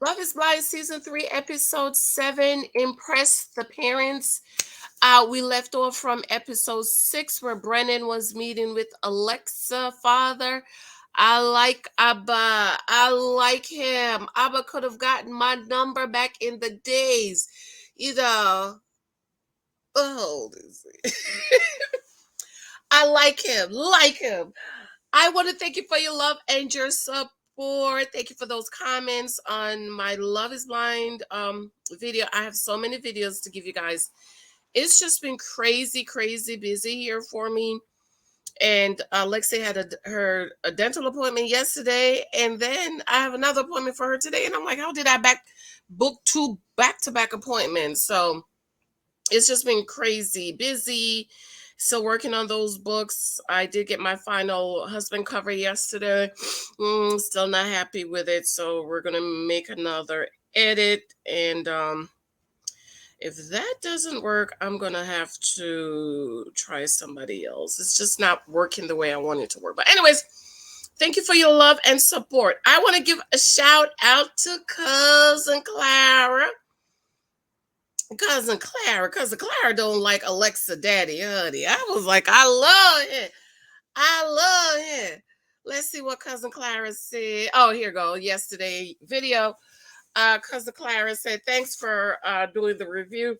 Love is Blind season 3, episode 7. Impress the parents. We left off from episode 6 where Brennan was meeting with Alexa father. I like Abba. I like him. Abba could have gotten my number back in the days. You know. Oh, I like him. Like him. I want to thank you for your love and your support. Thank you for those comments on my Love is Blind video. I have so many videos to give you guys. It's just been crazy, crazy busy here for me. And Lexi had a dental appointment yesterday, and then I have another appointment for her today. And I'm like, how did I book 2 back-to-back appointments? So it's just been crazy busy. Still working on those books. I did get my final husband cover yesterday. Still not happy with it, so we're gonna make another edit. And if that doesn't work, I'm gonna have to try somebody else. It's just not working the way I want it to work. But anyways, thank you for your love and support. I want to give a shout out to cousin Clara. Cousin Clara don't like Alexa daddy, honey. I was like, I love him. I love him. Let's see what cousin Clara said. Oh, here go. Yesterday video. Cousin Clara said, thanks for doing the review.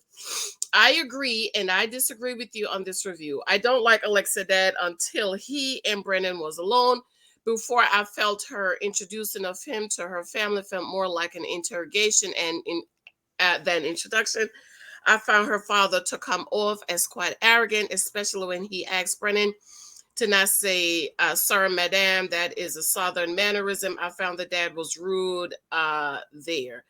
I agree and I disagree with you on this review. I don't like Alexa dad until he and Brennan was alone. Before I felt her introducing of him to her family felt more like an interrogation than introduction. I found her father to come off as quite arrogant, especially when he asked Brennan to not say, sir, madam. That is a southern mannerism. I found the dad was rude there.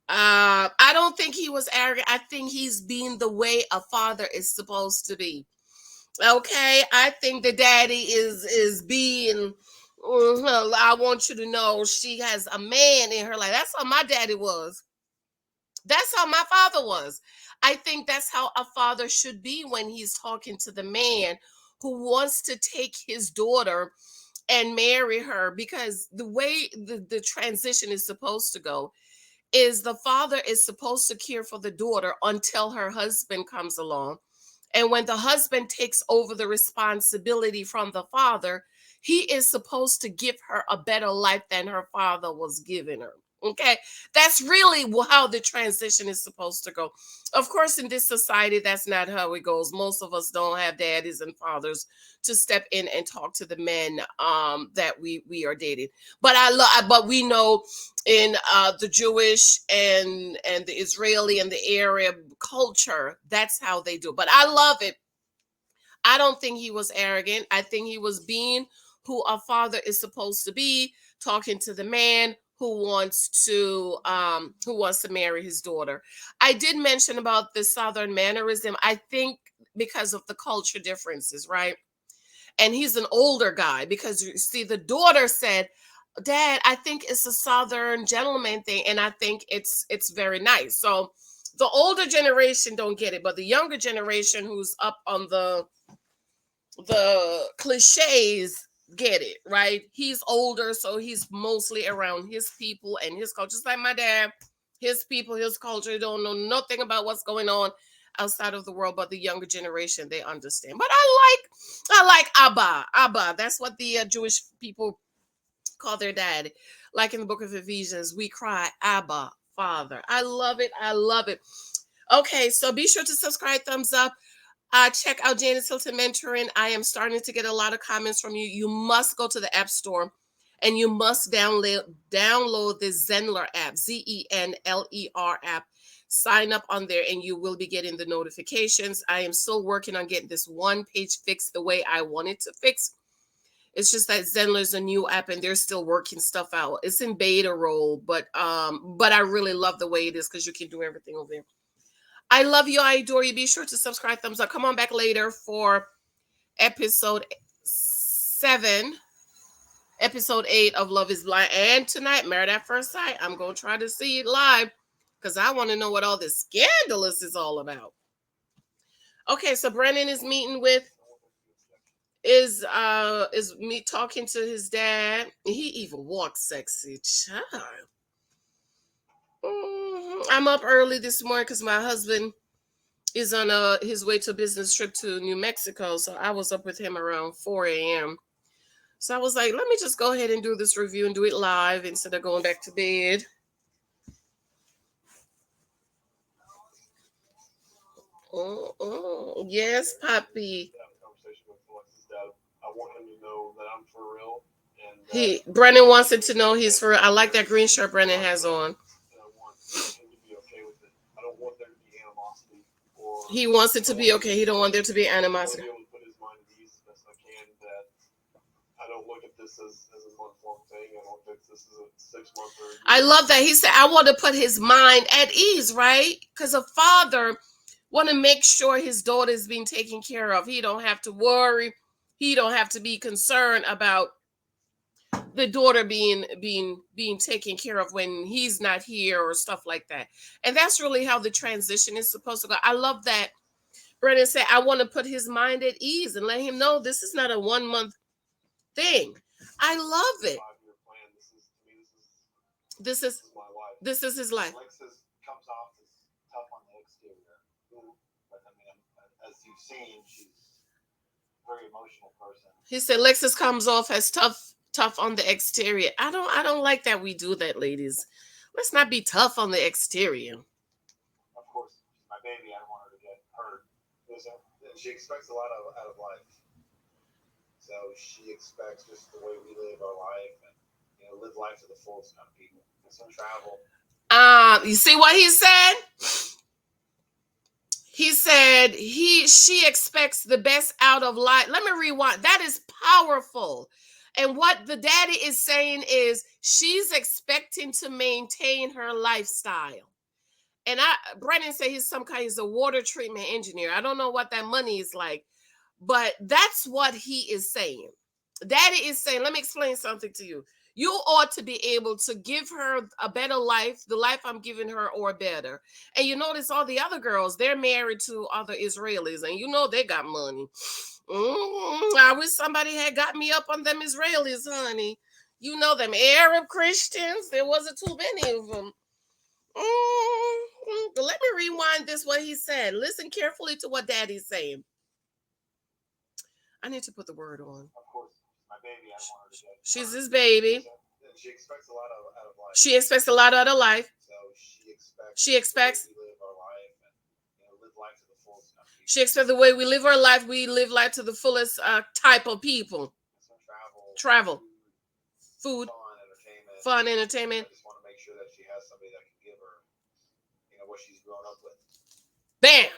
I don't think he was arrogant. I think he's being the way a father is supposed to be. Okay, I think the daddy is being. I want you to know she has a man in her life. That's how my daddy was. That's how my father was. I think that's how a father should be when he's talking to the man who wants to take his daughter and marry her, because the way the transition is supposed to go is the father is supposed to care for the daughter until her husband comes along. And when the husband takes over the responsibility from the father, he is supposed to give her a better life than her father was giving her. Okay, that's really how the transition is supposed to go. Of course, in this society, that's not how it goes. Most of us don't have daddies and fathers to step in and talk to the men that we are dating. But but we know in the Jewish and the Israeli and the Arab culture, that's how they do. But I love it. I don't think he was arrogant. I think he was being who a father is supposed to be, talking to the man who wants to marry his daughter. I did mention about the southern mannerism. I think because of the culture differences, right? And he's an older guy, because you see the daughter said, Dad, I think it's a southern gentleman thing, and I think it's very nice. So the older generation don't get it, but the younger generation who's up on the cliches get it, right? He's older, so he's mostly around his people and his culture. Just like my dad, his people, his culture, don't know nothing about what's going on outside of the world, but the younger generation, they understand. But I like Abba. That's what the Jewish people call their dad. Like in the book of Ephesians, we cry, Abba, Father. I love it. I love it. Okay, so be sure to subscribe, thumbs up. Check out Janice Hylton Mentoring. I am starting to get a lot of comments from you. You must go to the App Store and you must download the Zenler app, Zenler app. Sign up on there and you will be getting the notifications. I am still working on getting this one page fixed the way I want it to fix. It's just that Zenler's a new app and they're still working stuff out. It's in beta role, but I really love the way it is because you can do everything over there. I love you. I adore you. Be sure to subscribe, thumbs up. Come on back later for episode 7, episode 8 of Love is Blind. And tonight, Married at First Sight. I'm going to try to see it live because I want to know what all this scandalous is all about. Okay, so Brennan is meeting with is me talking to his dad. He even walks sexy, child. I'm up early this morning because my husband is on his way to a business trip to New Mexico. So I was up with him around 4 a.m. So I was like, let me just go ahead and do this review and do it live instead of going back to bed. Oh, yes, Poppy. I want him to know that I'm for real. Brennan wants it to know he's for real. I like that green shirt Brennan has on. I want him to be okay with it. I don't want there to be animosity. He wants it to be okay. He don't want there to be animosity. I want to be able to put his mind at ease as best I can that I don't look at this as a month-long thing. I don't think this is a 6-month or. I love that. He said, I want to put his mind at ease, right? Because a father want to make sure his daughter is being taken care of. He don't have to worry. He don't have to be concerned about the daughter being taken care of when he's not here or stuff like that. And that's really how the transition is supposed to go. I love that Brennan said, I want to put his mind at ease and let him know this is not a 1-month thing. I love it. This is my life. This is his life. Alexis comes off as tough on the exterior, but I mean, as you've seen, she's a very emotional person. He said Alexis comes off as tough on the exterior. I don't like that we do that, ladies. Let's not be tough on the exterior. Of course, my baby, I don't want her to get hurt. She expects a lot out of life. So she expects just the way we live our life and live life to the fullest kind of people. And some travel. You see what he said? He said she expects the best out of life. Let me rewind. That is powerful. And what the daddy is saying is she's expecting to maintain her lifestyle. And Brennan said he's a water treatment engineer. I don't know what that money is like, but that's what he is saying. Daddy is saying, let me explain something to you. You ought to be able to give her a better life, the life I'm giving her, or better. And you notice all the other girls, they're married to other Israelis, and they got money. I wish somebody had got me up on them Israelis, honey. Them Arab Christians, there wasn't too many of them. Let me rewind this, what he said. Listen carefully to what Daddy's saying. I need to put the word on. Of course, my baby, I don't want her to get. She's his baby. She expects a lot out of life. She expects a lot out of life. So she expects we live our life and live life to the fullest. She expects the way we live our life, we live life to the fullest type of people. Travel. Food. Fun, entertainment. I just want to make sure that she has somebody that can give her, what she's grown up with. Bam.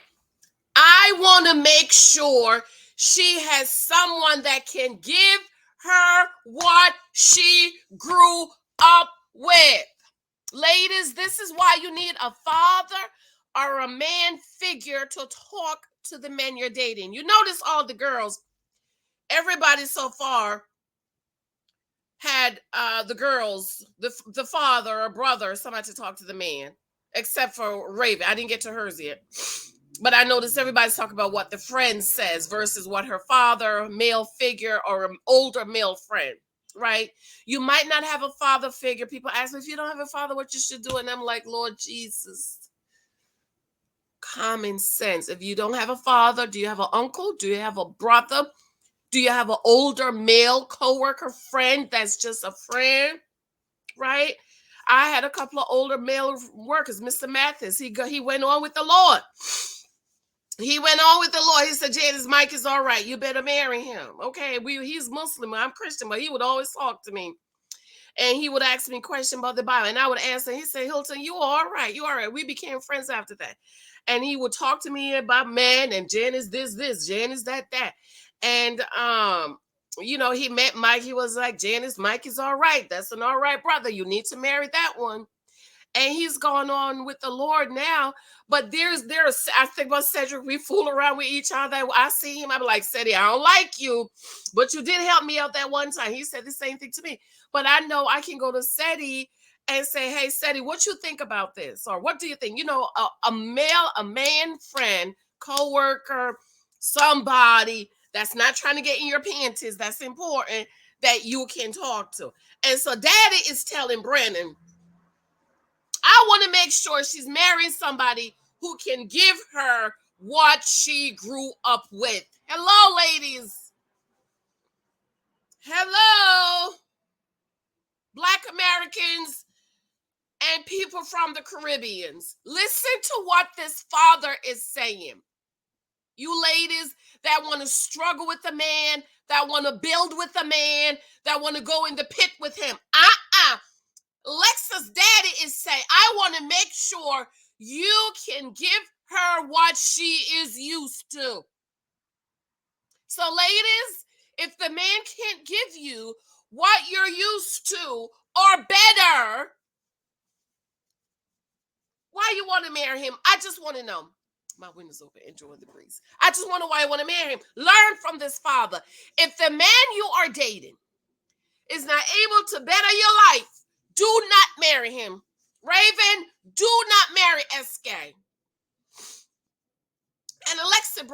I want to make sure she has someone that can give her what she grew up with. Ladies, this is why you need a father or a man figure to talk to the men you're dating. You notice all the girls, everybody so far had the girls, the father or brother or somebody to talk to the man, except for Raven. I didn't get to hers yet. But I noticed everybody's talking about what the friend says versus what her father, male figure, or an older male friend, right? You might not have a father figure. People ask me, if you don't have a father, what you should do? And I'm like, Lord Jesus, common sense. If you don't have a father, do you have an uncle? Do you have a brother? Do you have an older male coworker friend that's just a friend, right? I had a couple of older male workers. Mr. Mathis, he went on with the Lord. He went on with the Lord. He said, Janice, Mike is all right. You better marry him. Okay, he's Muslim. I'm Christian, but he would always talk to me. And he would ask me questions about the Bible. And I would answer. He said, Hylton, you are all right. You all right. We became friends after that. And he would talk to me about man and Janice this, Janice that. And, he met Mike. He was like, Janice, Mike is all right. That's an all right brother. You need to marry that one. And he's gone on with the Lord now. But there's I think about Cedric, we fool around with each other. I see him, I'm like, Cedric, I don't like you, but you did help me out that one time. He said the same thing to me. But I know I can go to Cedric and say, hey, Cedric, what you think about this? Or what do you think? A man friend, co-worker, somebody that's not trying to get in your panties, that's important, that you can talk to. And so Daddy is telling Brandon, I want to make sure she's marrying somebody who can give her what she grew up with. Hello, ladies. Hello, Black Americans and people from the Caribbeans. Listen to what this father is saying. You ladies that want to struggle with the man, that want to build with the man, that want to go in the pit with him. Lexa's daddy is saying, I want to make sure you can give her what she is used to. So, ladies, if the man can't give you what you're used to or better, why you want to marry him? I just want to know. My window's open, enjoying the breeze. I just want to know why you want to marry him. Learn from this father. If the man you are dating is not able to better your life, do not marry him. Raven, do not marry SK. And Alyssa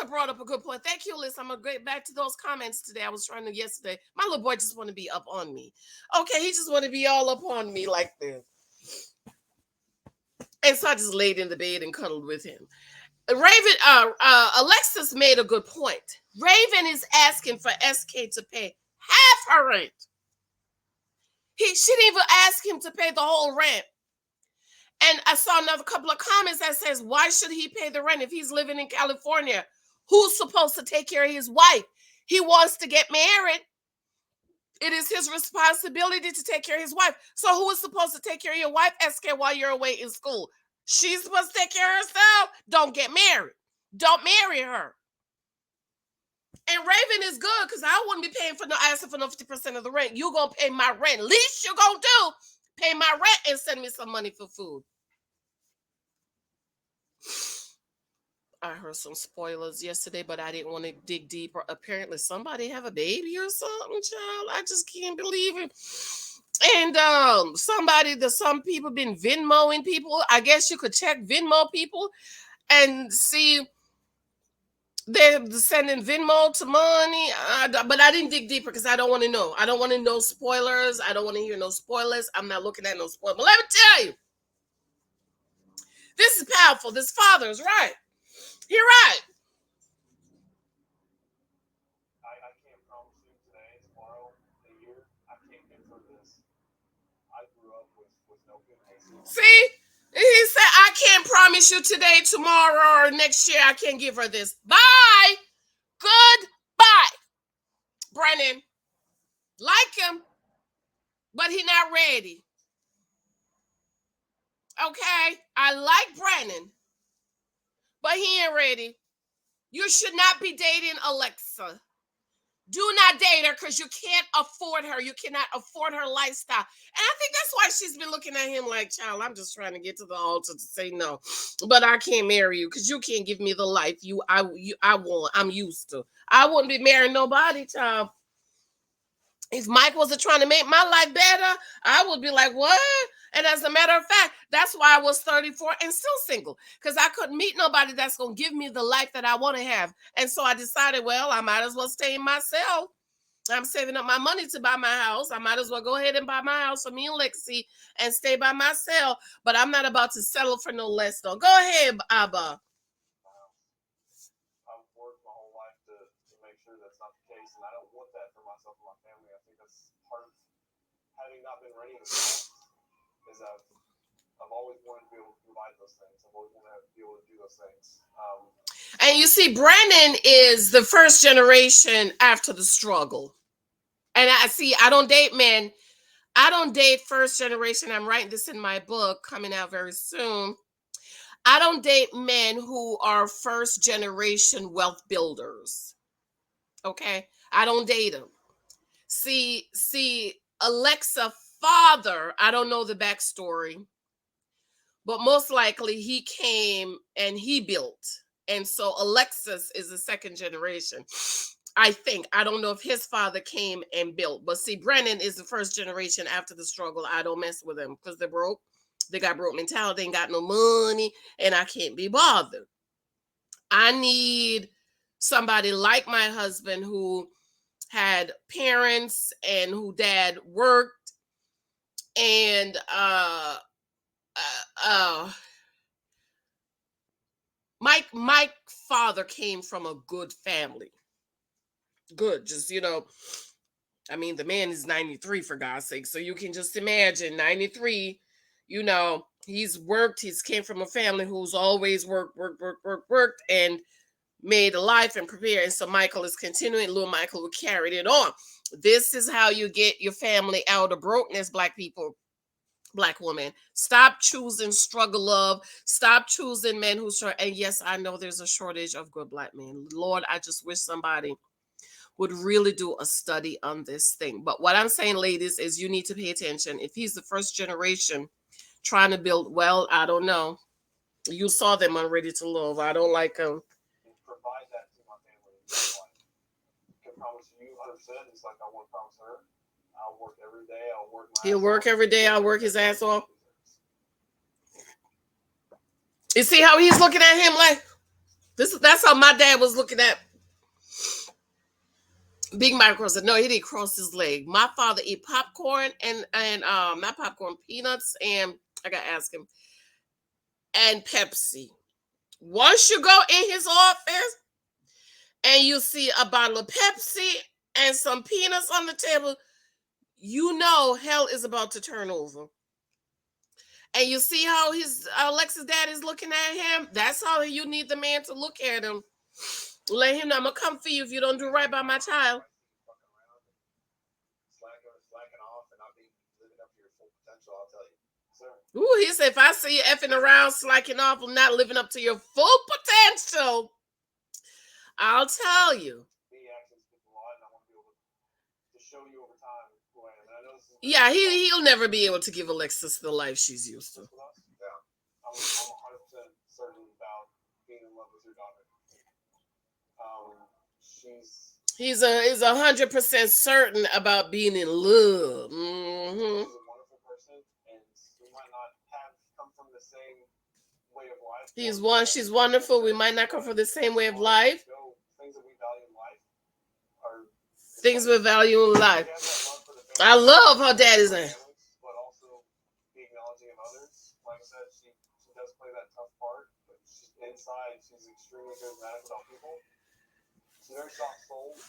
brought up a good point. Thank you, Alyssa. I'm gonna get back to those comments today. I was trying to yesterday. My little boy just want to be up on me. Okay, he just want to be all up on me like this. And so I just laid in the bed and cuddled with him. Alexis made a good point. Raven is asking for SK to pay half her rent. She didn't even ask him to pay the whole rent. And I saw another couple of comments that says, why should he pay the rent if he's living in California? Who's supposed to take care of his wife? He wants to get married. It is his responsibility to take care of his wife. So who is supposed to take care of your wife, SK, while you're away in school? She's supposed to take care of herself. Don't get married. Don't marry her. And Raven is good because I wouldn't be paying for no asking for no 50% of the rent. You're going to pay my rent. Least you're going to do, pay my rent and send me some money for food. I heard some spoilers yesterday, but I didn't want to dig deeper. Apparently, somebody have a baby or something, child. I just can't believe it. And some people been Venmoing people. I guess you could check Venmo people and see they're sending Venmo to money. But I didn't dig deeper because I don't want to know. I don't want to know spoilers. I don't want to hear no spoilers. I'm not looking at no spoilers. But let me tell you, this is powerful. This father is right. You're right. I can't promise you today, tomorrow, a year. I can't get through this. I grew up with no good AC. See? He said, I can't promise you today, tomorrow, or next year I can't give her this. Bye. Goodbye. Brennan. Like him, but he not ready. Okay? I like Brennan, but he ain't ready. You should not be dating Alexa. Do not date her because you can't afford her. You cannot afford her lifestyle. And I think that's why she's been looking at him like, child, I'm just trying to get to the altar to say no. But I can't marry you because you can't give me the life I want. I'm used to. I wouldn't be marrying nobody, child. If Mike wasn't trying to make my life better, I would be like, what? And as a matter of fact, that's why I was 34 and still single, because I couldn't meet nobody that's going to give me the life that I want to have. And so I decided, well, I might as well stay in myself. I'm saving up my money to buy my house. I might as well go ahead and buy my house for me and Lexi and stay by myself. But I'm not about to settle for no less, though. Go ahead, Abba. I've worked my whole life to make sure that's not the case, and I don't want that for myself and my family. I think that's part of having not been ready in the past. Is I've always wanted to be able to provide those things. I've always wanted to be able to do those things. And you see, Brandon is the first generation after the struggle. And I don't date men. I don't date first generation. I'm writing this in my book coming out very soon. I don't date men who are first generation wealth builders. Okay? I don't date them. See, Alexa father, I don't know the backstory, but most likely he came and he built. And so Alexis is the second generation. I think. I don't know if his father came and built. But see, Brennan is the first generation after the struggle. I don't mess with them because they're broke. They got broke mentality. They ain't got no money. And I can't be bothered. I need somebody like my husband who had parents and who dad worked And my father came from a good family. Good, just I mean, the man is 93 for God's sake. So you can just imagine 93, he's worked, he's came from a family who's always worked and made a life and prepared. And so Michael is continuing, little Michael will carry it on. This is how you get your family out of brokenness, Black people. Black woman, stop choosing struggle love. Stop choosing men who short. And yes, I know there's a shortage of good Black men. Lord, I just wish somebody would really do a study on this thing. But what I'm saying, ladies, is you need to pay attention. If he's the first generation trying to build, well, I don't know. You saw them on Ready to Love. I don't like them. Provide that to my family. I can promise you 100%. It's like I won't promise her. I'll work every day. I'll work my He'll work every day. I'll work his ass off. You see how he's looking at him like this? That's how my dad was looking at Big Mike cross it. No, he didn't cross his leg. My father eat popcorn and not popcorn, peanuts, and I gotta ask him, and Pepsi. Once you go in his office and you see a bottle of Pepsi and some peanuts on the table, you know hell is about to turn over. And you see how his Alexa's dad is looking at him? That's how you need the man to look at him. Let him know, I'm gonna come for you if you don't do right by my child. Slacking off and not being living up to your full potential, I'll tell you. Sir. Ooh, he said, if I see you effing around, slacking off, and not living up to your full potential, I'll tell you. Yeah, he'll never be able to give Alexis the life she's used to. Yeah, I'm 100% certain about being in love with your daughter. He's 100% certain about being in love. She's a wonderful person, and we might not have come from the same way of life. She's wonderful. We might not come from the same way of life. Things that we value in life are things we value in life. I love her daddy's name. But also be acknowledging of others. Like I said, she does play that tough part, but inside she's extremely charismatic about people. She's very soft souled.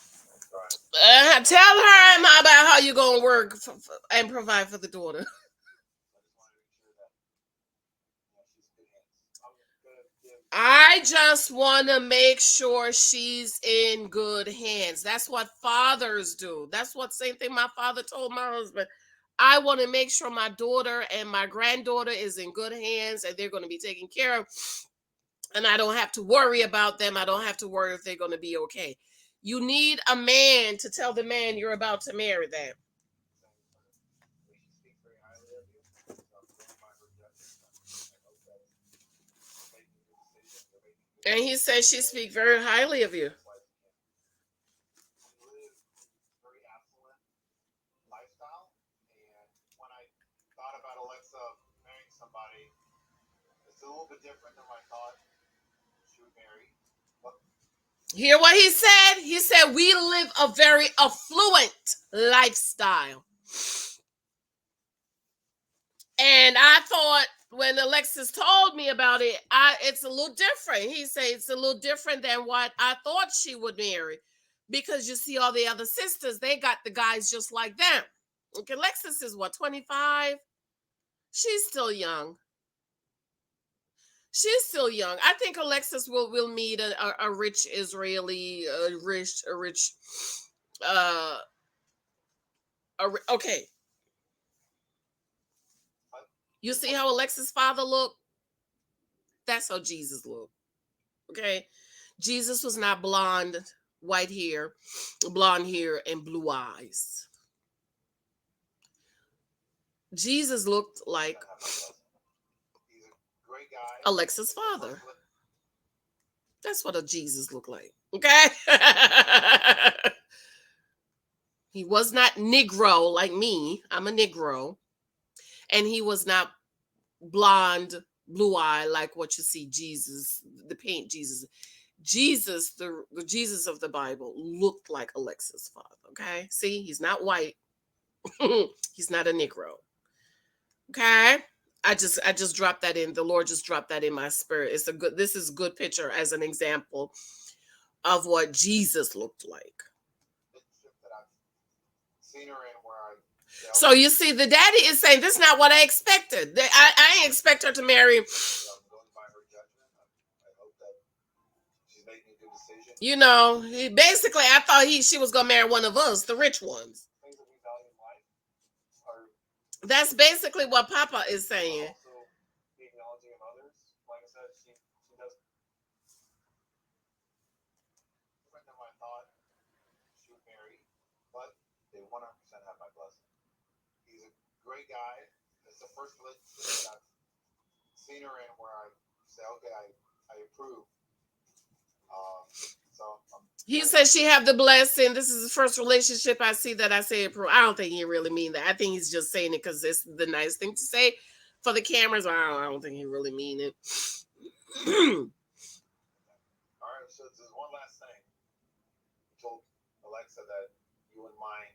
Right. Tell her about how you're gonna work and provide for the daughter. I just want to make sure she's in good hands. That's what fathers do. That's what same thing my father told my husband. I want to make sure my daughter and my granddaughter is in good hands and they're going to be taken care of. And I don't have to worry about them. I don't have to worry if they're going to be okay. You need a man to tell the man you're about to marry them. And he says she speaks very highly of you. Very affluent lifestyle. And when I thought about Alexa marrying somebody, it's a little bit different than what I thought she would marry. Hear what he said? He said, we live a very affluent lifestyle. And I thought when Alexis told me about it, it's a little different. He said it's a little different than what I thought she would marry. Because you see all the other sisters, they got the guys just like them. Okay, Alexis is what, 25? She's still young. She's still young. I think Alexis will meet a rich Israeli, okay. You see how Alexis' father looked? That's how Jesus looked. Okay? Jesus was not blonde, white hair, blonde hair, and blue eyes. Jesus looked like Alexis' father. That's what a Jesus looked like. Okay? He was not Negro like me. I'm a Negro. And he was not blonde, blue eye like what you see Jesus, the paint Jesus. Jesus, the Jesus of the Bible, looked like Alexis' father. Okay? See, he's not white. He's not a Negro. Okay. I just dropped that in. The Lord just dropped that in my spirit. It's a good this is a good picture as an example of what Jesus looked like. That I've seen her in where I say, So you see, the daddy is saying this is not what I expected. I didn't expect her to marry. I'm going by her judgment. I hope that she's making a good decision. Basically, I thought she was gonna marry one of us, the rich ones. Things that we value in life are That's basically what Papa is saying. also the acknowledging of others. Like I said, she does different than I thought she would marry, but they 100% have my blessing. He's a great guy. It's the first relationship that I've seen her in where I say, okay, I approve. So He says she have the blessing. This is the first relationship I see that I say approve. I don't think he really mean that. I think he's just saying it because it's the nice thing to say for the cameras. I don't think he really mean it. all right, so there's one last thing. You told Alexa that you wouldn't mind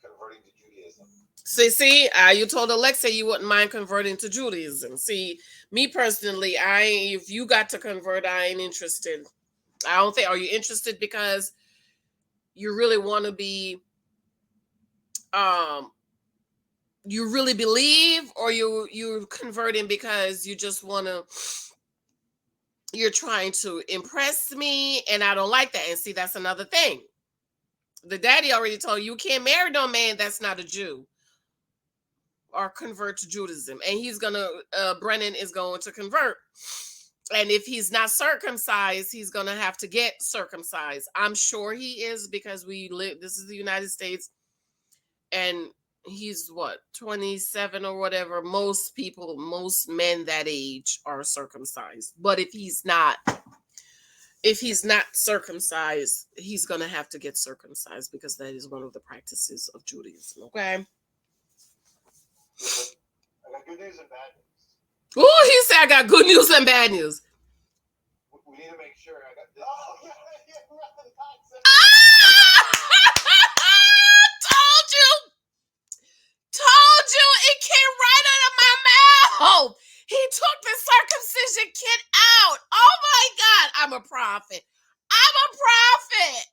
converting to Judaism. You told Alexa you wouldn't mind converting to Judaism. See, me personally, if you got to convert, I ain't interested. I don't think. Are you interested because you really want to be, um, you really believe, or you're converting because you just want to, you're trying to impress me, and I don't like that. And see, that's another thing. The daddy already told you can't marry no man that's not a Jew or convert to Judaism, and Brennan is going to convert. And if he's not circumcised, he's gonna have to get circumcised. I'm sure he is because we live. This is the United States, and he's what 27 or whatever. Most men that age are circumcised. But if he's not circumcised, he's gonna have to get circumcised because that is one of the practices of Judaism. Okay. I got good news and bad news. Oh, he said I got good news and bad news. We need to make sure I got this. Told you. Told you it came right out of my mouth. He took the circumcision kit out. Oh my God. I'm a prophet. I'm a prophet.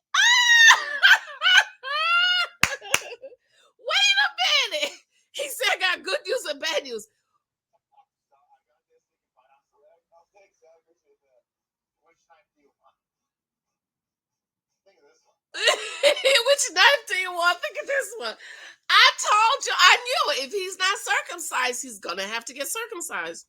Wait a minute. He said I got good news and bad news. Which knife do you want? Think of this one. I told you, I knew it. If he's not circumcised, he's gonna have to get circumcised.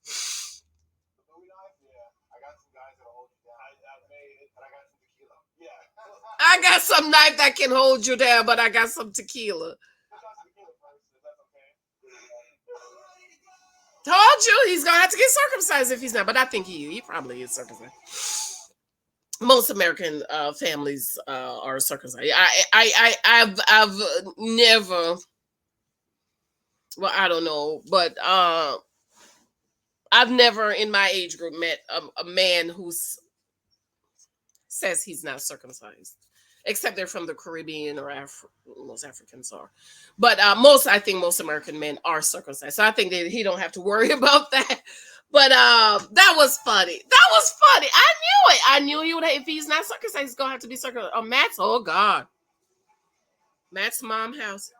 I got some knife that can hold you down, but I got some tequila. Told you he's gonna have to get circumcised if he's not, but I think he probably is circumcised. Most American families are circumcised. I've never. Well, I don't know, but I've never in my age group met a man who says he's not circumcised, except they're from the Caribbean or most Africans are. But I think most American men are circumcised, so I think that he don't have to worry about that. But that was funny. That was funny. I knew it. I knew he would. If he's not circumcised, he's gonna have to be circumcised. Oh, Matt's. Oh God. Matt's mom house.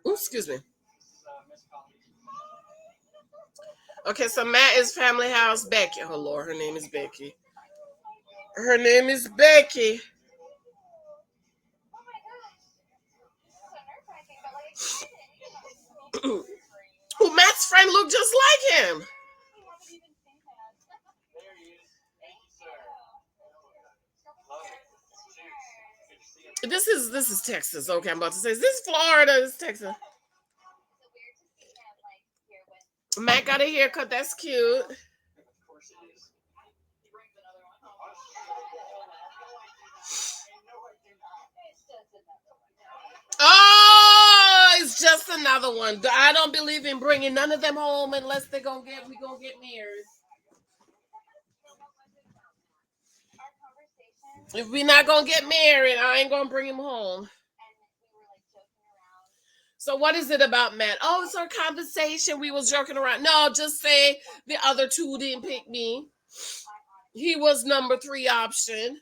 Ooh, excuse me. Okay, so Matt is family house. Becky. Oh Lord, her name is Becky. Her name is Becky. Who Matt's friend looked just like him. This is Texas. Okay, I'm about to say, is this Florida? This is Texas. Matt got a haircut. That's cute. Oh, it's just another one. I don't believe in bringing none of them home unless we gonna get married. If we not gonna get married, I ain't gonna bring him home. So what is it about Matt? Oh, it's our conversation. We was joking around. No, just say the other two didn't pick me. He was number 3 option.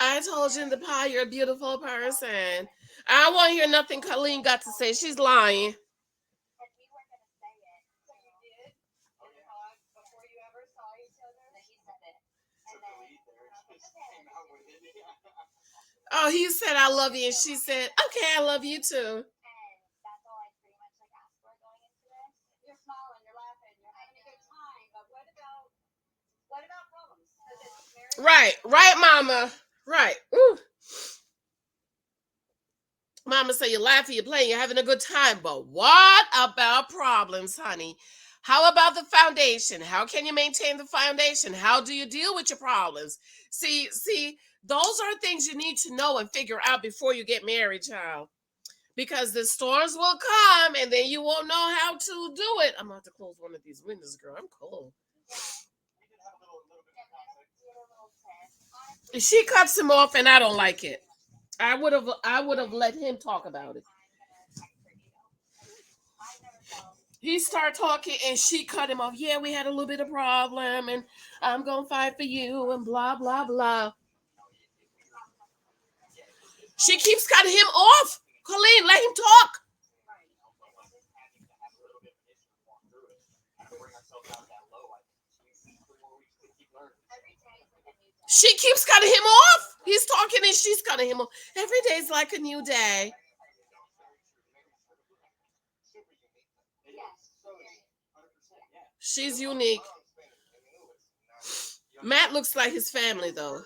I told you in the pie you're a beautiful person. I won't hear nothing Colleen got to say. She's lying. Oh, he said I love you, and she said, okay, I love you too. Right, right, mama. Right. Ooh. Mama say you're laughing, you're playing, you're having a good time. But what about problems, honey? How about the foundation? How can you maintain the foundation? How do you deal with your problems? See, those are things you need to know and figure out before you get married, child. Because the storms will come and then you won't know how to do it. I'm about to close one of these windows, girl. I'm cold. She cuts him off and I don't like it. I would have let him talk about it. He started talking and she cut him off. Yeah, we had a little bit of problem and I'm gonna fight for you and blah blah blah. She keeps cutting him off. Colleen, let him talk. She keeps cutting him off. He's talking and she's cutting him off. Every day's like a new day. She's unique. Matt looks like his family though.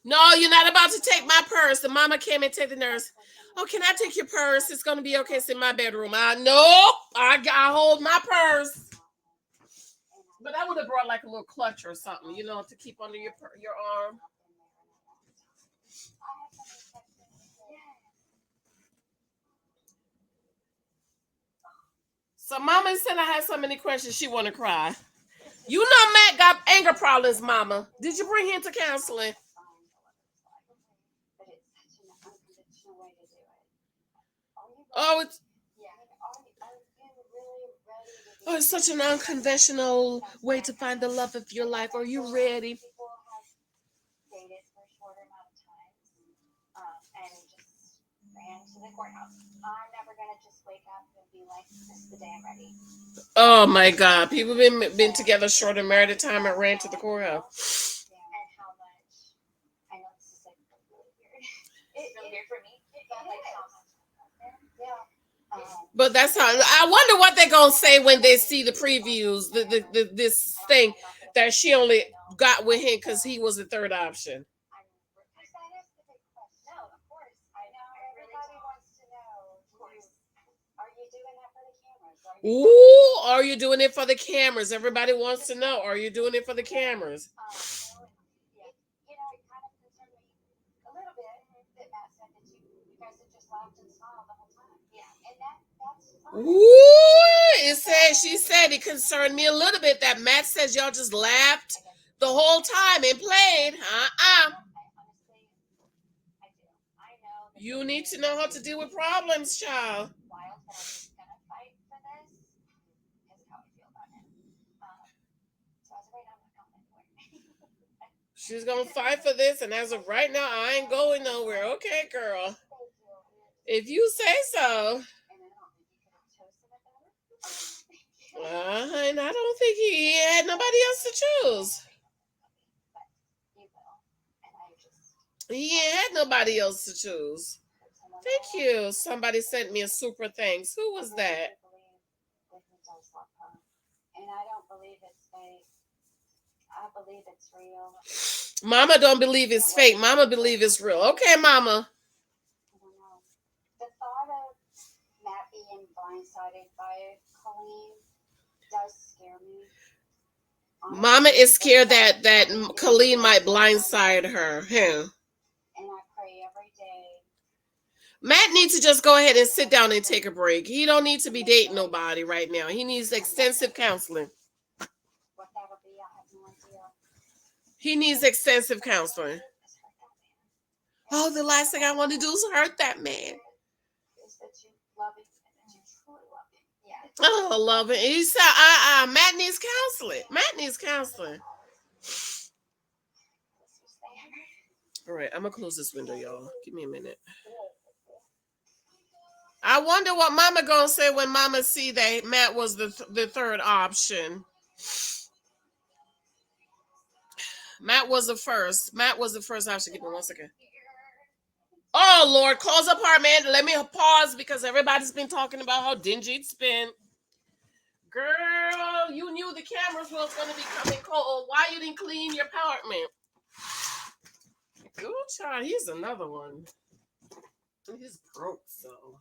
No, you're not about to take my purse. The mama came and take the nurse. Oh, can I take your purse? It's gonna be okay. It's in my bedroom. Nope. I hold my purse. But I would have brought like a little clutch or something, to keep under your arm. So mama said I had so many questions she want to cry. You know Matt got anger problems, mama. Did you bring him to counseling? Oh, it's such an unconventional way to find the love of your life. Are you ready? Oh my God! People been together short and married a time and ran to the courthouse. But that's how. I wonder what they're gonna say when they see the previews. This thing that she only got with him because he was the third option. Ooh, are you doing it for the cameras? Everybody wants to know. Are you doing it for the cameras? Ooh, she said it concerned me a little bit that Matt says y'all just laughed the whole time and played. You need to know how to deal with problems, child. She's gonna fight for this, and as of right now, I ain't going nowhere. Okay, girl. If you say so. And I don't think he had nobody else to choose. He ain't had nobody else to choose. Thank you. Somebody sent me a super thanks. Who was that? Mama don't believe it's fake. Mama believe it's real. Okay, mama. Mama is scared that Colleen might blindside her. Him. Matt needs to just go ahead and sit down and take a break. He don't need to be dating nobody right now. He needs extensive counseling. He needs extensive counseling. Oh, the last thing I want to do is hurt that man. Oh, I love it. He said, Matt needs counseling. Matt needs counseling. All right, I'm gonna close this window, y'all. Give me a minute. I wonder what Mama gonna say when Mama see that Matt was the third option. Matt was the first. Matt was the first option. Give me 1 second. Oh Lord, close apartment. Let me pause because everybody's been talking about how dingy it's been. Girl, you knew the cameras was gonna be coming cold. Why you didn't clean your apartment? Good child. Here's another one. He's broke, so.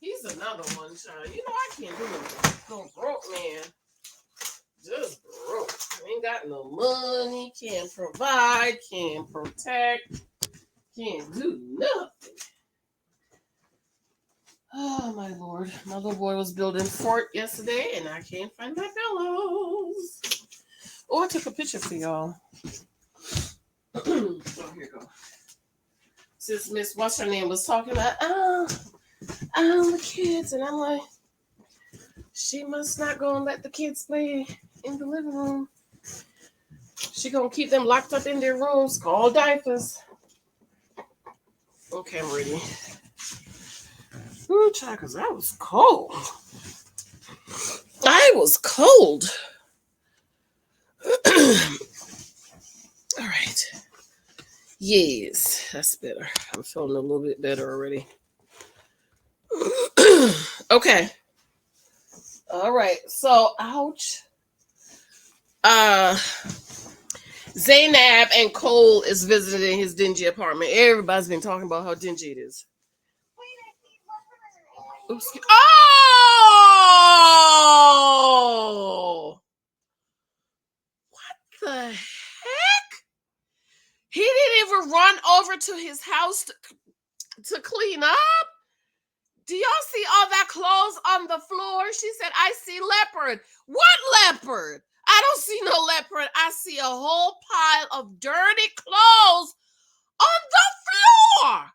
He's another one, child. You know I can't do it. No broke man. Just broke. Ain't got no money. Can't provide. Can't protect. Can't do nothing. Oh my Lord. My little boy was building fort yesterday and I can't find my pillows. Oh, I took a picture for y'all. Oh, here you go. Since Miss What's her name was talking about the kids, and I'm like, she must not go and let the kids play in the living room. She gonna keep them locked up in their rooms, called diapers. Okay, I'm ready. Ooh, child, cause I was cold. I was cold. All right. Yes, that's better. I'm feeling a little bit better already. Okay. All right. So, ouch. Zaynab and Cole is visiting his dingy apartment. Everybody's been talking about how dingy it is. Oops. Oh! What the heck? He didn't even run over to his house to clean up? Do y'all see all that clothes on the floor? She said, I see leopard. What leopard? I don't see no leopard. I see a whole pile of dirty clothes on the floor.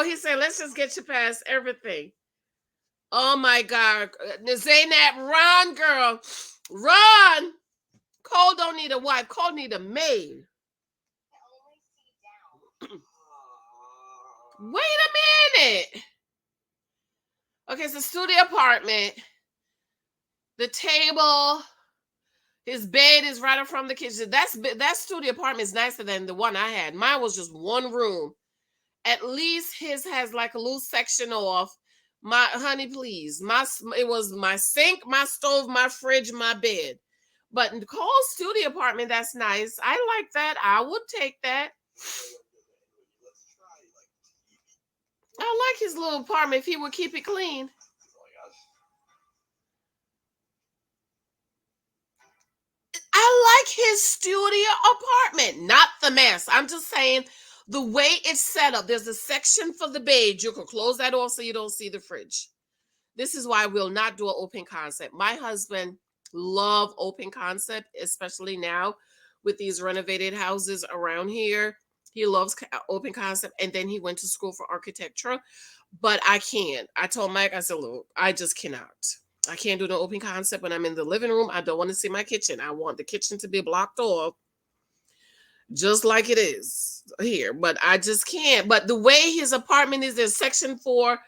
He said, let's just get you past everything. Oh my God. Zaynab, run, girl. Run. Cole don't need a wife. Cole need a maid. Wait a minute. Okay, it's a studio apartment. The table, his bed is right up from the kitchen. That studio apartment is nicer than the one I had. Mine was just one room. At least his has like a little section off. My honey, please. It was my sink, my stove, my fridge, my bed. But Cole's studio apartment, that's nice. I like that. I would take that. I like his little apartment if he would keep it clean. I like his studio apartment, not the mess. I'm just saying the way it's set up. There's a section for the bed. You can close that off so you don't see the fridge. This is why we'll not do an open concept. My husband love open concept, especially now with these renovated houses around here. He loves open concept, and then he went to school for architecture. But I can't. I told Mike, I said, look, I just cannot. I can't do the open concept when I'm in the living room. I don't want to see my kitchen. I want the kitchen to be blocked off just like it is here. But I just can't. But the way his apartment is, there's section for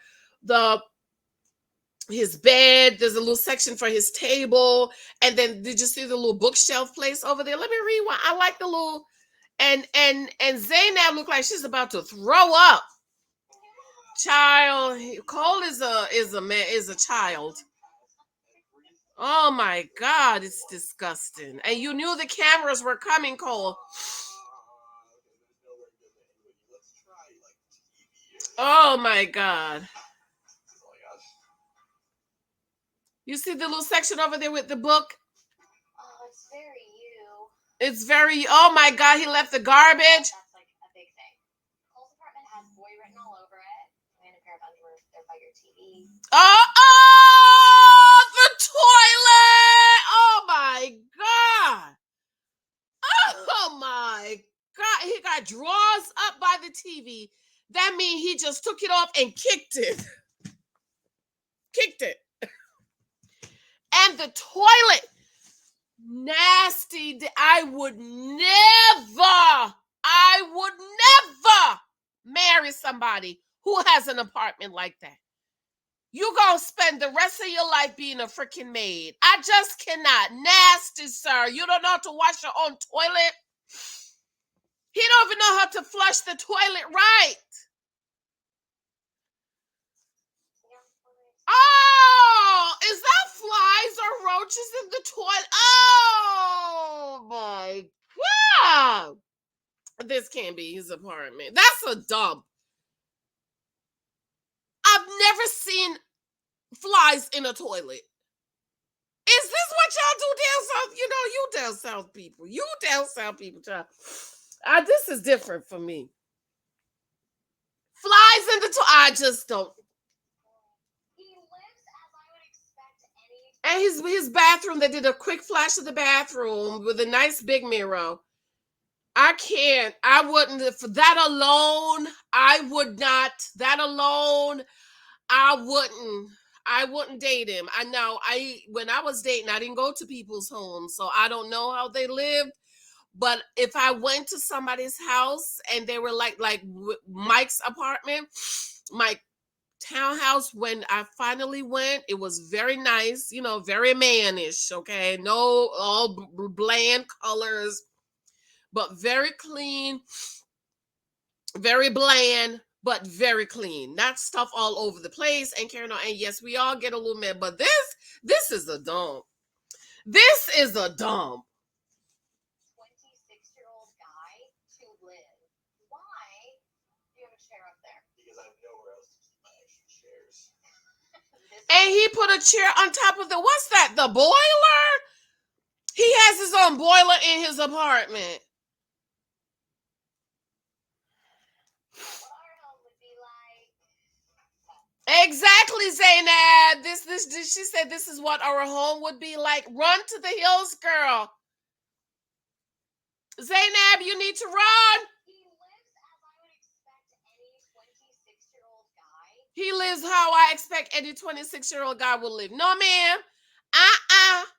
his bed. There's a little section for his table. And then did you see the little bookshelf place over there? Let me read one. I like the little and Zaynab looked like she's about to throw up. Child, Cole is a child. Oh my God, it's disgusting. And you knew the cameras were coming, Cole. Oh my God. You see the little section over there with the book? Oh, it's very you. It's very, oh my God, he left the garbage. That's like a big thing. Cole's apartment has boy written all over it. And a pair of underwear there by your TV. Oh, the toilet. Oh my God. Oh my God. He got drawers up by the TV. That means he just took it off and kicked it. Kicked it. And the toilet. Nasty. I would never marry somebody who has an apartment like that. You gonna spend the rest of your life being a freaking maid. I just cannot. Nasty, sir. You don't know how to wash your own toilet. He don't even know how to flush the toilet right. Oh, is that flies or roaches in the toilet? Oh my God. This can't be his apartment. That's a dump. I've never seen flies in a toilet. Is this what y'all do down south? You know, you down south people. You down south people, child. This is different for me. Flies in the toilet. I just don't. He lives as I would expect any. And his bathroom, they did a quick flash of the bathroom with a nice big mirror. I can't. I wouldn't. For that alone, I would not. That alone, I wouldn't date him. I know. When I was dating, I didn't go to people's homes, so I don't know how they lived. But if I went to somebody's house and they were like Mike's apartment, my townhouse, when I finally went, it was very nice, you know, very mannish, okay? No all bland colors, but very clean, very bland, but very clean. Not stuff all over the place and carrying on. And yes, we all get a little mad, but this is a dump. This is a dump. 26-year-old guy to live. Why do you have a chair up there? Because I have nowhere else to keep my extra chairs. And he put a chair on top of what's that? The boiler? He has his own boiler in his apartment. What our home would be like. Exactly, Zaynab. She said this is what our home would be like. Run to the hills, girl. Zaynab, you need to run. He lives as I would expect any 26-year-old guy. He lives how I expect any 26-year-old guy will live. No, ma'am.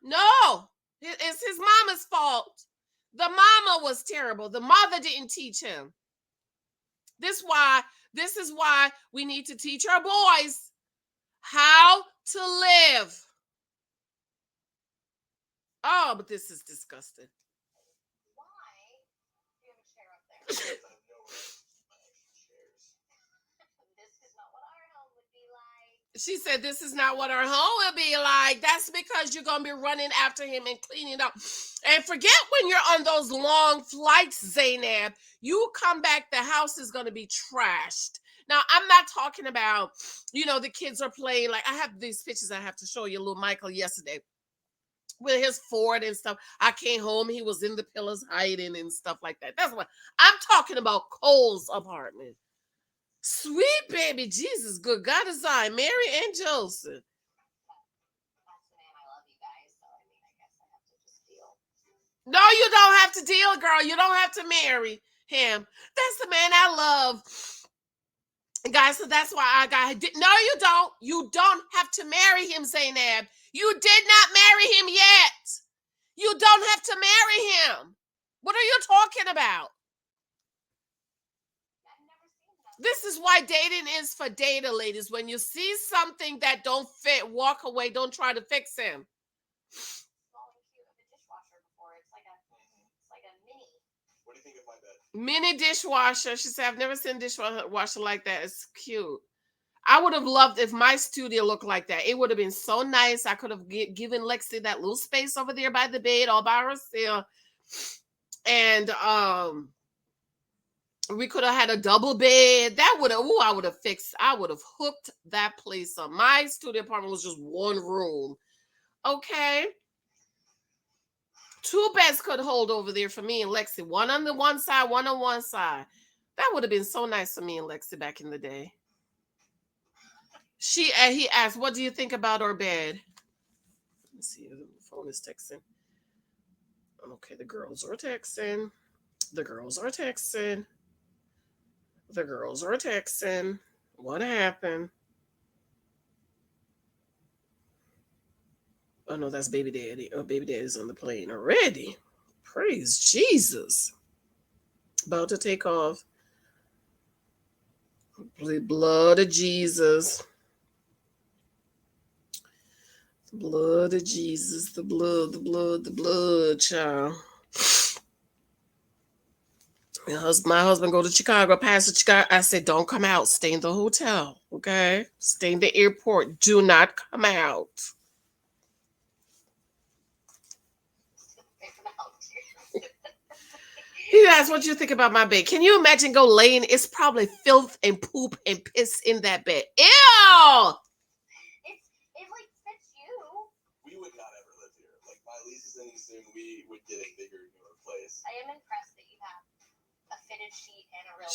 No. It's his mama's fault. The mama was terrible. The mother didn't teach him. This is why we need to teach our boys how to live. Oh, but this is disgusting. Why do you have a chair up there? This is not what our home would be like. She said this is not what our home will be like. That's because you're going to be running after him and cleaning up. And forget when you're on those long flights, Zaynab. You come back, the house is going to be trashed. Now, I'm not talking about, the kids are playing. Like, I have these pictures I have to show you, little Michael, yesterday with his Ford and stuff. I came home, he was in the pillars hiding and stuff like that. That's what I'm talking about. Cole's apartment. Sweet baby Jesus, good God design, Mary and Joseph. That's the man I love, you guys. So, I guess I have to just deal. No, you don't have to deal, girl. You don't have to marry him. That's the man I love. Guys, so that's why I got. No, you don't. You don't have to marry him, Zaynab. You did not marry him yet. You don't have to marry him. What are you talking about? I've never seen that. This is why dating is for data, ladies. When you see something that don't fit, walk away. Don't try to fix him. Small and cute of a dishwasher before. It's like a mini. What do you think of my bed? Mini dishwasher. She said, I've never seen a dishwasher like that. It's cute. I would have loved if my studio looked like that. It would have been so nice. I could have given Lexi that little space over there by the bed all by herself. And we could have had a double bed. That would have, I would have hooked that place up. My studio apartment was just one room. Okay. 2 beds could hold over there for me and Lexi. One on the one side, one on one side. That would have been so nice for me and Lexi back in the day. He asked, "What do you think about our bed?" Let's see, the phone is texting. Okay, the girls are texting. The girls are texting. The girls are texting. What happened? Oh no, that's baby daddy. Oh, baby daddy's on the plane already. Praise Jesus. About to take off. The blood of Jesus. The blood of Jesus. The blood, the blood, the blood, child. My husband go to Chicago, pass to Chicago. I said, don't come out. Stay in the hotel, okay? Stay in the airport. Do not come out. He asked, what do you think about my bed? Can you imagine go laying? It's probably filth and poop and piss in that bed. Ew! It like fits you. We would not ever live here. Like, my lease is ending soon. We would get a bigger, newer place. I am impressed that you have a fitted sheet and a real.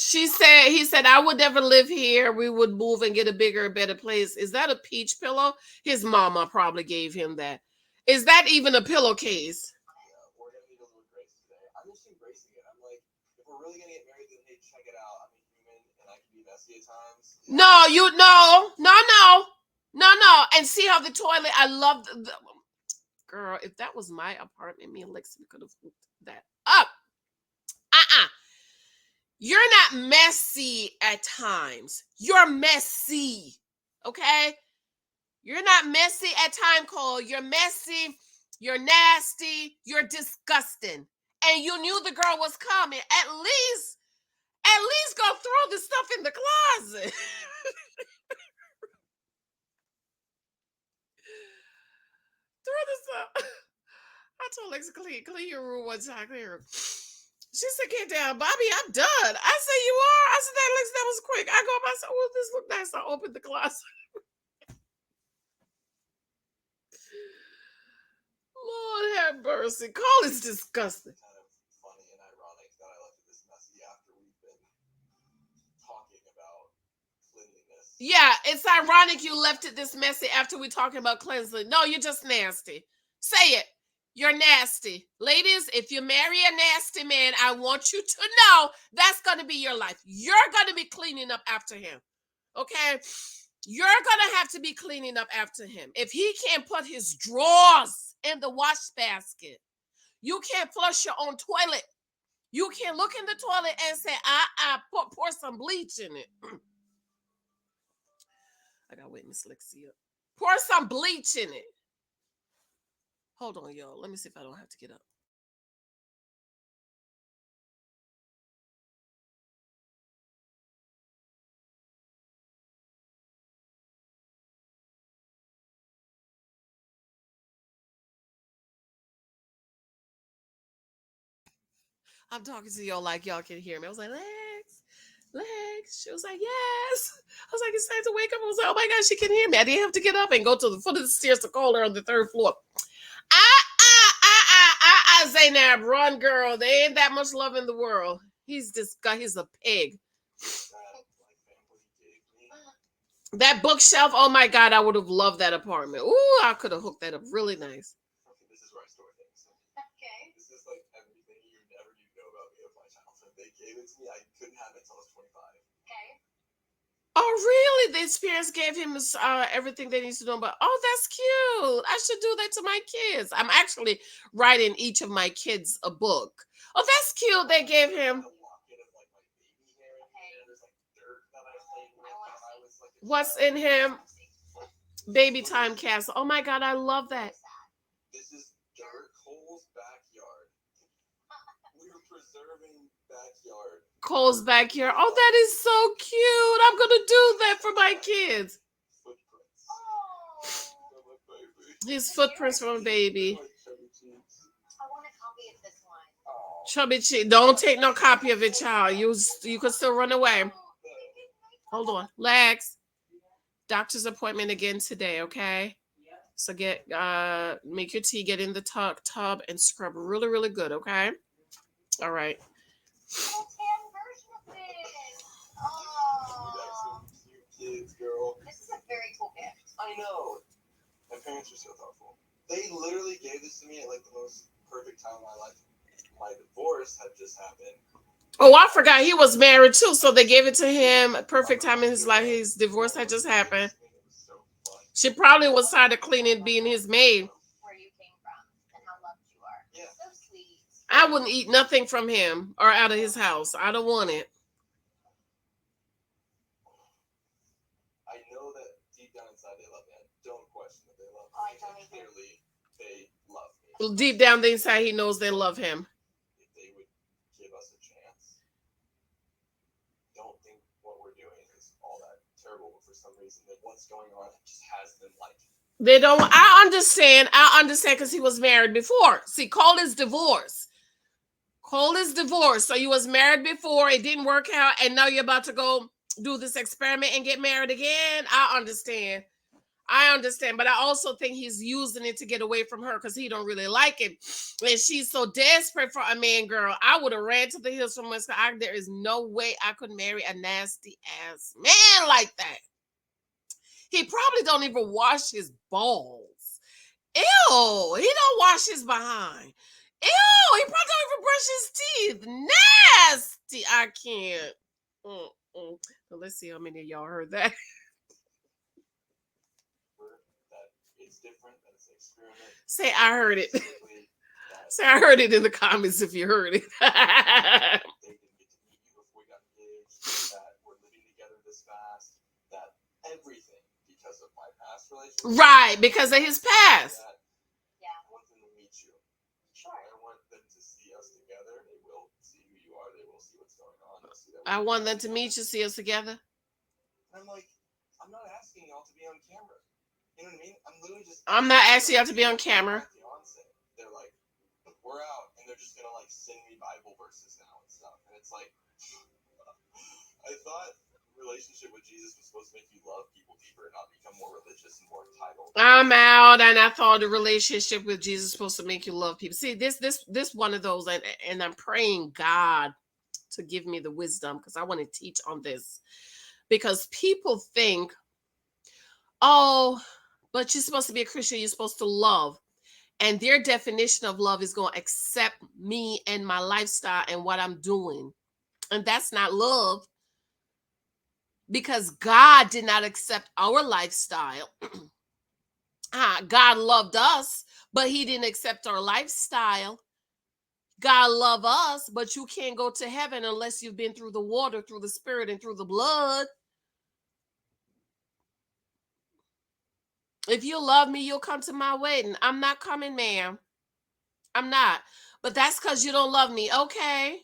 He said, I would never live here. We would move and get a bigger, better place. Is that a peach pillow? His mama probably gave him that. Is that even a pillowcase? Yeah, we're gonna need a little grace today. I'm just embracing it. I'm like, if we're really gonna get married, then hey, check it out. I'm a human and I can be messy at times. No. And see how the toilet, I love the girl. If that was my apartment, me and Lexi could have hooked that up. You're not messy at times. You're messy. Okay? You're not messy at time, Cole. You're messy. You're nasty. You're disgusting. And you knew the girl was coming. At least go throw the stuff in the closet. Throw the stuff. I told Lexi, clean your room one time. Clean your room. She said, get down, Bobby, I'm done. I said, you are? I said, that was quick. I go up, I said, oh, this look nice. I opened the closet. Lord have mercy. Cole is disgusting. It's kind of funny and ironic that I left it this messy after we've been talking about cleanliness. Yeah, it's ironic you left it this messy after we're talking about cleansing. No, you're just nasty. Say it. You're nasty. Ladies, if you marry a nasty man, I want you to know that's going to be your life. You're going to be cleaning up after him. Okay? You're going to have to be cleaning up after him. If he can't put his drawers in the wash basket, you can't flush your own toilet. You can't look in the toilet and say, pour some bleach in it. I got to wait Miss Lexi up. Pour some bleach in it. Hold on, y'all. Let me see if I don't have to get up. I'm talking to y'all like y'all can hear me. I was like, Lex. She was like, yes. I was like, it's time to wake up. I was like, oh my God, she can hear me. I didn't have to get up and go to the foot of the stairs to call her on the 3rd floor. Zainab, run, girl. There ain't that much love in the world. He's a pig. That bookshelf, oh my God, I would have loved that apartment. Ooh, I could have hooked that up really nice. Okay, this is where I store things. Okay. This is like everything you never need to know about me of my childhood. They gave it to me. I couldn't have it until I was 25. Okay. Oh, really? The experience gave him everything they need to know about. Oh, that's cute. I should do that to my kids. I'm actually writing each of my kids a book. Oh, that's cute. They gave him. What's in him? Baby time castle. Oh my God, I love that. This is dirt. Cole's backyard. We are preserving backyard. Cole's backyard. Oh, that is so cute. I'm gonna do that for my kids. Footprints. Oh. His footprints from a baby. I want a copy of this one. Chubby cheek. Don't take no copy of it, child. You could still run away. Hold on. Lex. Doctor's appointment again today, okay? So make your tea, get in the tub and scrub really, really good, okay? All right. Little tan version of this. Oh. Cute kids, girl. This is a very cool gift. I know. My parents are so thoughtful. They literally gave this to me at like the most perfect time of my life. My divorce had just happened. Oh, I forgot he was married too, so they gave it to him. Perfect time in his life. His divorce had just happened. She probably was tired of cleaning, being his maid. Where you came from and how loved you are. Yeah. So sweet. I wouldn't eat nothing from him or out of his house. I don't want it. I know that deep down inside they love me. I don't question that they love me. Oh, I don't either. Clearly, they love me. Deep down inside, he knows they love him. If they would give us a chance, don't think what we're doing is all that terrible. But for some reason, that what's going on just has them like. They don't. I understand because he was married before. See, Cole is divorced. So you was married before, it didn't work out, and now you're about to go do this experiment and get married again. I understand, but I also think he's using it to get away from her because he don't really like it, and she's so desperate for a man. Girl, I would have ran to the hills from West. There is no way I could marry a nasty ass man like that. He probably don't even wash his balls. Ew, he don't wash his behind. Ew, he probably don't even brush his teeth. Nasty. I can't. So let's see how many of y'all heard that. That it's different. That it's an experiment. Say I heard it. Say I heard it in the comments if you heard it. They didn't get to meet you before we got engaged. That we're living together this fast. That everything because of my past relationship. Right, because of his past. Yeah. I want them to meet you. Sure. I want them to see us together. They will see who you are. They will see what's going on. They'll see that I want them to meet you, see us together. And I'm like, I'm not asking y'all to be on camera. You know what I mean? I'm literally just. I'm not asking y'all to be on camera. They're like, we're out, and they're just gonna like send me Bible verses now and stuff, and it's like, I thought relationship with Jesus was supposed to make you love people deeper and not become more religious and more entitled. I'm out, and I thought the relationship with Jesus is supposed to make you love people. See, this one of those, and I'm praying God to give me the wisdom because I want to teach on this. Because people think, oh, but you're supposed to be a Christian, you're supposed to love. And their definition of love is going to accept me and my lifestyle and what I'm doing. And that's not love. Because God did not accept our lifestyle. God loved us, but he didn't accept our lifestyle. God loved us, but you can't go to heaven unless you've been through the water, through the spirit, and through the blood. If you love me, you'll come to my wedding. I'm not coming, ma'am. I'm not. But that's because you don't love me. Okay.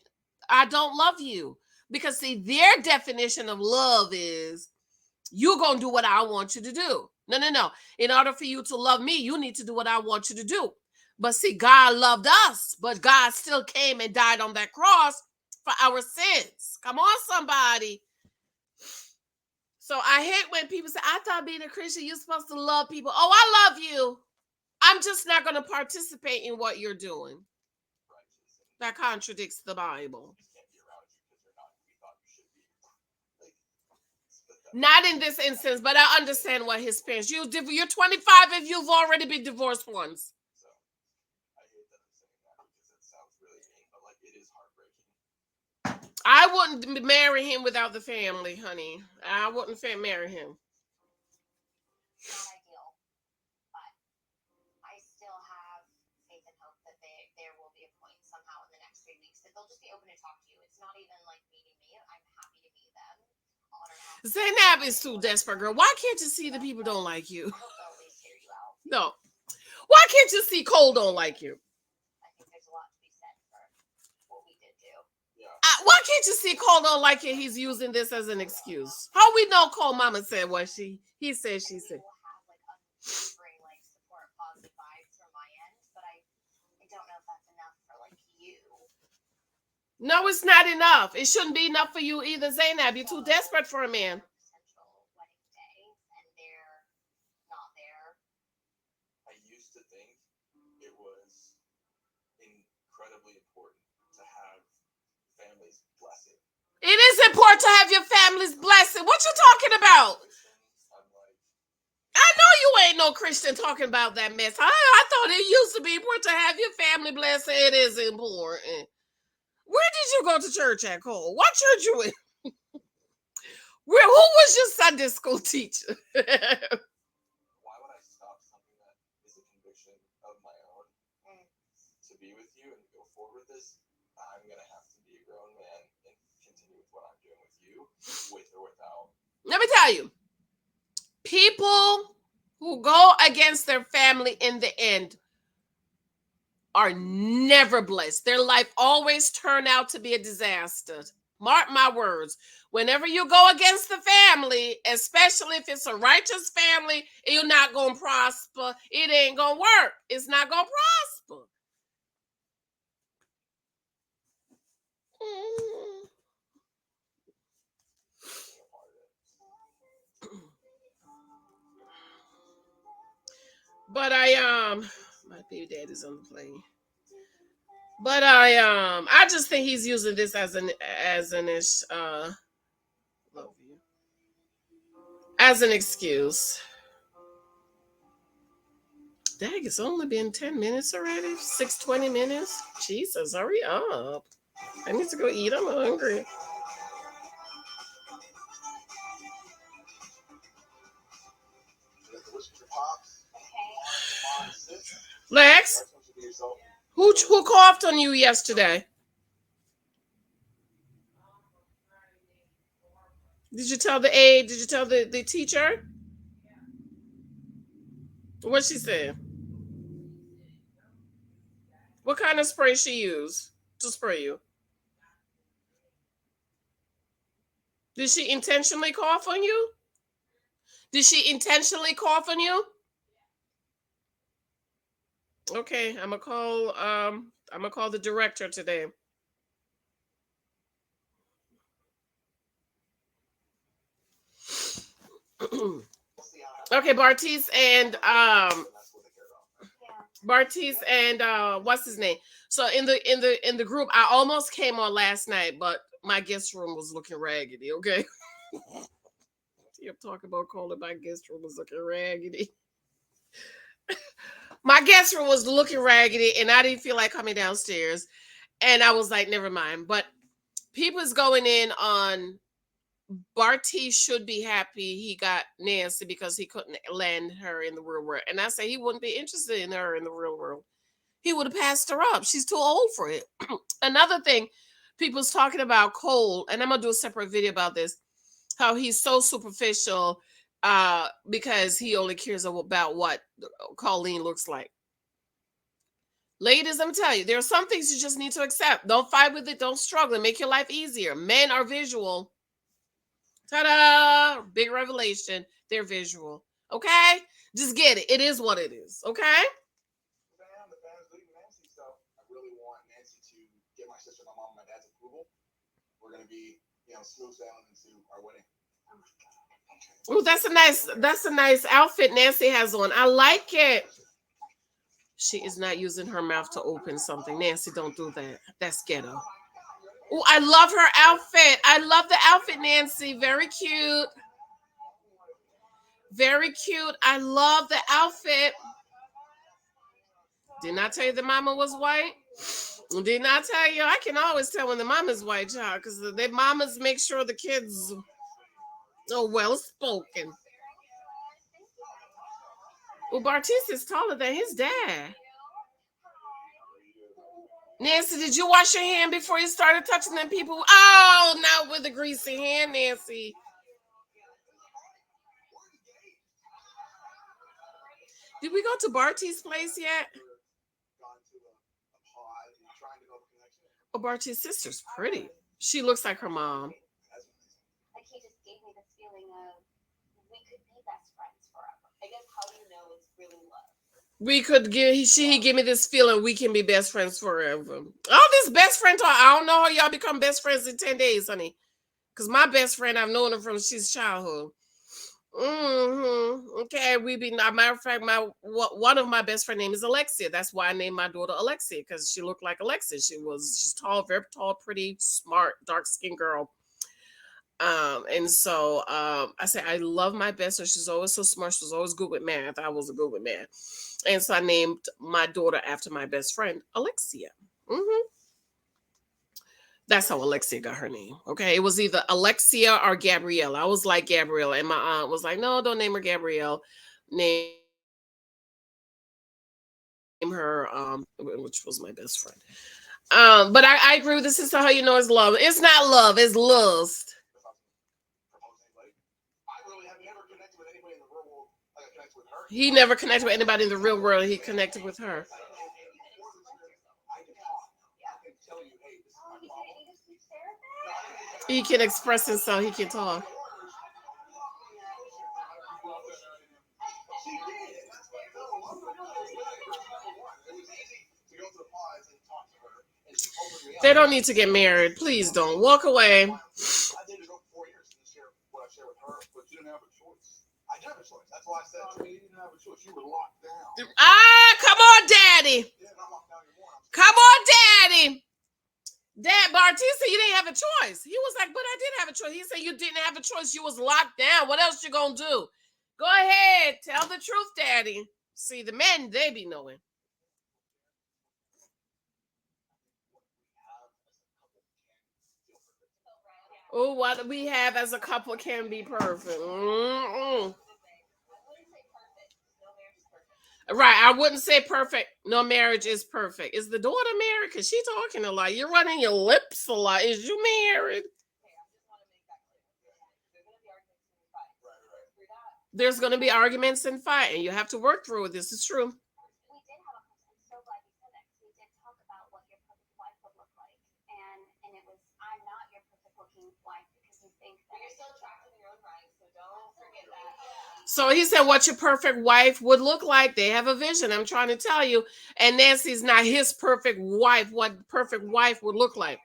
I don't love you. Because see, their definition of love is you're going to do what I want you to do. No. In order for you to love me, you need to do what I want you to do. But see, God loved us, but God still came and died on that cross for our sins. Come on, somebody. So I hate when people say, I thought being a Christian, you're supposed to love people. Oh, I love you. I'm just not going to participate in what you're doing. That contradicts the Bible. Not in this instance, but I understand what his parents. You're 25 if you've already been divorced once. So I hate that I'm saying that because it sounds really mean, but like it is heartbreaking. I wouldn't marry him without the family, honey. I wouldn't marry him. Not ideal, but I still have faith and hope that there will be a point somehow in the next 3 weeks that they'll just be open to talk to you. It's not even like meeting me. I'm happy to meet them. Zainab is too desperate, girl. Why can't you see the people don't like you? No. Why can't you see Cole don't like you? I think there's a lot to be said for what we did do. Yeah. Why can't you see Cole don't like you? He's using this as an excuse. How we know Cole mama said what he said, she said. Will have like unwavering like support, positive vibes from my end, but I don't know if that's enough for like you. No, it's not enough. It shouldn't be enough for you either, Zainab. You're too desperate for a man. Potential wedding day, and they're not there. really important to have families blessed. It is important to have your family's blessing. What you talking about? I'm like, I know you ain't no Christian talking about that mess. I thought it used to be important to have your family blessed. It is important. Where did you go to church at, Cole? What church you in? Who was your Sunday school teacher? why would I stop something that is a conviction of my own to be with you and go forward with this? I'm gonna have to be a grown man and continue with what I'm doing with you, with or without. Let me tell you, people who go against their family in the end are never blessed. Their life always turn out to be a disaster. Mark my words. Whenever you go against the family, especially if it's a righteous family, you're not going to prosper. It ain't going to work. It's not going to prosper. But my baby daddy's on the plane. But I just think he's using this as an love you, as an excuse. Dang, it's only been 10 minutes already. 6:20 minutes. Jesus, hurry up. I need to go eat. I'm hungry. Lex, who coughed on you yesterday? Did you tell the aide? Did you tell the teacher? What she said? What kind of spray she used to spray you? Did she intentionally cough on you? Did she intentionally cough on you? Okay, I'm gonna call the director today. Okay, Bartise and what's his name? So in the group, I almost came on last night, but my guest room was looking raggedy. Okay, I'm talking about calling my guest room was looking raggedy. My guest room was looking raggedy, and I didn't feel like coming downstairs, and I was like, never mind. But people's going in on Bartise should be happy he got Nancy because he couldn't land her in the real world. And I say he wouldn't be interested in her in the real world. He would have passed her up. She's too old for it. Another thing, people's talking about Cole, and I'm gonna do a separate video about this, how he's so superficial because he only cares about what Colleen looks like. Ladies, I'm telling you, there are some things you just need to accept. Don't fight with it. Don't struggle. Make your life easier. Men are visual. Ta-da! Big revelation. They're visual. Okay? Just get it. It is what it is. Okay? The fans leaving Nancy, so I really want Nancy to get my sister, my mom, and my dad's approval. We're gonna be, smooth sailing into our wedding. Oh, that's a nice outfit Nancy has on. I like it. She is not using her mouth to open something. Nancy, don't do that. That's ghetto. Oh, I love her outfit. I love the outfit, Nancy. Very cute. Very cute. I love the outfit. Didn't I tell you the mama was white? Didn't I tell you? I can always tell when the mama's white, child, because the mamas make sure the kids are well spoken. Well, Bartise is taller than his dad. Nancy, did you wash your hand before you started touching them people? Oh, not with a greasy hand, Nancy. Did we go to Bartise's place yet? Oh, Bartise's sister's pretty. She looks like her mom. Like he just gave me this feeling of we could be best friends forever. I guess how do you know it's really love? He give me this feeling we can be best friends forever. All this best friend talk, I don't know how y'all become best friends in 10 days, honey. Because my best friend, I've known her from she's childhood. Okay, we be. Matter of fact, one of my best friend name is Alexia. That's why I named my daughter Alexia because she looked like Alexia. She's tall, very tall, pretty, smart, dark skinned girl. And so I say I love my best friend. She's always so smart. She was always good with math. I was good with math, and so I named my daughter after my best friend, Alexia. hmm That's how Alexia got her name. Okay, it was either Alexia or Gabrielle. I was like Gabrielle, and my aunt was like, "No, don't name her Gabrielle. Name her which was my best friend." But I agree with the sister. How you know it's love? It's not love. It's lust. If I'm proposing, like, I really have never connected with anybody in the real world like I connected with her. He never connected with anybody in the real world. He connected with her. I can talk. I can tell you, hey, this is my problem. He can express himself. He can talk. She did. That's what I fell in love with her. Number one. It was easy to go to the pods and talk to her, and she opened me up. They don't need to get married. Please don't. Walk away. I dated her for 4 years and share what I share with her, but you didn't have a choice. I didn't have a choice. That's why I said to me, you didn't have a choice. You were locked down. Come on, daddy. Yeah, not locked down anymore. Come on, daddy. Dad, Bartise, you didn't have a choice. He was like, but I did have a choice. He said you didn't have a choice. You was locked down. What else you gonna do? Go ahead. Tell the truth, daddy. See, the men, they be knowing. Oh, what we have as a couple can be perfect. Right, I wouldn't say perfect. No marriage is perfect. Is the daughter married? Because she talking a lot. You're running your lips a lot. Is you married? There's going to be arguments and fight, and you have to work through it. This is true. We did have a I'm so glad you said that because we did talk about what your perfect wife would look like, and it was I'm not your perfect looking wife because you think that you're still attractive in your own right, so don't forget that. So he said, what your perfect wife would look like. They have a vision. I'm trying to tell you. And Nancy's not his perfect wife. What perfect wife would look like.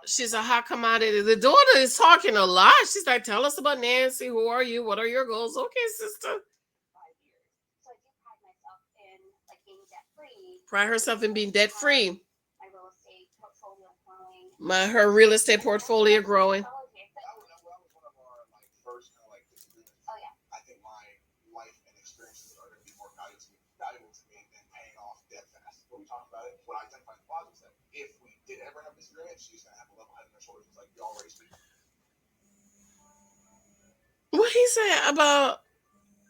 She's a hot commodity. The daughter is talking a lot. She's like, tell us about Nancy. Who are you? What are your goals? Okay, sister. So I do pride myself in like being debt free. Pride herself in being debt free. My real estate portfolio growing. Her real estate portfolio growing. That was one of our like first kind of like disagreements. Oh yeah. I think my life and experiences are going to be more valuable to me than paying off debt fast. But we talked about it. What I identified in the closet said, if we did ever have disagreements, she's going to have a level head on her shoulders. It's like you already speak. What he said about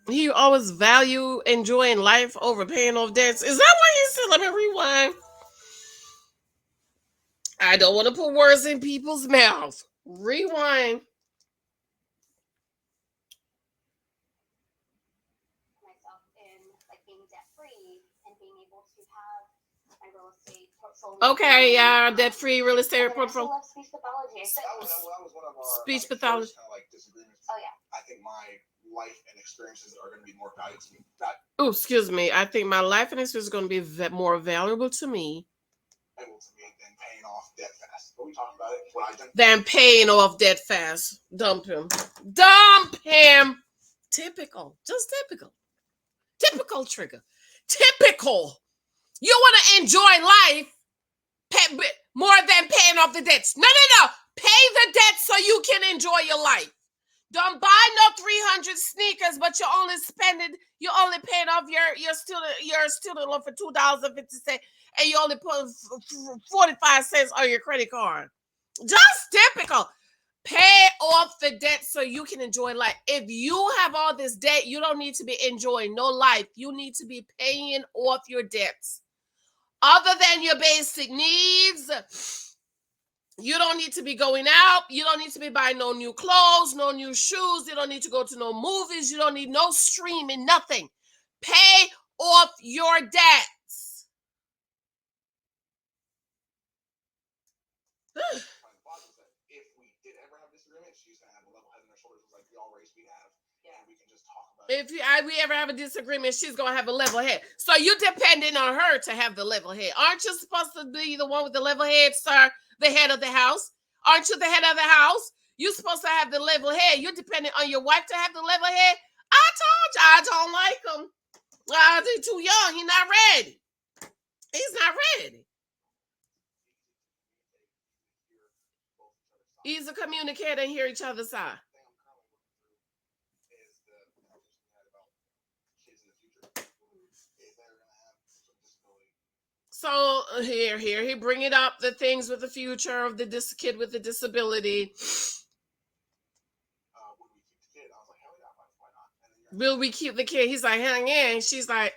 he always value enjoying life over paying off debts. Is that what he said? Let me rewind. I don't want to put words in people's mouths. Rewind. Myself in like being debt free and being able to have my real estate portfolio. Okay, yeah, debt free real estate I portfolio. love speech pathology. That was one of our Speech like, pathology. first kind of like disagreements. Oh yeah. I think my life and experiences are going to be more valuable to me. Oh, excuse me. I think my life and experience is going to be more valuable to me Valuable to me than paying off debt fast. But we talked about it. What I identified. than paying off debt fast. Dump him. Dump him. Typical. Just typical. Typical trigger. Typical. You want to enjoy life more than paying off the debts. No, no, no. Pay the debt so you can enjoy your life. Don't buy no 300 sneakers, but you're only paying off your student loan for $2.50, and you only put 45 cents on your credit card. Just typical. Pay off the debt so you can enjoy life. If you have all this debt, you don't need to be enjoying no life. You need to be paying off your debts. Other than your basic needs, you don't need to be going out. You don't need to be buying no new clothes, no new shoes. You don't need to go to no movies. You don't need no streaming, nothing. Pay off your debts. If we did ever have disagreements, she's gonna have a level head on her shoulders like we always we have. we can just talk about it. If we ever have a disagreement, she's gonna have a level head. So you're depending on her to have the level head. Aren't you supposed to be the one with the level head, sir? The head of the house. Aren't you the head of the house? You're supposed to have the level head. You're dependent on your wife to have the level head. I told you I don't like him. He's too young. He's not ready. He's not ready. He's a communicator and hear each other's side. So here, he bring it up, the things with the future of this kid with the disability. Will we keep the kid? He's like, hang in. She's like,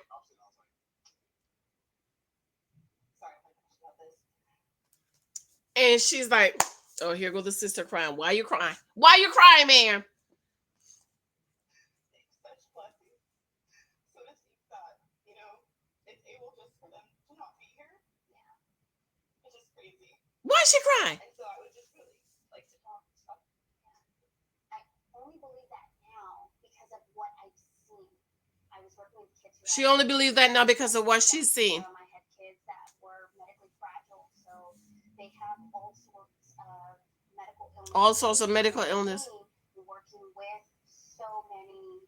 and she's like, oh, here go the sister crying. Why you crying? Why you crying, man? Why is she crying? And so I would just really like to talk about it. I only believe that now because of what I've seen. I was working with kids. She only believes that now because of what she's seen. I had kids that were medically fragile, so they have all sorts of medical illness. All sorts of medical illness. Working with so many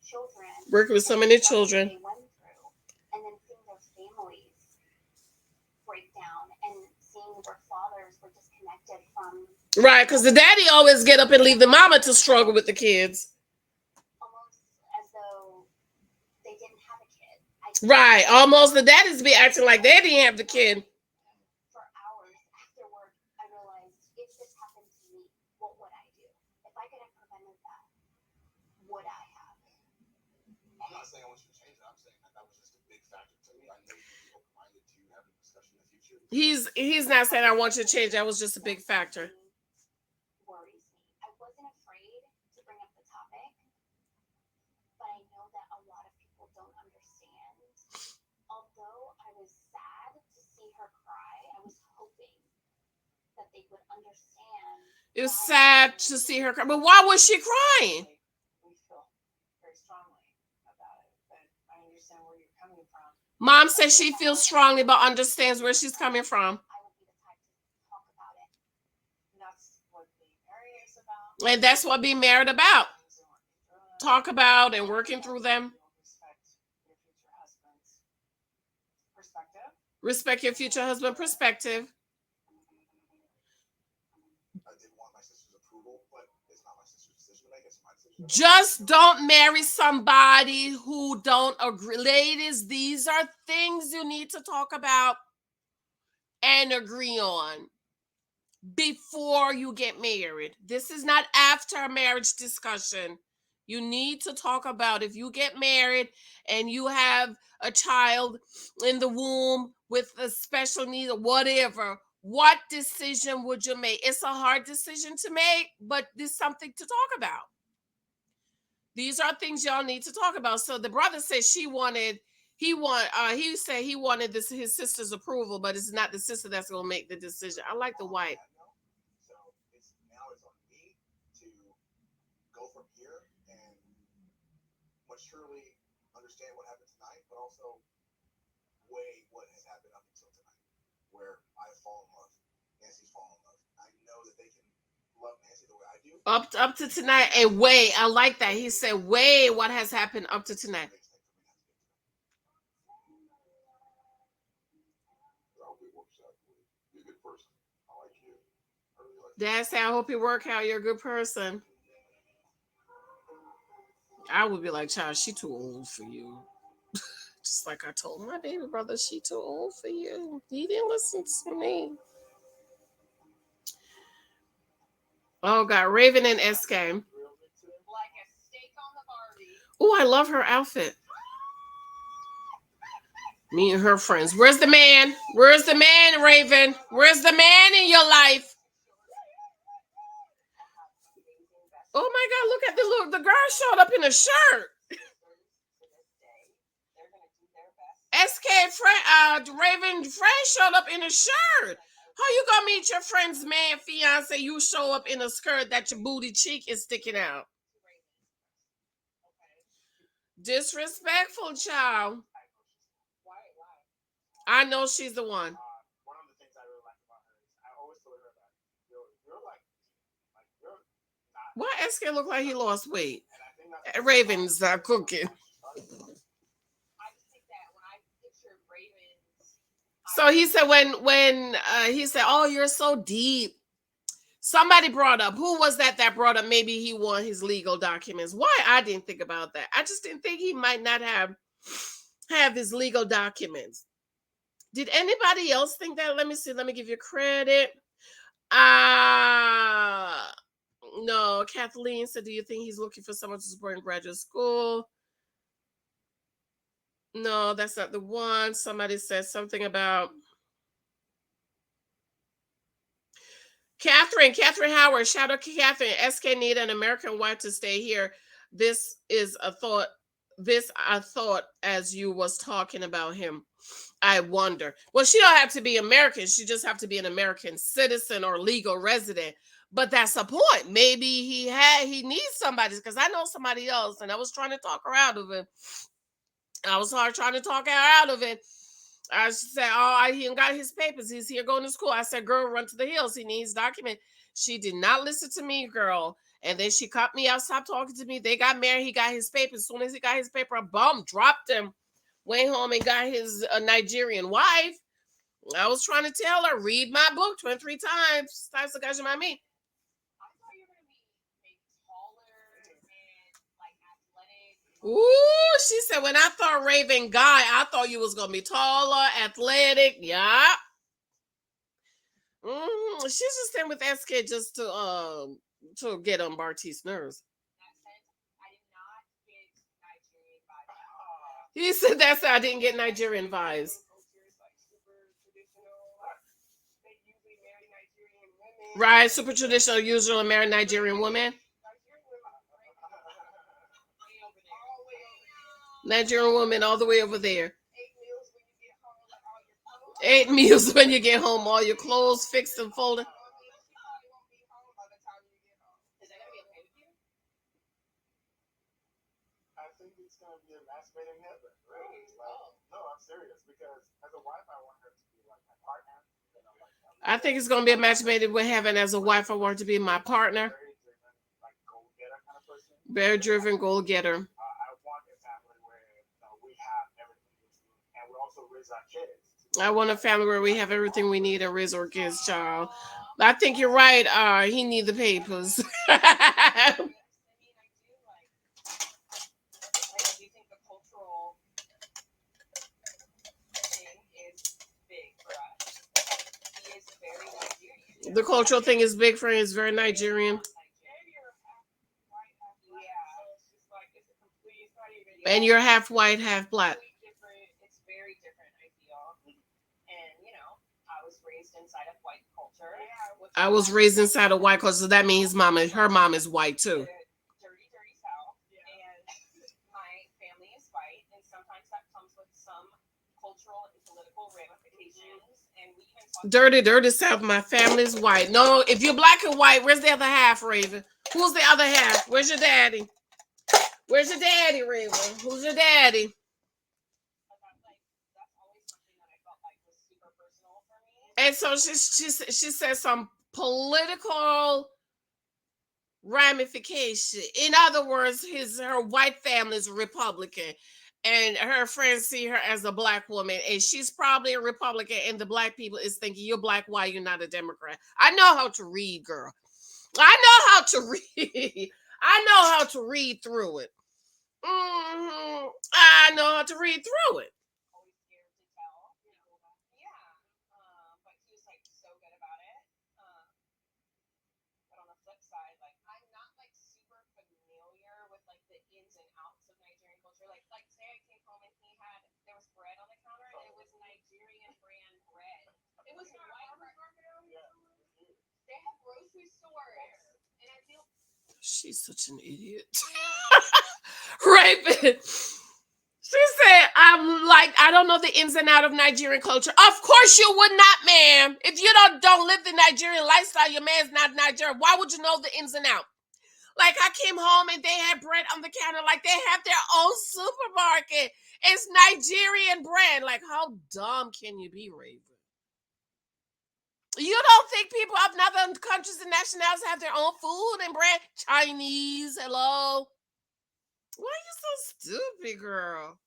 children. Working with so many children. They went through, and then seeing their families break down and seeing where fathers were disconnected from. Right, because the daddy always get up and leave the mama to struggle with the kids. Almost as though they didn't have a kid. Right, almost the daddies be acting like they didn't have the kid. For hours after work, I realized if this happened to me, what would I do? If I could have prevented that, would I have? I'm not saying I want you to change it. I'm saying that was just a big factor to me. I know you'd be open-minded to having a discussion in the future. He's not saying I want you to change. That was just a big factor. Worries me. I wasn't afraid to bring up the topic, but I know that a lot of people don't understand. Although I was sad to see her cry, I was hoping that they would understand. It was sad to see her cry, but why was she crying? We feel very strongly about it, but I understand where you're coming from. Mom says she feels strongly, but understands where she's coming from. I would be the type to talk about it. And that's what being married is about. And that's what being married about. Talk about and working through them. Respect your future husband's perspective. Respect your future husband's perspective. I did want my sister's approval, but it's not my sister's decision to make. It's my decision. Just don't marry somebody who don't agree. Ladies, these are things you need to talk about and agree on before you get married. This is not after a marriage discussion. You need to talk about if you get married and you have a child in the womb with a special need or whatever, what decision would you make? It's a hard decision to make, but there's something to talk about. These are things y'all need to talk about. So the brother said he said he wanted his sister's approval, but it's not the sister that's gonna make the decision. I like the wife. So now it's on me to go from here and maturely understand what happened tonight, but also weigh what has happened up until tonight, where I fall in love, Nancy's fallen in love. I know that they can love Nancy the way I do. Up to tonight, and weigh. I like that. He said weigh what has happened up to tonight. I hope it works out. You're a good person. I like you. I really like you. Dad said, I hope you work out. You're a good person. I would be like, child, she too old for you. Just like I told my baby brother, she too old for you. He didn't listen to me. Oh, God. Raven and SK. Like a steak on the Barbie. Oh, I love her outfit. Me and her friends. Where's the man? Where's the man, Raven? Where's the man in your life? Oh my God, look at the girl showed up in a shirt. SK friend, Raven friend showed up in a shirt. How you gonna meet your friend's man, fiance? You show up in a skirt that your booty cheek is sticking out. Disrespectful, child. Why? I know she's the one. One of the things I really like about her is I always told her that you're you're not. Why SK look like he lost weight? And I think that's Ravens are cooking. I just think that when I picture Ravens, So he said when he said, "Oh, you're so deep." Somebody brought up, who was that brought up maybe he won his legal documents. Why I didn't think about that. I just didn't think he might not have his legal documents. Did anybody else think that? Let me see. Let me give you credit. No, Kathleen said, do you think he's looking for someone to support in graduate school? No, that's not the one. Somebody said something about Catherine Howard. Shout out to Catherine. SK need an American wife to stay here. This is a thought. This I thought as you was talking about him. I wonder. Well, she don't have to be American. She just have to be an American citizen or legal resident. But that's a point. Maybe he needs somebody, because I know somebody else, and I was trying to talk her out of it. Trying to talk her out of it. I said, "Oh, he got his papers. He's here going to school." I said, "Girl, run to the hills. He needs document." She did not listen to me, girl. And then she cut me out, stopped talking to me. They got married. He got his papers. As soon as he got his paper, a bum dropped him. Went home and got his Nigerian wife. I was trying to tell her, read my book 23 times. I thought you were gonna be maybe taller and like athletic. Ooh, she said, when I thought Raven Guy, I thought you was gonna be taller, athletic. Yeah. She's just staying with SK just to get on BARTISE nerves. I did not get Nigerian vibes. He said that's how I didn't get Nigerian vibes. Right, super traditional, usual married Nigerian women. Nigerian woman all the way over there. 8 meals when you get home, all your clothes fixed and folded. I think it's gonna be a match made in heaven. Really. No, I'm serious, because as a wife, I want her to be like my partner. I think it's gonna be a match made in heaven. As a wife, I want her to be my partner. Very driven, goal getter. I want a family where we have everything, and we also raise our kids. I want a family where we have everything we need and raise our kids, child. I think you're right. He need the papers. I do think the cultural thing is big for us. He is very Nigerian. The cultural thing is big for him. It's very Nigerian. And you're half white, half black. It's very different, I feel. And, I was raised inside of white culture. I was raised inside of white culture, so that means her mom is white too. Dirty, dirty South. And my family is white, and sometimes that comes with some cultural and political ramifications. And we even talk dirty, dirty South. My family's white. No, if you're black and white, where's the other half, Raven? Who's the other half? Where's your daddy? Where's your daddy, Raven? Who's your daddy? That's always something that I felt like was super personal for me. And so she said some political ramification. In other words, her white family is Republican, and her friends see her as a black woman, and she's probably a Republican, and the black people is thinking, you're black, why you're not a Democrat? I know how to read, girl. I know how to read. I know how to read through it. I know how to read through it. Always scared to tell. Yeah. But he was so good about it. But on the flip side, I'm not super familiar with the ins and outs of Nigerian culture. Like today I came home and there was bread on the counter, and it was Nigerian brand bread. It was white. They have grocery stores, and I feel. She's such an idiot. Raven. She said, I don't know the ins and out of Nigerian culture. Of course you would not, ma'am. If you don't live the Nigerian lifestyle, your man's not Nigerian. Why would you know the ins and out? Like I came home and they had bread on the counter, like they have their own supermarket. It's Nigerian brand. Like how dumb can you be, Raven? You don't think people of other countries and nationalities have their own food and bread? Chinese, hello. Why are you so stupid, girl?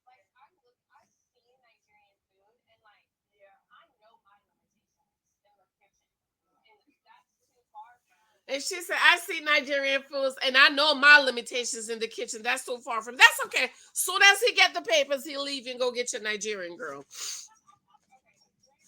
Like I've seen Nigerian food and like yeah, I know my limitations in the kitchen, and that's too far from. And she said, I see Nigerian foods and I know my limitations in the kitchen. That's so far from. That's okay. Soon as he get the papers, he'll leave and go get your Nigerian girl. Okay,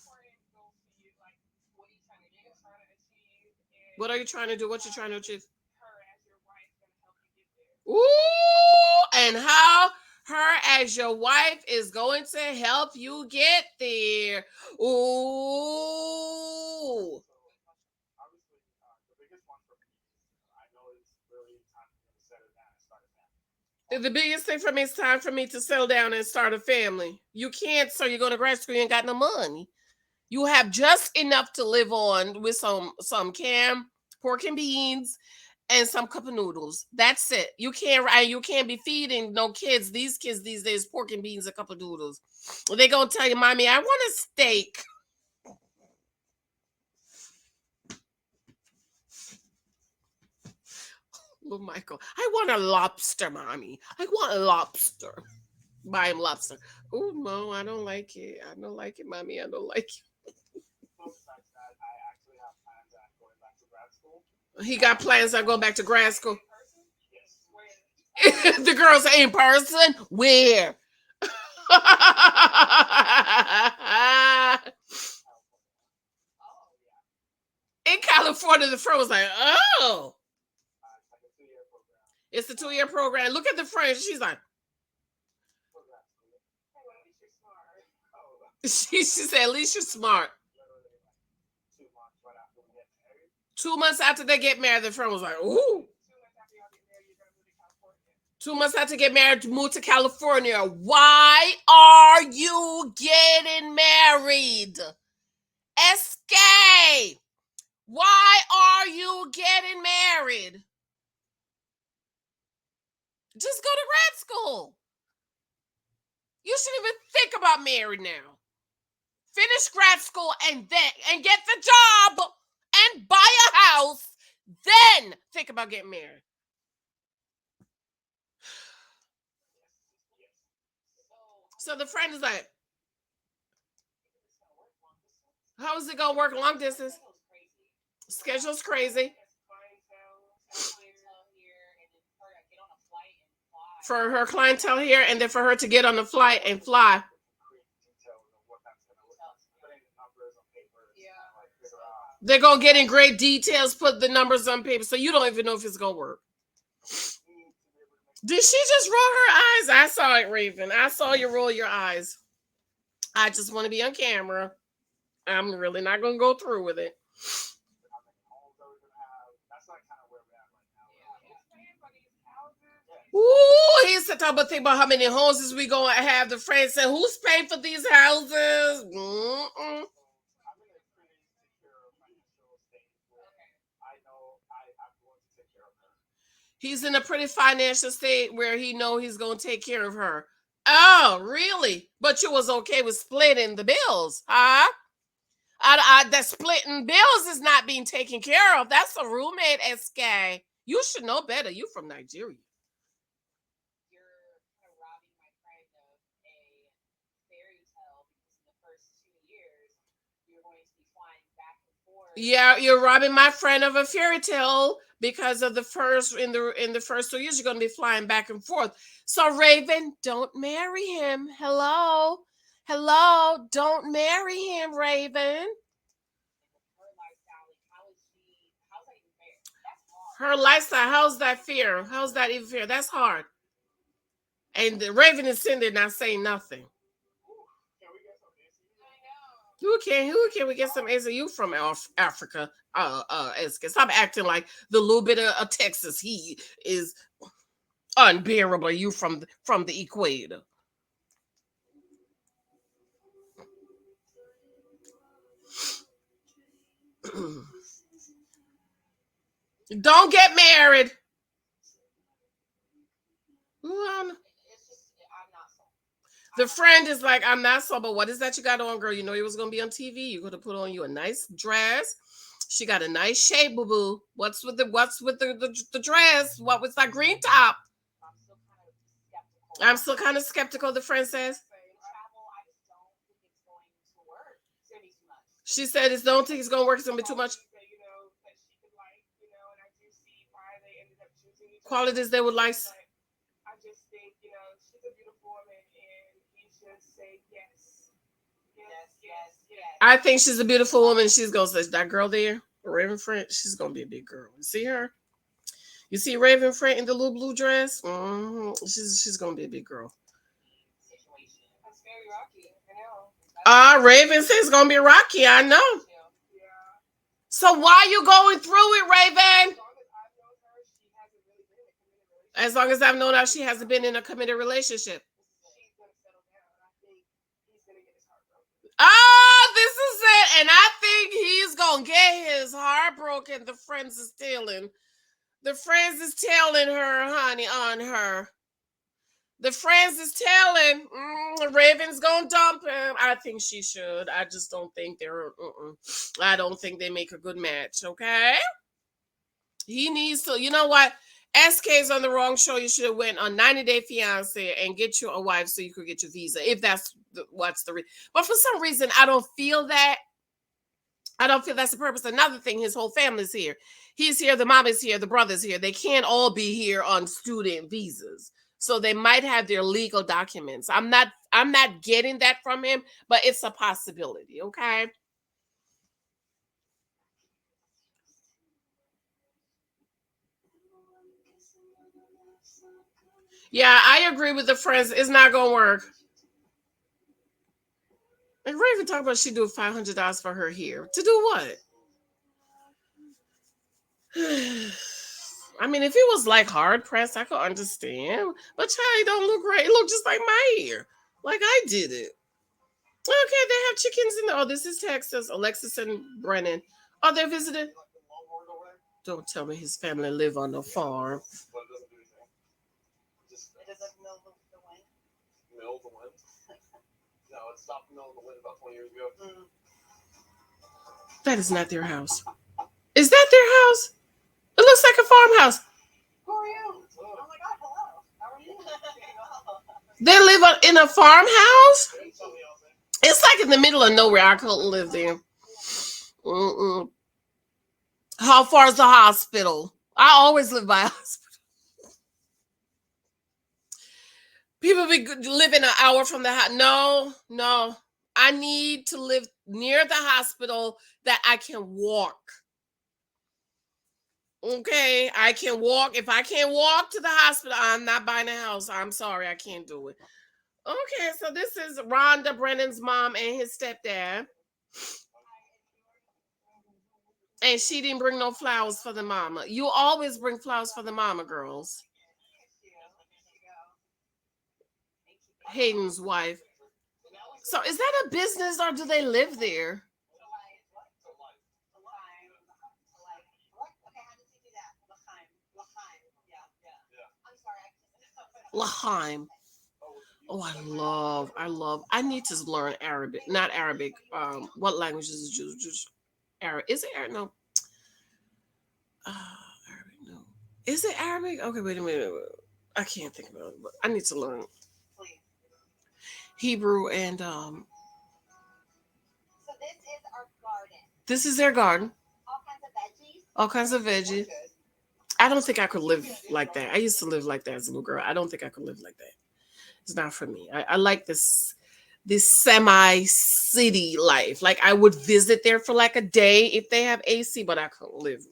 three important goals for you. Like, what are you trying to do? Trying to achieve, What and are you trying to do? What you trying to achieve? her as your wife gonna help you get there. Ooh, and how her as your wife is going to help you get there. Ooh. So, obviously, the biggest one for me is I know it's really time for me to settle down and start a family. The biggest thing for me is time for me to settle down and start a family. You can't, so you're going to grad school, you ain't got no money. You have just enough to live on with some canned pork and beans and some cup of noodles. That's it. You can't be feeding no kids. These kids these days pork and beans, a cup of noodles. They gonna tell you, mommy, I want a steak. Oh, Michael, I want a lobster, mommy. I want a lobster. Buy him lobster. Oh no, I don't like it. I don't like it, mommy. I don't like So, besides that, I actually have plans on going back to grad school. it. He got plans on going back to grad school. In person? Yes. Where? The girls are in person. Where? Oh yeah. In California, the friend was like, oh, It's like a 2-year program it's a 2-year program. Look at the friend. She's like, for grad school. Hey, well, at least you're smart. Oh, she said, at least you're smart. literally like 2 months right after we get married. 2 months after they get married, the friend was like, ooh. 2 months after y'all get married, you're gonna move to California. 2 months after get married, move to California. Why are you getting married? Escape. Why are you getting married? Just go to grad school. You shouldn't even think about marriage now. Finish grad school and get the job and buy a house. Then think about getting married. So the friend is like, how is it gonna work long distance? Schedule's crazy. For her clientele here, and then for her to get on the flight and fly. They're gonna get in great details, put the numbers on paper, so you don't even know if it's gonna work. Did she just roll her eyes? I saw it, Raven. I saw you roll your eyes. I just want to be on camera. I'm really not gonna go through with it. Ooh, he's the type of thing about how many houses we gonna have. The friend said, "Who's paying for these houses?" Mm-mm. He's in a pretty financial state where he know he's gonna take care of her. Oh, really? But you was okay with splitting the bills, huh? That splitting bills is not being taken care of. That's a roommate SK. You should know better. You from Nigeria. You're kind of robbing my friend of a fairy tale because in the first 2 years, you're going to be flying back and forth. Yeah, you're robbing my friend of a fairy tale because of the first in the first 2 years you're going to be flying back and forth. So Raven, don't marry him. Hello, hello, don't marry him, Raven. Her lifestyle, like, how's that even fair? That's hard. Her lifestyle, how's that fair? How's that even fair? That's hard. And the Raven is sitting there not saying nothing. Who can we get some answer? You from Africa? Stop acting like the little bit of Texas he is unbearable. You from the equator. Don't get married. Ooh, It's just I'm not so. the friend is like, I'm not sober. What is that you got on, girl? You know you was gonna be on TV. You're gonna put on you a nice dress. She got a nice shape, boo boo. What's with the dress? What was that green top? I'm still kind of skeptical. I'm still kind of skeptical. The friend says. Travel, I just don't think it's going to work. It's gonna be too much. She said, "It's don't think it's gonna work. It's gonna be too much That that she could like, and I do see why they ended up choosing each other. qualities they would like." But I just think, she's a beautiful woman, and he should say yes. Yes, yes, yes. I think she's a beautiful woman. She's gonna say that girl there, Raven Friend. She's gonna be a big girl. You see her? You see Raven Friend in the little blue dress? She's gonna be a big girl. Situation. That's very rocky. I know. Raven says it's gonna be rocky. I know. Yeah. So why you going through it, Raven? As long as I've known her, she hasn't really been in As long as I've known her, she hasn't been in a a committed relationship. She's gonna settle down. I think he's gonna get his heart broken. This is it. And I think he's gonna get his heart broken. The friends is telling. The friends is telling her, honey, on her. The friends is telling Raven's gonna dump him. I think she should. I just don't think they're. I don't think they make a good match. Okay. He needs to. You know what? SK's on the wrong show. You should have went on 90-Day Fiance and get you a wife so you could get your visa. If that's what's the reason. But for some reason, I don't feel that. I don't feel that's the purpose. Another thing, his whole family's here. He's here, the mom is here, the brother's here. They can't all be here on student visas. So they might have their legal documents. I'm not getting that from him, but it's a possibility, okay? Yeah, I agree with the friends. It's not gonna work. And Raven talked about she do $500 for her hair. To do what? I mean, if it was like hard pressed, I could understand. But child, don't look right. It looked just like my hair. Like I did it. Okay, they have chickens in there. Oh, this is Texas. Alexis and Brennan. Oh, they're visiting. Don't tell me his family live on a farm. It doesn't mill the wind. Mill the wind? No, it stopped milling the wind about 20 years ago. That is not their house. Is that their house? It looks like a farmhouse. Who are you? Oh my God, hello. How are you? They live in a farmhouse? It's like in the middle of nowhere. I couldn't live there. How far is the hospital? I always live by a hospital. People be living an hour from the house. No. I need to live near the hospital that I can walk. Okay, I can walk. If I can't walk to the hospital, I'm not buying a house. I'm sorry, I can't do it. Okay, so this is Rhonda Brennan's mom and his stepdad. And she didn't bring no flowers for the mama. You always bring flowers for the mama, girls. Hayden's wife. So is that a business or do they live there? Lahaim. Oh, I need to learn Arabic. Not Arabic. What language is it? Just Arabic. Is it Arabic? No. Arabic, no. Is it Arabic? Okay, wait a minute. I can't think about it, but I need to learn Hebrew and So this is our garden. this is their garden. All kinds of veggies. All kinds of veggies. I don't think I could live like that. I used to live like that as a little girl. I don't think I could live like that. It's not for me. I like this semi-city life. Like I would visit there for like a day if they have AC, but I couldn't live.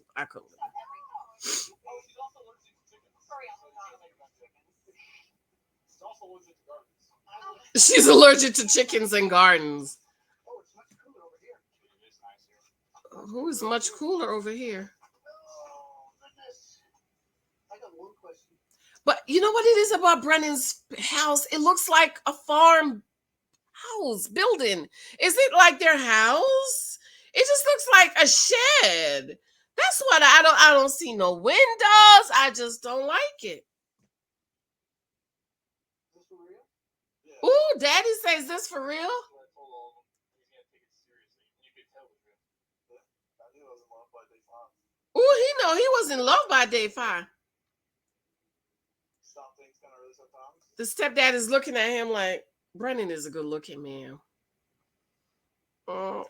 She's allergic to chickens and gardens. Who is much cooler over here? But you know what it is about Brennan's house? It looks like a farm house building. Is it like their house? It just looks like a shed. That's what I don't see no windows. I just don't like it. Is this for real? Yeah. Ooh, Daddy says this for real. So I told all of them he's gonna take it seriously. And you could tell it was real. Yeah. I knew I was in love by day 5. Ooh, he know he was in love by day 5. Some things kind of really sometimes. The stepdad is looking at him like, Brennan is a good looking man.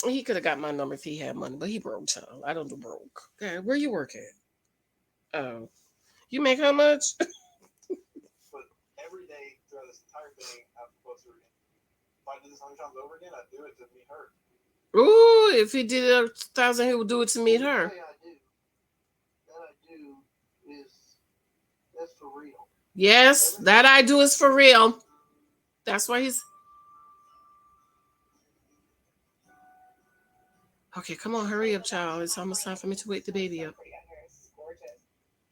He could have got my number if he had money, but he broke, child. I don't do broke. Okay, where you work at? Oh, you make how much? But every day throughout this entire thing, I'm supposed to. If I did this 100 times over again, I'd do it to meet her. Ooh, if he did it 1,000, he would do it to meet her. That I do is that's for real. Yes, that I do is for real. That's why he's. Okay, come on, hurry up, child. It's almost time for me to wake the baby up. Gorgeous.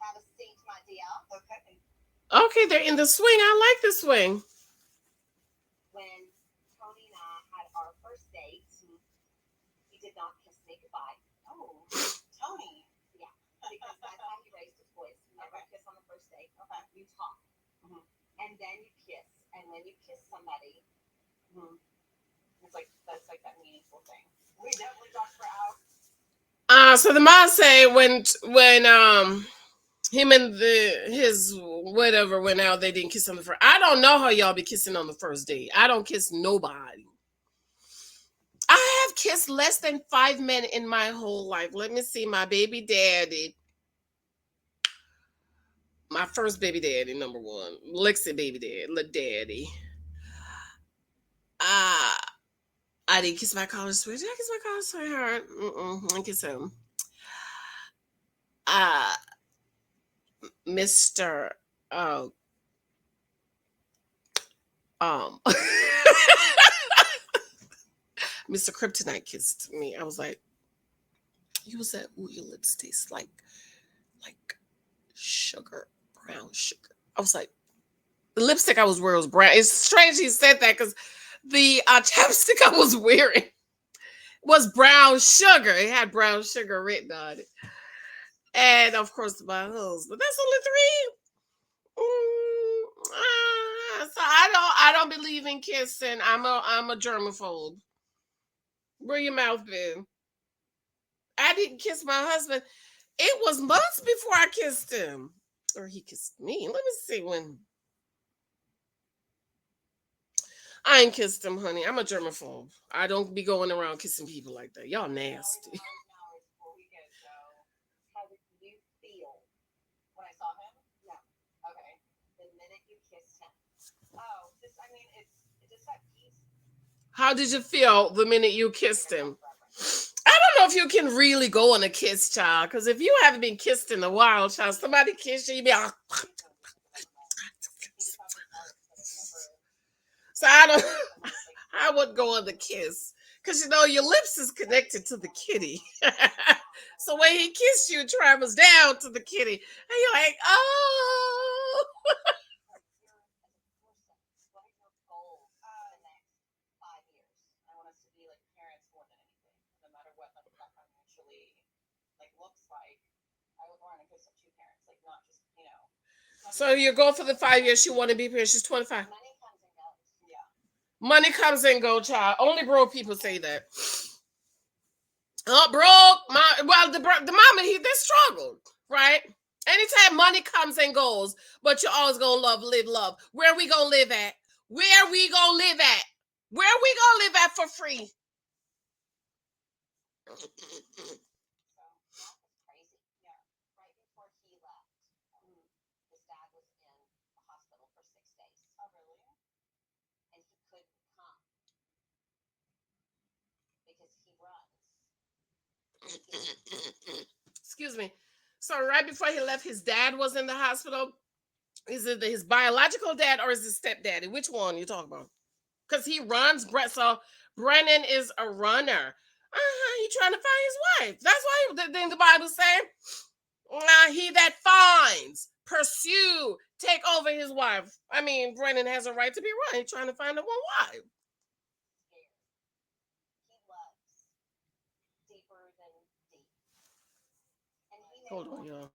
Have a seat, my dear. Okay. Okay, they're in the swing. I like the swing. When Tony and I had our first date, he did not kiss me goodbye. Oh, Tony. Yeah, because that's how he raised his voice. You never kiss on the first date. Okay. You talk. Mhm. And then you kiss. And when you kiss somebody, It's like that's like that meaningful thing. We definitely talked for hours. So the mom say when him and his whatever went out, they didn't kiss on the first. I don't know how y'all be kissing on the first date. I don't kiss nobody. I have kissed less than 5 men in my whole life. Let me see, my baby daddy. My first baby daddy, number one. Lexi baby daddy. I didn't kiss my college sweetheart. Did I kiss my college sweetheart? I didn't kiss him. Mr. Um Mr. Kryptonite kissed me. I was like, you said, ooh, your lips taste like sugar, brown sugar. I was like, the lipstick I was wearing was brown. It's strange he said that because the chapstick I was wearing was brown sugar. It had brown sugar written on it. And of course my husband. That's only 3. So I don't believe in kissing. I'm a germaphobe. Where your mouth been? I didn't kiss my husband. It was months before I kissed him. Or he kissed me. Let me see when. I ain't kissed him, honey. I'm a germaphobe. I don't be going around kissing people like that. Y'all nasty. how did you feel When I saw him? Yeah. Okay. the minute you kissed him? Oh, just I mean it's just that peace. How did you feel the minute you kissed him? I don't know if you can really go on a kiss, child. Because if you haven't been kissed in a while, child, somebody kiss you, you be like, so I don't. I would go on the kiss. Because you know your lips is connected to the kitty. So when he kissed you, it travels down to the kitty. And you're like, oh. What are your goals for the next 5 years? I want us to be like parents more than anything. No matter what like that financially like looks like. I would want to kiss up 2 parents, like not just, So your goal for the 5 years, she want to be here. She's 25. Money comes and goes. Yeah. Money comes and go, child. Only broke people say that. Oh, broke. The mama, they struggled, right? Anytime money comes and goes, but you're always gonna live love. Where we gonna live at? Where we gonna live at? Where we gonna live at for free? So that was crazy. Yeah. Right before he left, his dad was in the hospital for 6 days. Oh really? And he couldn't come because he runs. Excuse me. So right before he left, his dad was in the hospital. Is it his biological dad or is his stepdaddy? Which one you talking about? Because he runs. So Brennan is a runner. He trying to find his wife. That's why the Bible say, he that finds, pursue, take over his wife. I mean, Brennan has a right to be running. He's trying to find a one wife. Scared. He loves deeper than deep. And Hold on, y'all.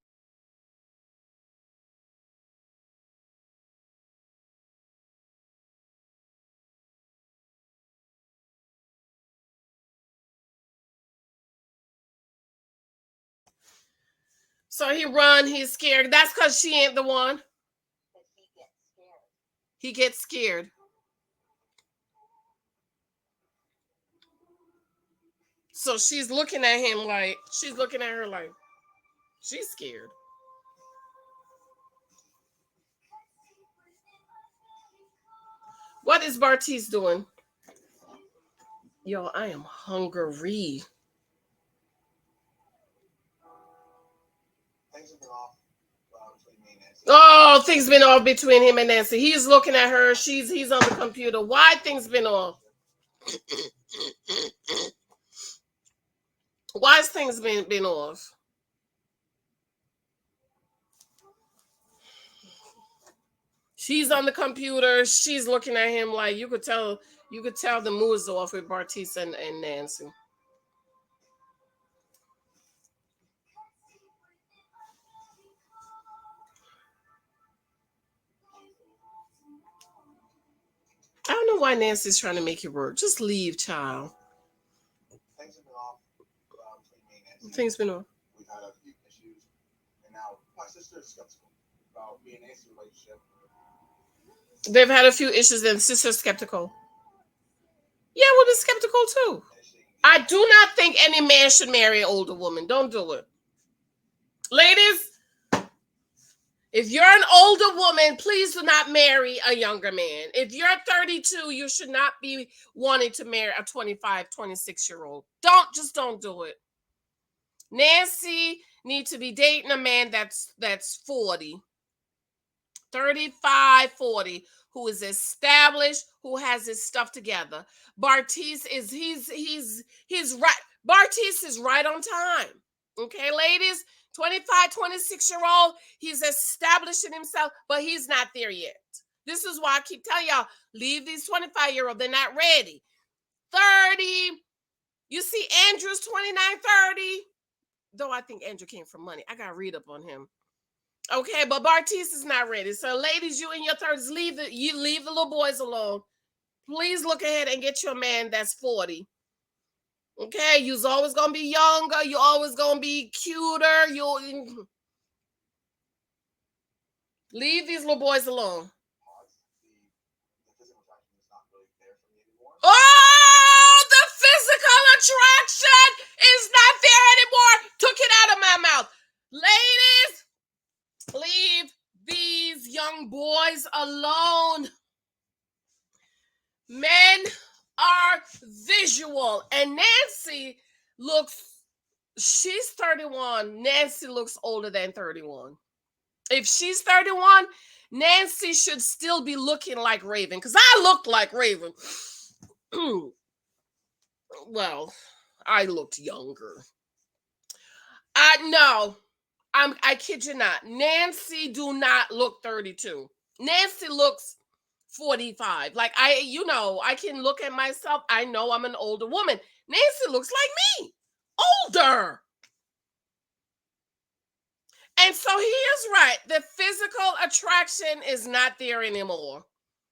So he run, he's scared. That's because she ain't the one. But he gets scared. He gets scared. So she's looking at him like, she's looking at her like, she's scared. What is Bartise doing? Yo, I am hungry. Things have been off between me and Nancy. Oh, things been off between him and Nancy. He's looking at her. He's on the computer. Why things been off? Why's things been off? She's on the computer. She's looking at him like you could tell the mood's off with Bartise and Nancy. I don't know why Nancy's trying to make it work. Just leave, child. Things have been off between me and Nancy. Things been off. We've had a few issues, and now my sister is skeptical about me and Nancy's relationship. They've had a few issues and sister's skeptical. Yeah, we'll be skeptical too. I do not think any man should marry an older woman. Don't do it. Ladies, if you're an older woman, please do not marry a younger man. If you're 32, you should not be wanting to marry a 25, 26-year-old. Don't do it. Nancy needs to be dating a man that's 40, 35, 40, who is established, who has his stuff together. Bartise is he's right. Bartise is right on time. Okay, ladies, 25, 26-year-old, he's establishing himself, but he's not there yet. This is why I keep telling y'all, leave these 25-year-old. They're not ready. 30, you see Andrew's 29, 30. Though I think Andrew came from money. I got to read up on him. Okay, but Bartise is not ready. So, ladies, you in your 30s, leave the little boys alone. Please look ahead and get you a man that's 40. Okay, you's always gonna be younger. You always gonna be cuter. You leave these little boys alone. Oh, the physical attraction is not there anymore. Took it out of my mouth. Ladies, leave these young boys alone. Men are visual. And Nancy she's 31. Nancy looks older than 31. If she's 31, Nancy should still be looking like Raven. Because I looked like Raven. Well, I looked younger. I kid you not. Nancy do not look 32. Nancy looks 45. Like I can look at myself. I know I'm an older woman. Nancy looks like me. Older. And so he is right. The physical attraction is not there anymore.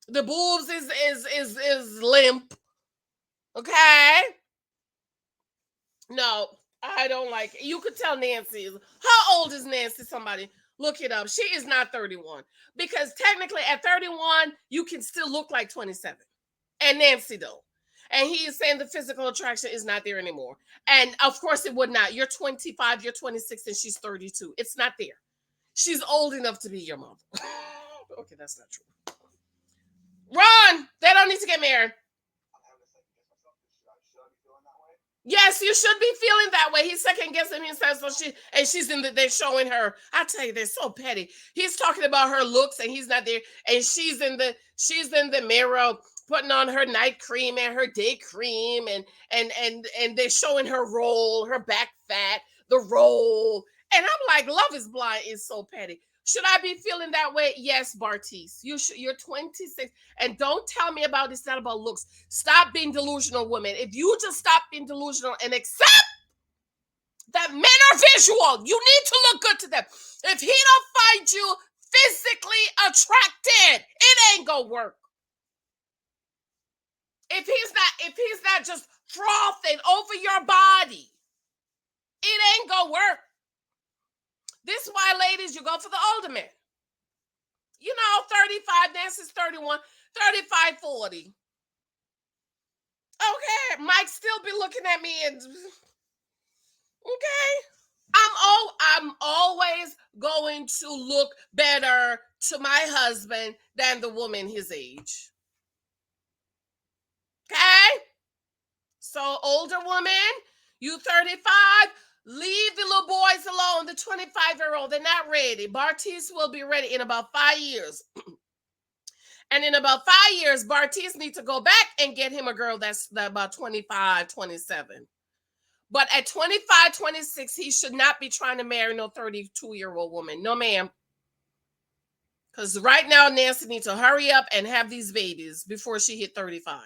The boobs is limp. Okay? No, I don't like it. You could tell Nancy. How old is Nancy? Somebody look it up. She is not 31. Because technically at 31, you can still look like 27. And Nancy don't. And he is saying the physical attraction is not there anymore. And of course it would not. You're 25, you're 26, and she's 32. It's not there. She's old enough to be your mother. Okay, that's not true. Run! They don't need to get married. Yes, you should be feeling that way. He's second guessing himself, she's in they're showing her. I tell you, they're so petty. He's talking about her looks, and he's not there. And she's in the mirror putting on her night cream and her day cream, and they're showing her roll, her back fat, the roll. And I'm like, Love is Blind is so petty. Should I be feeling that way? Yes, Bartise. You're 26. And don't tell me about it's not about looks. Stop being delusional, women. If you just stop being delusional and accept that men are visual. You need to look good to them. If he don't find you physically attracted, it ain't gonna work. If he's not just frothing over your body, it ain't gonna work. This is why, ladies, you go for the older men. 35, Nancy's 31, 35, 40. Okay, Mike still be looking at me and okay. I'm always going to look better to my husband than the woman his age. Okay? So older woman, you 35, leave the little boys alone, the 25-year-old, they're not ready. Bartise will be ready in about 5 years. And in about 5 years, Bartise needs to go back and get him a girl that's about 25, 27. But at 25, 26, he should not be trying to marry no 32-year-old woman. No, ma'am. Because right now, Nancy needs to hurry up and have these babies before she hit 35.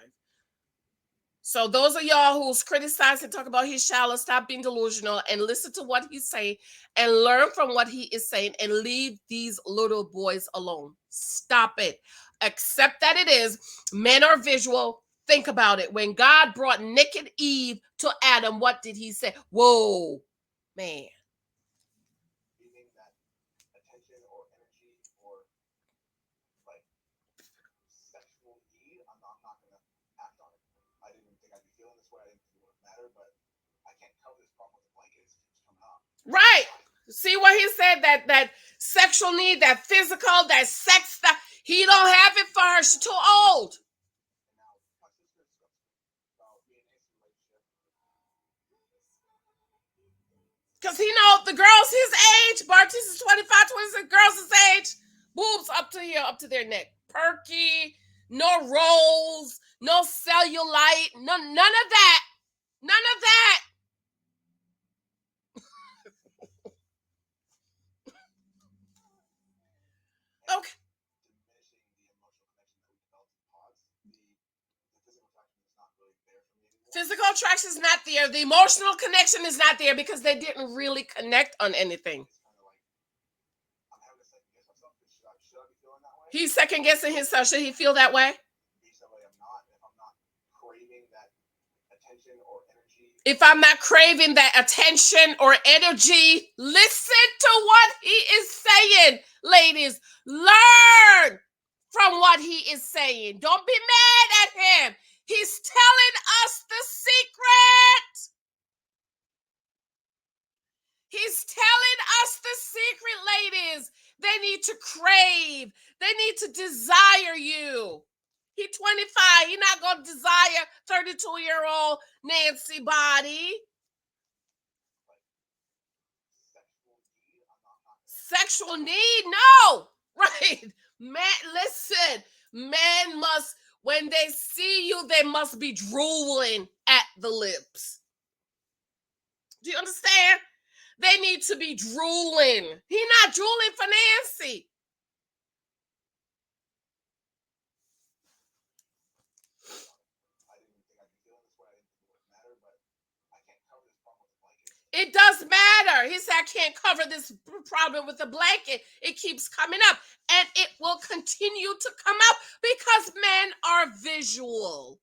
So those of y'all who's criticizing, talk about he's shallow, stop being delusional and listen to what he's saying and learn from what he is saying and leave these little boys alone. Stop it. Accept that it is. Men are visual. Think about it. When God brought naked Eve to Adam, what did he say? Whoa, man. Feeling that attention or energy or like sexual need, I'm not gonna act on it. I didn't think I'd be feeling this way. I didn't think it would matter, but I can't cover this problem with a blanket. It keeps coming up. Right. See what he said, that sexual need, that physical, that sex stuff. He don't have it for her. She's too old. And now my sister discussed about me and Nancy's relationship. Because he know the girls his age, Bartise is 25, 26, girls his age, boobs up to here, up to their neck. Perky, no rolls, no cellulite, none of that. None of that. Okay. Diminishing the emotional connection that we developed in pods. The physical attraction is not really there for me anymore. Physical attraction is not there. The emotional connection is not there because they didn't really connect on anything. It's kind of like I'm having to second guess myself. Should I be feeling that way? He's second guessing himself. Should he feel that way? Recently, I'm not. If I'm not craving that attention or energy. If I'm not craving that attention or energy, listen to what he is saying, ladies. Learn from what he is saying. Don't be mad at him. He's telling us the secret. He's telling us the secret, ladies. They need to crave. They need to desire you. He's 25. He's not going to desire 32-year-old Nancy body. Sexual need? No. Right. Man, listen. Men must, when they see you, they must be drooling at the lips. Do you understand? They need to be drooling. He's not drooling for Nancy. It does matter. He said, I can't cover this problem with a blanket. It keeps coming up. And it will continue to come up because men are visual.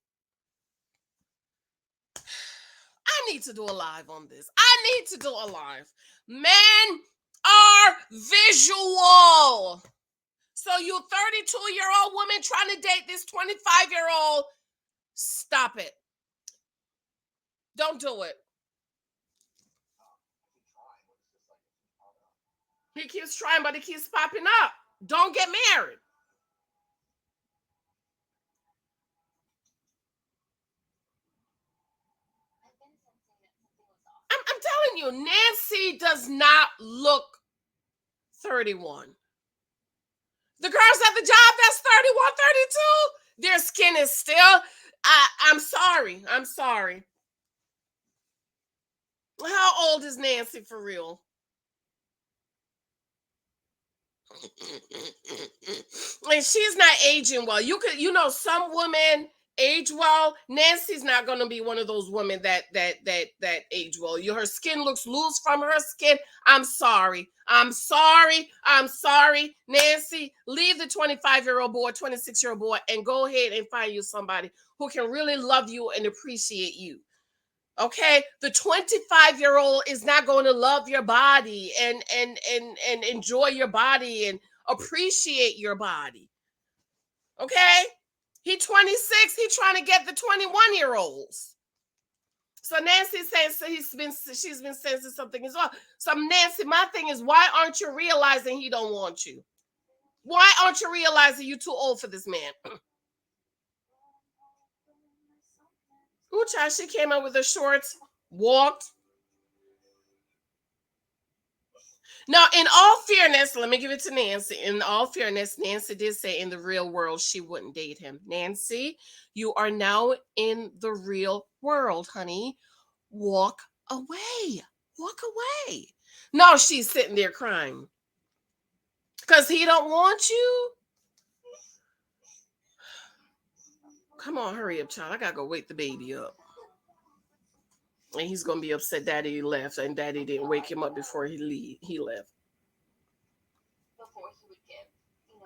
I need to do a live on this. I need to do a live. Men are visual. So you 32-year-old woman trying to date this 25-year-old, stop it. Don't do it. He keeps trying, but it keeps popping up. Don't get married. I'm telling you, Nancy does not look 31. The girls at the job that's 31, 32, their skin is still, I'm sorry. I'm sorry. How old is Nancy for real? And she's not aging well. Some women age well. Nancy's not gonna be one of those women that age well. Her skin looks loose from her skin. I'm sorry. Nancy, leave the 25-year-old boy, 26-year-old boy, and go ahead and find you somebody who can really love you and appreciate you. Okay, the 25-year-old is not going to love your body and enjoy your body and appreciate your body. Okay, he 26. He trying to get the 21-year-olds. So Nancy says she's been sensing something as well. So Nancy, my thing is, why aren't you realizing he don't want you? Why aren't you realizing you're too old for this man? Ooh, child, she came out with her shorts, walked. Now, in all fairness, let me give it to Nancy. In all fairness, Nancy did say in the real world she wouldn't date him. Nancy, you are now in the real world, honey. Walk away. Walk away. No, she's sitting there crying. Because he don't want you? Come on, hurry up, child. I gotta go wake the baby up. And he's gonna be upset daddy left and daddy didn't wake him up before he left. Before he would give, 10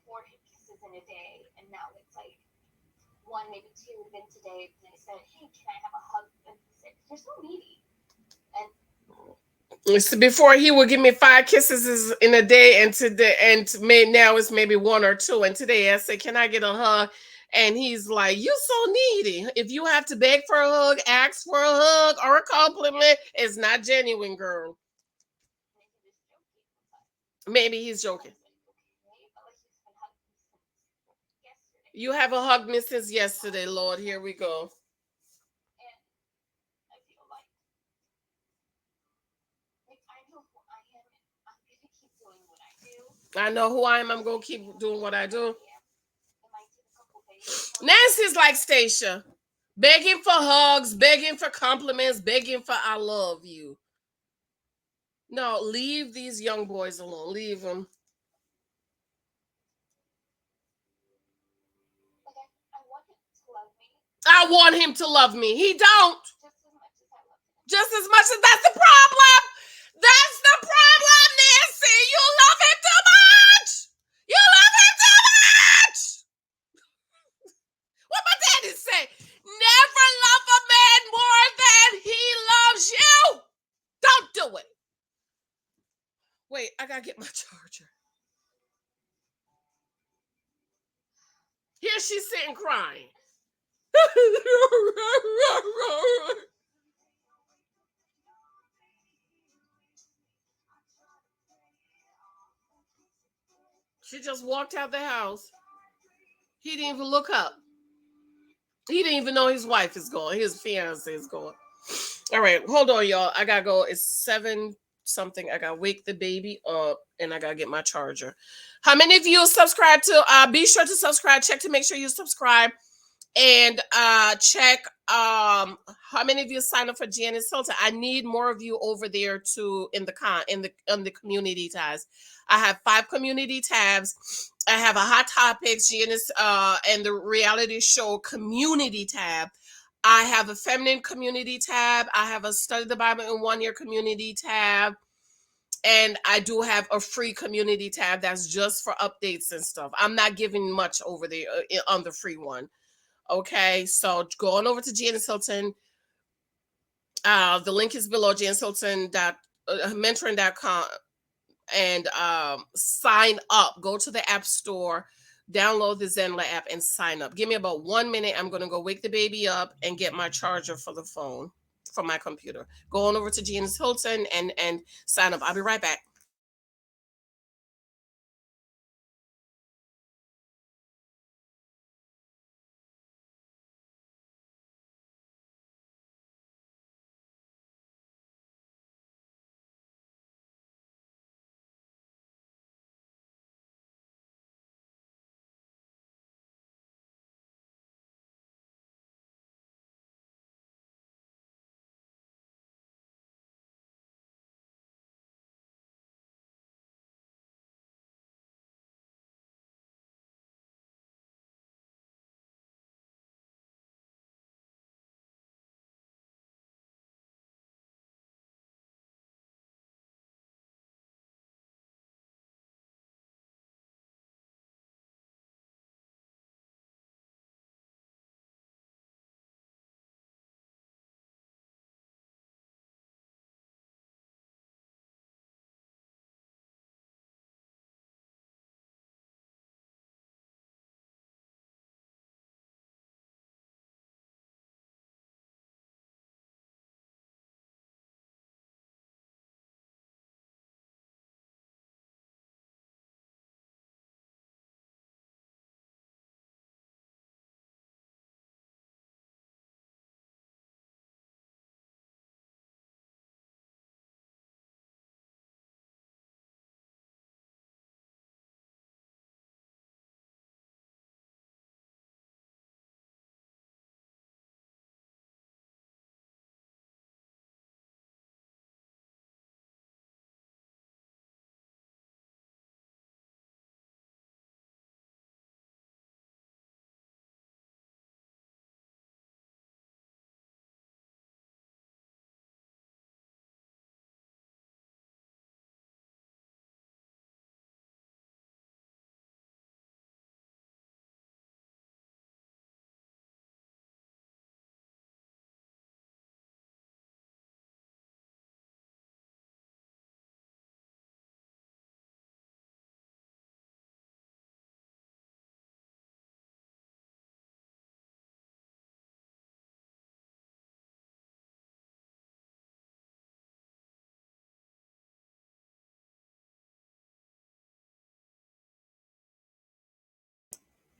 more kisses in a day, and now it's like one, maybe two, then today they said, hey, can I have a hug? And he said, you're so needy. And So before he would give me 5 kisses in a day, and now it's maybe 1 or 2. And today I said, "Can I get a hug?" And he's like, "You so needy. If you have to beg for a hug, ask for a hug or a compliment, it's not genuine, girl." Maybe he's joking. You haven't hugged me since yesterday, Lord. Here we go. I know who I am. I'm going to keep doing what I do. Nancy's like Stacia, begging for hugs, begging for compliments, begging for I love you. No, leave these young boys alone. Leave them. I want him to love me. He don't. Just as much as that's the problem. That's the problem, Nancy. You love him too much. You love him too much. What my daddy say? Never love a man more than he loves you. Don't do it. Wait, I gotta get my charger. Here she's sitting crying. She just walked out the house. He didn't even look up. He didn't even know his wife is going. His fiance is going. All right, hold on, y'all. I gotta go. It's 7 something. I gotta wake the baby up and I gotta get my charger. How many of you subscribe to be sure to subscribe, check to make sure you subscribe, and check how many of you sign up for Janice Hylton. I need more of you over there to in the community tabs. I have 5 community tabs. I have a hot topics Janice and the reality show community tab. I have a feminine community tab. I have a study the Bible in 1 year community tab. And I do have a free community tab that's just for updates and stuff. I'm not giving much over there on the free one. Okay, so go on over to Janice Hylton. The link is below, janicehylton.mentoring.com, and sign up. Go to the app store, download the Zenla app, and sign up. Give me about 1 minute. I'm going to go wake the baby up and get my charger for the phone, for my computer. Go on over to Janice Hylton and sign up. I'll be right back.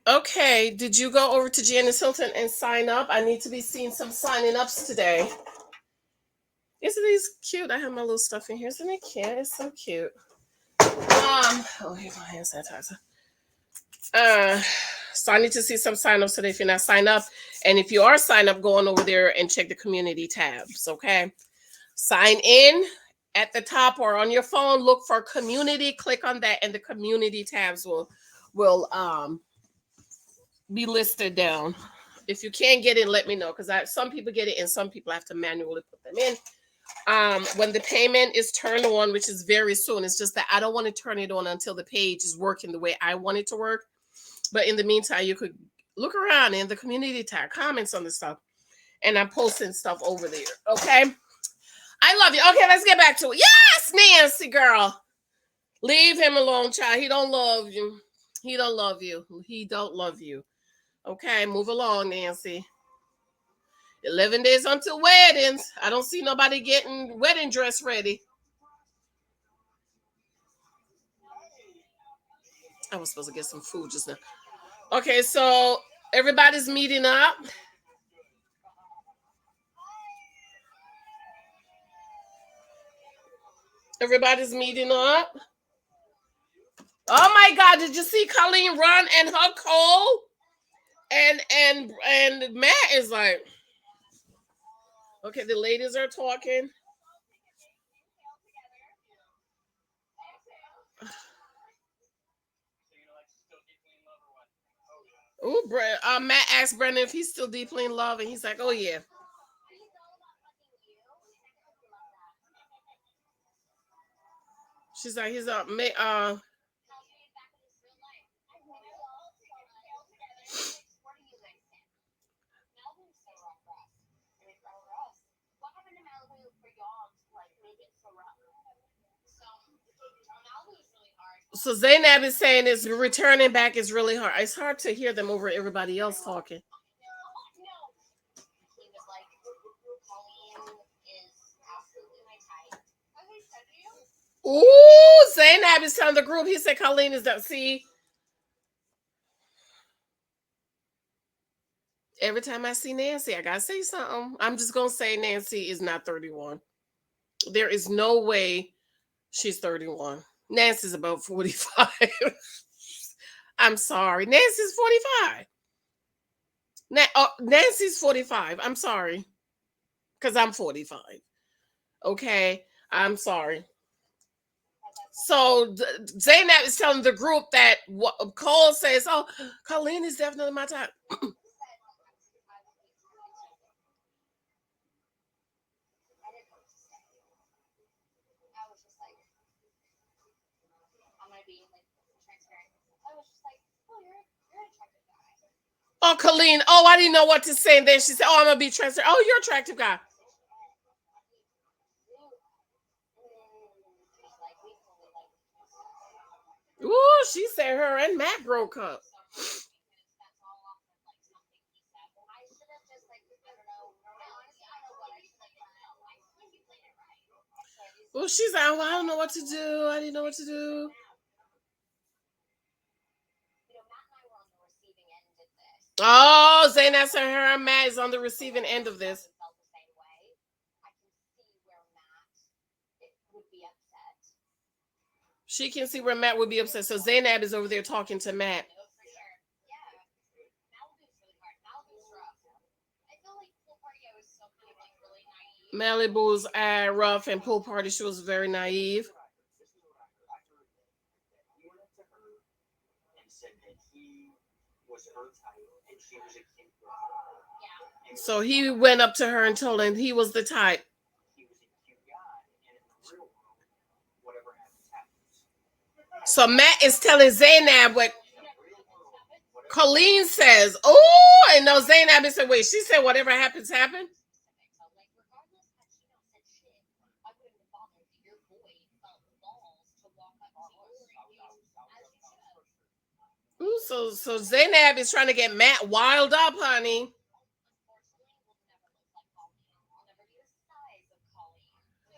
Okay, did you go over to Janice Hylton and sign up? I need to be seeing some signing ups today. Isn't these cute? I have my little stuff in here. Isn't it cute? It's so cute. Oh, here's my hand sanitizer. Uh, so I need to see some sign ups today if you're not signed up. And if you are signed up, go on over there and check the community tabs, okay? Sign in at the top or on your phone, look for community, click on that, and the community tabs will be listed down. If you can't get it, let me know, because some people get it and some people have to manually put them in. When the payment is turned on, which is very soon, it's just that I don't want to turn it on until the page is working the way I want it to work. But in the meantime, you could look around in the community tab, comments on the stuff, and I'm posting stuff over there. Okay. I love you. Okay, let's get back to it. Yes, Nancy girl. Leave him alone, child. He don't love you. He don't love you. He don't love you. Okay, move along, Nancy. 11 days until weddings. I don't see nobody getting wedding dress ready. I was supposed to get some food just now. Okay, so everybody's meeting up. Everybody's meeting up. Oh my God! Did you see Colleen run and hug Cole? And Matt is like, okay, the ladies are talking. Ooh, Matt asked Brendan if he's still deeply in love, and he's like, "Oh yeah." She's like, "He's up, So Zaynab is saying it's returning back is really hard. It's hard to hear them over everybody else talking. Ooh, Zaynab is telling the group. He said Colleen is that. See, every time I see Nancy, I gotta say something. I'm just gonna say Nancy is not 31. There is no way she's 31. Nancy's about 45. I'm sorry. Nancy's 45. Nancy's 45. I'm sorry. Because I'm 45. Okay. I'm sorry. So Zaynab is telling the group that what Cole says, oh, Colleen is definitely my type. Oh, Colleen. Oh, I didn't know what to say. And then she said, oh, I'm going to be transparent. Oh, you're an attractive guy. Ooh, she said her and Matt broke up. Well, she's like, oh, I don't know what to do. I didn't know what to do. Oh, Zaynab said her and Matt is on the receiving end of this. She can see where Matt would be upset. So Zaynab is over there talking to Matt. Malibu's rough and pool party. She was very naive. So he went up to her and told him he was the type. So Matt is telling Zaynab what Colleen says. Oh, and no, Zaynab said, wait, she said whatever happens, happen. Ooh, so Zaynab is trying to get Matt wild up, honey.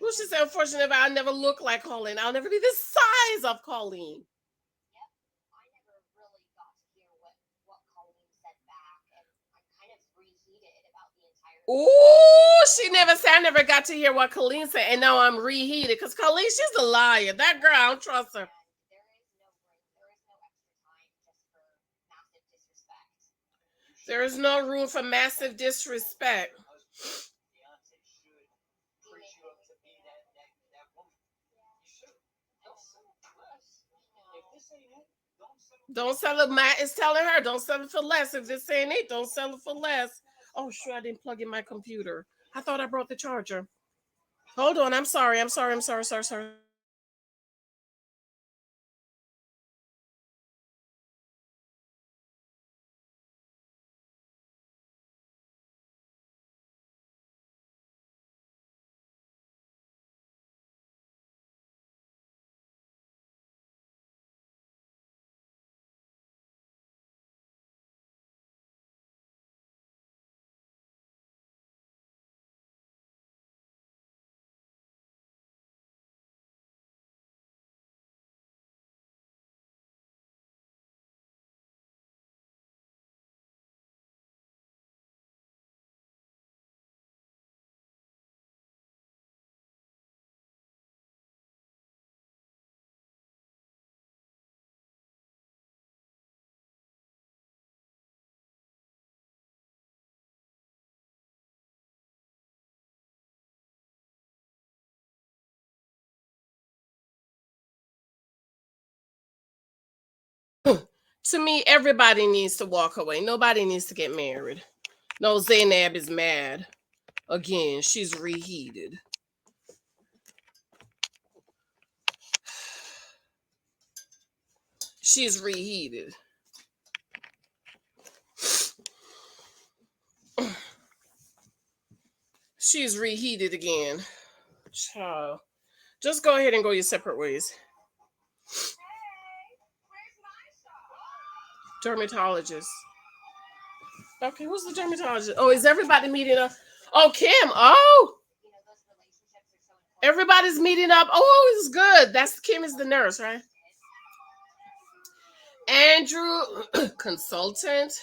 Well, she said, unfortunately, I'll never look like Colleen. I'll never be the size of Colleen. Ooh, she never said. I never got to hear what Colleen said, and now I'm reheated because Colleen, she's a liar. That girl, I don't trust her. There is no room for massive disrespect. There is no room for massive disrespect. Beyonce should preach you up to be that woman. You should. Don't settle for less. If this ain't it, don't settle. Don't sell it. Matt is telling her, don't sell it for less. If this ain't it, don't sell it for less. Oh, sure, I didn't plug in my computer. I thought I brought the charger. Hold on. I'm sorry. I'm sorry. I'm sorry. Sorry. Sorry. To me, everybody needs to walk away. Nobody needs to get married. No, Zaynab is mad. Again, she's reheated. She's reheated. She's reheated again. Child. Just go ahead and go your separate ways. Dermatologist. Okay, who's the dermatologist? Oh, is everybody meeting up? Oh, Kim. Oh, everybody's meeting up. Oh, it's good. That's Kim is the nurse, right? Andrew, consultant.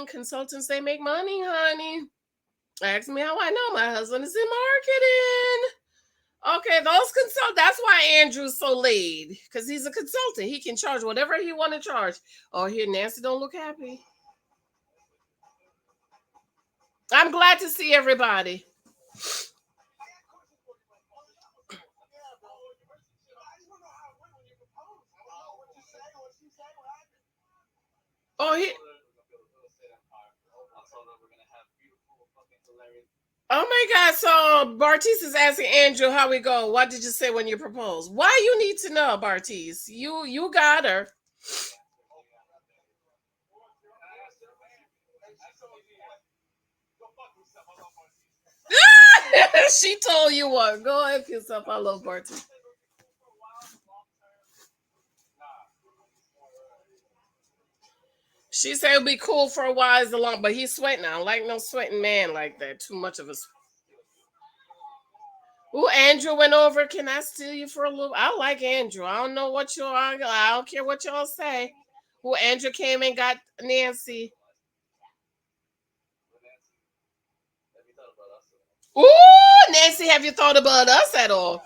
Consultants, they make money, honey. Ask me how I know my husband is in marketing. Okay, those consult. That's why Andrew's so laid, because he's a consultant. He can charge whatever he want to charge. Oh, here Nancy don't look happy. I'm glad to see everybody. Oh, he. Oh my God! So Bartise is asking Andrew how we go. What did you say when you proposed? Why you need to know, Bartise? You got her. She told you what? Go F yourself. I love Bartise. She said it'll be cool for a while as long, but he's sweating. I don't like no sweating man like that. Too much of a. Ooh, Andrew went over. Can I steal you for a little? I like Andrew. I don't know what y'all. I don't care what y'all say. Ooh, Andrew came and got Nancy. Ooh, Nancy, have you thought about us at all?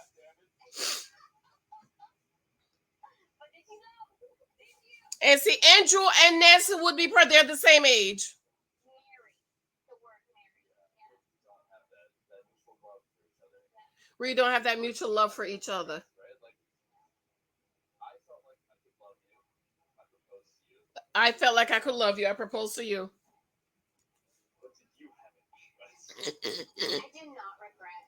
And see, Andrew and Nancy would be they're the same age. We don't have that mutual love for each other. I felt like I could love you. I proposed to you. I do not regret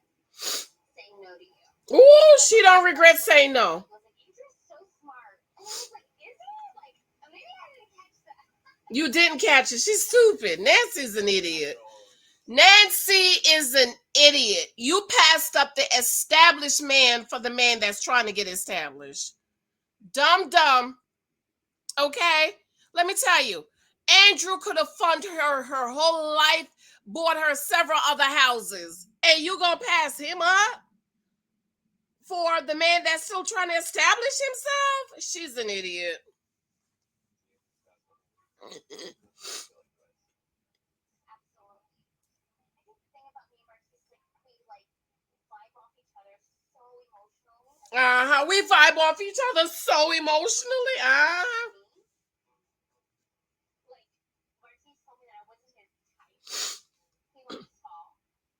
saying no to you. Ooh, she don't regret saying no. I was like, Andrew's so smart. And I was like, is he? Like, maybe I didn't catch that. You didn't catch it. She's stupid. Nancy's an idiot. Nancy is an idiot. You passed up the established man for the man that's trying to get established. Dumb. Okay? Let me tell you. Andrew could have funded her whole life, bought her several other houses. And you gonna pass him up for the man that's still trying to establish himself? She's an idiot. Absolutely. We vibe off each other so emotionally. Like, Bartise told me that I wasn't his type. He wants tall.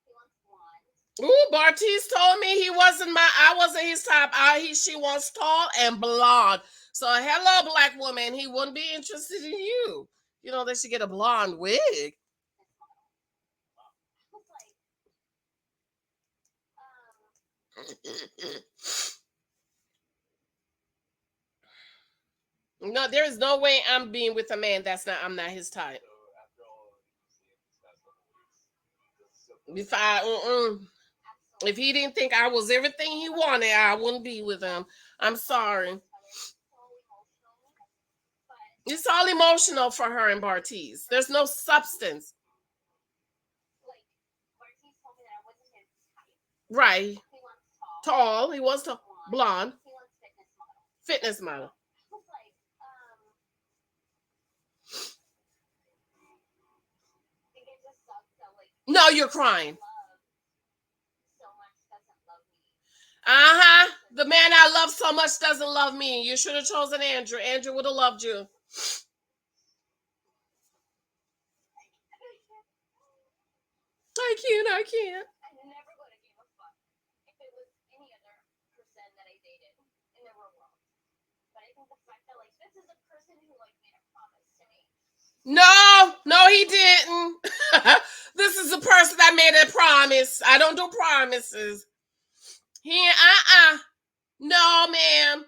He wants blonde. Ooh, Bartise told me I wasn't his type. She wants tall and blonde. So hello, black woman. He wouldn't be interested in you. You know, they should get a blonde wig. I was like, No, there is no way I'm being with a man I'm not his type. So after all of you see in these past couple weeks, If I absolutely. if he didn't think I was everything he wanted, I wouldn't be with him. I'm sorry. So emotional, but It's all emotional for her and Bartise. There's no substance. like, Bartise told me that I wasn't his type. Right. He wants tall. Tall. He was tall. Blonde. He wants fitness model. Fitness model. I was like, I think it just sucks that like No, you're crying. love so much doesn't love me. The man I love so much doesn't love me. You should have chosen Andrew. Andrew would have loved you. I can't. I never would have gave a fuck if it was any other person that I dated in the real world. But I think the fact that like this is a person who like made a promise to me. No, he didn't. This is a person that made a promise. I don't do promises. No, ma'am.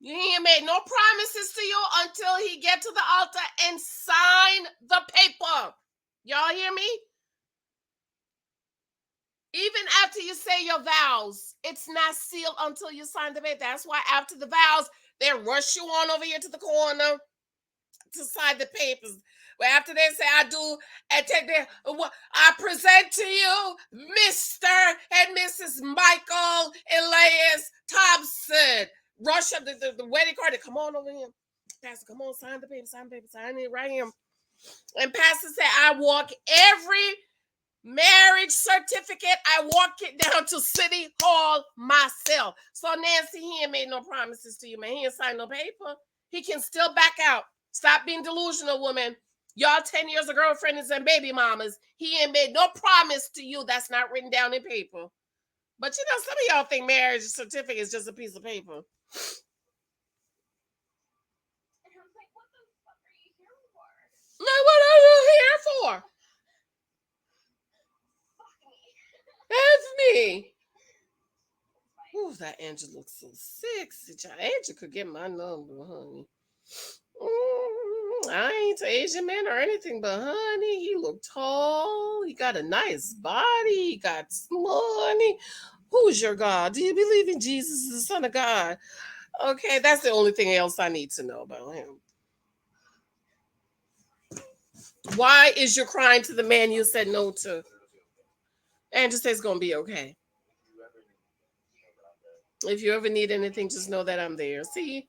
He ain't made no promises to you until he get to the altar and sign the paper. Y'all hear me? Even after you say your vows, it's not sealed until you sign the paper. That's why after the vows, they rush you on over here to the corner to sign the papers. But after they say I do and take I present to you Mr. and Mrs. Michael Elias Thompson. Rush up the wedding card. Come on over here. Pastor, come on, sign the paper, sign it right here. And Pastor said, I walk every marriage certificate. I walk it down to City Hall myself. So Nancy, he ain't made no promises to you, man. He ain't signed no paper. He can still back out. Stop being delusional, woman. Y'all 10 years of girlfriends and baby mamas. He ain't made no promise to you that's not written down in paper. But you know, some of y'all think marriage certificate is just a piece of paper. And I was like, what the fuck are you here for? Now, what are you here for? Fuck me. That's me. Ooh, that Angel looks so sexy. Angel could get my number, honey. I ain't to Asian man or anything, but honey, he look tall. He got a nice body. He got money. Who's your God? Do you believe in Jesus, the Son of God? Okay, that's the only thing else I need to know about him. Why is you crying to the man you said no to? Angel says it's gonna be okay. If you ever need anything, just know that I'm there. See?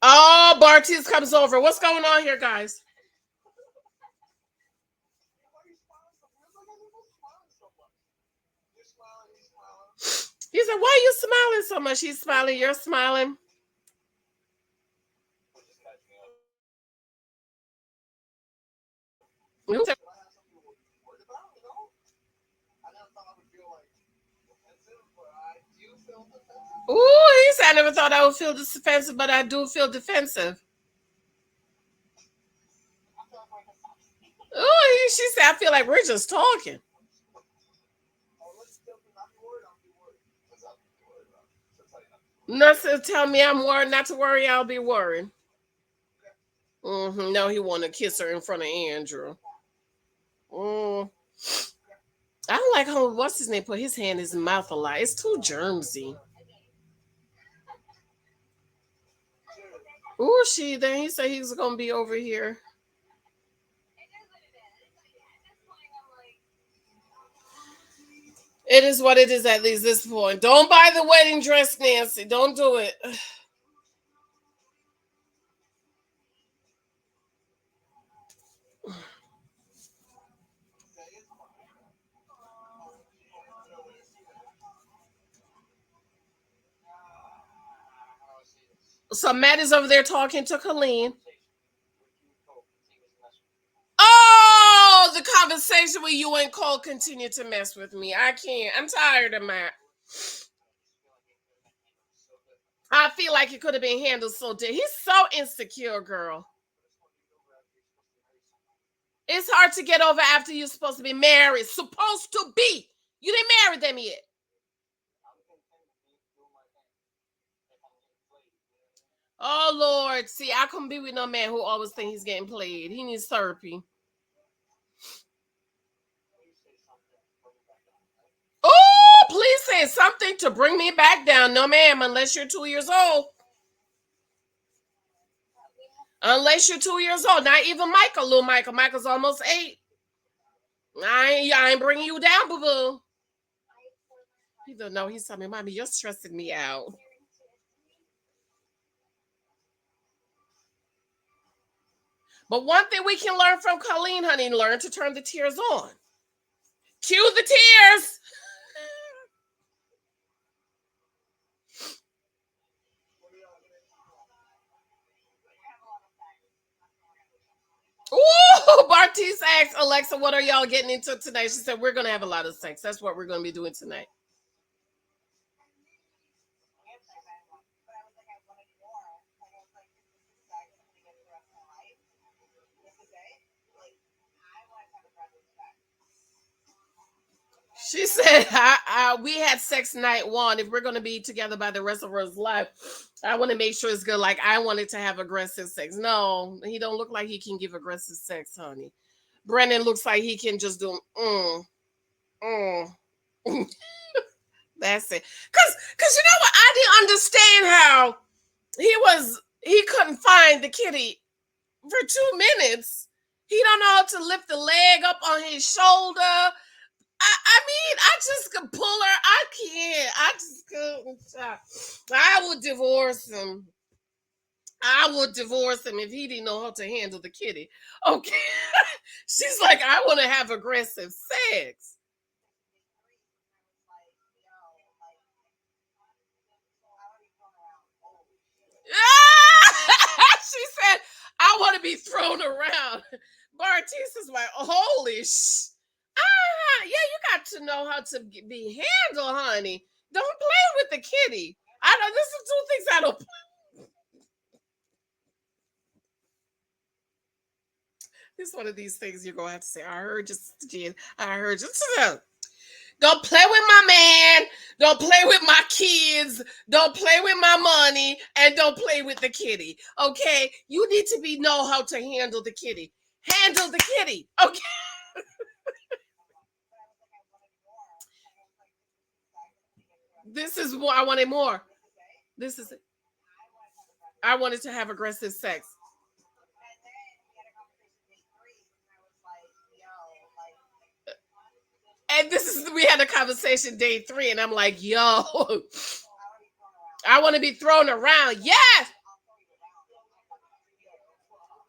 Oh, Bartise comes over. What's going on here, guys? He said, why are you smiling so much? He's smiling. You're smiling. Ooh, he said, I never thought I would feel defensive, but I do feel defensive. Ooh, she said, I feel like we're just talking. Nurse tell me I'm worried, not to worry, I'll be worried. No, he want to kiss her in front of Andrew. I don't like how, what's his name, put his hand in his mouth a lot. It's too germsy. Ooh, then he said he was going to be over here. It is what it is at least this point. Don't buy the wedding dress, Nancy. Don't do it. So Matt is over there talking to Colleen. Oh, the conversation with you and Cole continue to mess with me. I can't. I'm tired of Matt. I feel like it could have been handled so different. He's so insecure, girl. It's hard to get over after you're supposed to be married. Supposed to be. You didn't marry them yet. Oh Lord. See, I couldn't be with no man who always think he's getting played. He needs therapy. Oh, please say something to bring me back down. No, ma'am, unless you're 2 years old. Unless you're 2 years old. Not even Michael, little Michael. Michael's almost 8. I ain't bringing you down, boo boo. He don't know. He's telling me, Mommy, you're stressing me out. But one thing we can learn from Colleen, honey, learn to turn the tears on. Cue the tears. Ooh, Bartise asked Alexa, what are y'all getting into tonight? She said, we're going to have a lot of sex. That's what we're going to be doing tonight. She said, we had sex night 1. If we're going to be together by the rest of our life, I want to make sure it's good. Like, I wanted to have aggressive sex. No, he don't look like he can give aggressive sex, honey. Brennan looks like he can just do, That's it. Cause you know what? I didn't understand how he couldn't find the kitty for 2 minutes. He don't know how to lift the leg up on his shoulder. I mean, I just could pull her. I can't. I just couldn't. I would divorce him. I would divorce him if he didn't know how to handle the kitty. Okay. She's like, I want to have aggressive sex. She said, I want to be thrown around. Bartise is like, holy yeah, you got to know how to be handled, honey. Don't play with the kitty. I don't. This is 2 things I don't. This is one of these things you're gonna have to say. I heard you. I heard you. Don't play with my man. Don't play with my kids. Don't play with my money, and don't play with the kitty. Okay, you need to know how to handle the kitty. Handle the kitty. Okay. This is what I wanted more. This is it. I wanted to have aggressive sex. And this is we had a conversation day 3, and I'm like, yo, I want to be thrown around. Yes.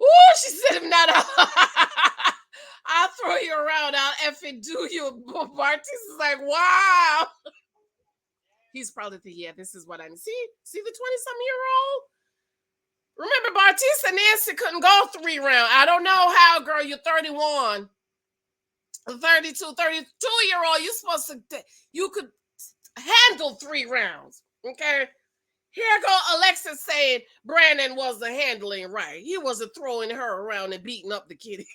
Ooh, she said, if not, I'll throw you around. I'll effing do you. Bartise is like, wow. He's probably thinking, yeah, this is what I'm. See the 20-some-year-old. Remember, Bartise and Nancy couldn't go 3 rounds. I don't know how, girl. You're 31. 32, 32-year-old, you're supposed to, you could handle 3 rounds. Okay. Here go Alexa saying Brandon wasn't handling right. He wasn't throwing her around and beating up the kitty.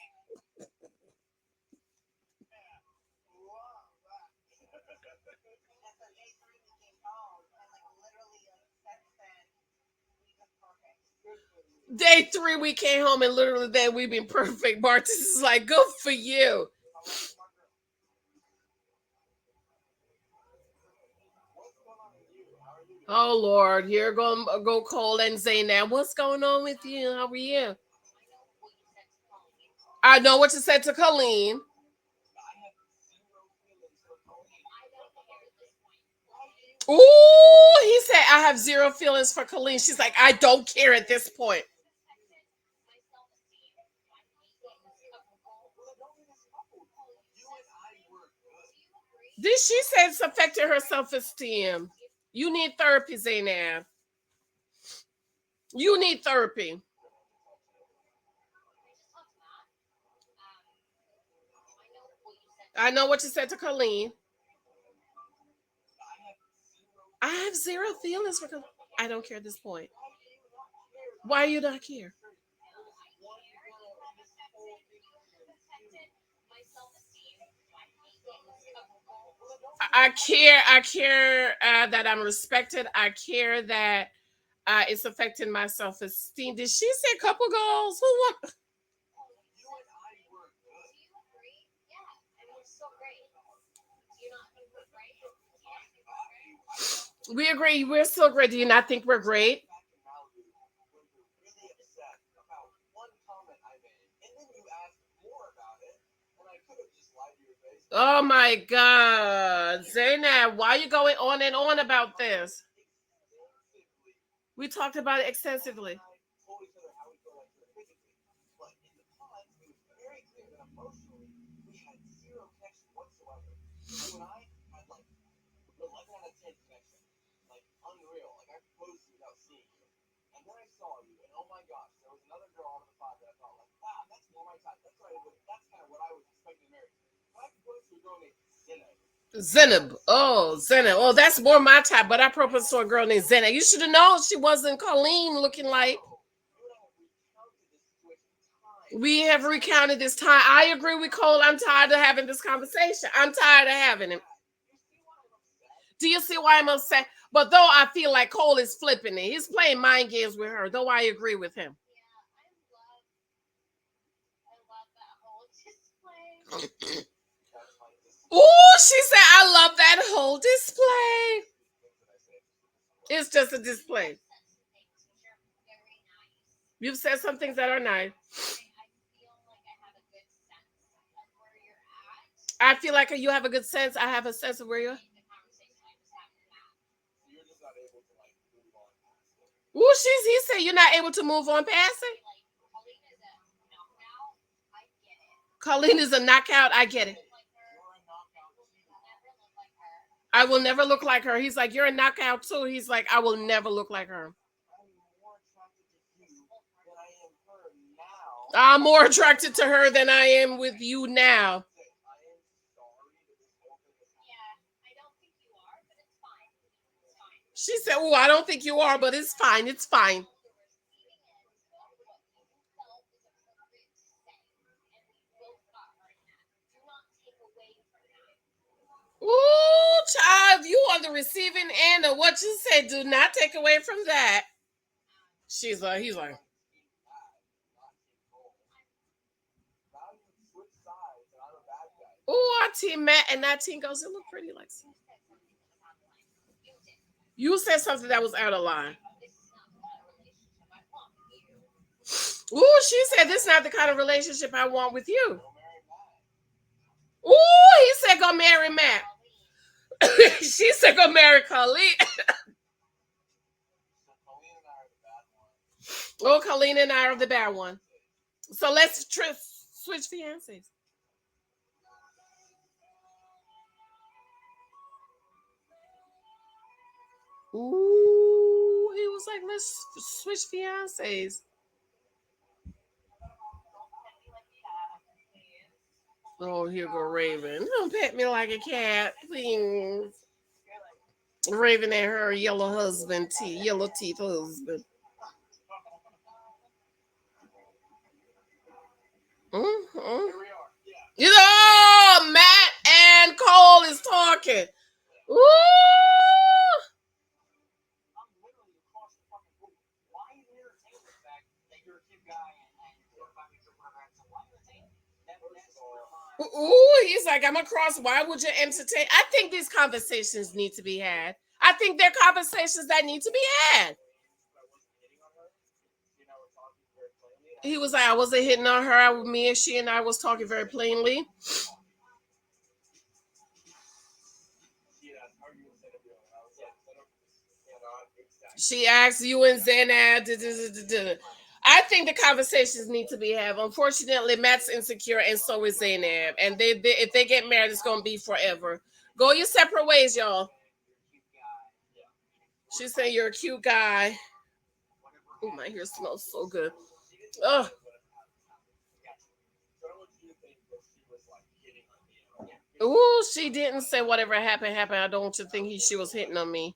Day 3, we came home and literally then we've been perfect. Bartise is like, good for you. Oh Lord, here go Cole and Zaynab. What's going on with you? How are you? I know what you said to Colleen. Ooh, he said I have 0 feelings for Colleen. She's like, I don't care at this point. Did she say it's affecting her self-esteem? You need therapy, Zaynab. You need therapy. I know what you said to Colleen. I have zero feelings for Colleen. I don't care at this point. Why you not care? I care. I care that I'm respected. I care that it's affecting my self esteem. Did she say couple goals? Who what? We agree. We're still great. Do you not think we're great? Oh my God, Zainab, why are you going on and on about this? We talked about it extensively. Zenab. Oh, Zenab. Oh, that's more my type, but I proposed to a girl named Zenab. You should have known she wasn't Colleen looking like. We have recounted this time. I agree with Cole. I'm tired of having this conversation. I'm tired of having it. Do you see why I'm upset? But though I feel like Cole is flipping it, he's playing mind games with her. Though I agree with him. Oh, she said, "I love that whole display." It's just a display. You've said some things that are nice. I feel like you have a good sense. I have a sense of where you're. Ooh, he said you're not able to move on past it. Colleen is a knockout. I get it. I will never look like her. He's like, you're a knockout too. He's like, I will never look like her. I'm more attracted to her than I am with you now. She said, oh, I don't think you are, but it's fine. It's fine. Ooh, child, you on the receiving end of what you said. Do not take away from that. He's like, ooh, our team Matt and that team goes, it look pretty like. You said something that was out of line. Ooh, she said this is not the kind of relationship I want with you. Ooh, he said go marry Matt. She said go marry Colleen. Oh, Colleen and I are the bad one. So let's switch fiancés. Ooh, he was like, let's switch fiancés. Oh, here go Raven. Don't pet me like a cat, please. Raven and her yellow husband, yellow teeth husband. Mm-hmm. You know, Matt and Cole is talking. Ooh. Ooh, he's like, I'm across. Why would you entertain? I think these conversations need to be had. I think they're conversations that need to be had. He was like, I wasn't hitting on her. Me and she and I was talking very plainly. She asked you and Zainab. I think the conversations need to be had. Unfortunately, Matt's insecure and so is Zainab. And if they get married, it's gonna be forever. Go your separate ways, y'all. She said you're a cute guy. Oh, my hair smells so good. Ugh. Ooh, she didn't say whatever happened, happened. I don't want you to think she was hitting on me.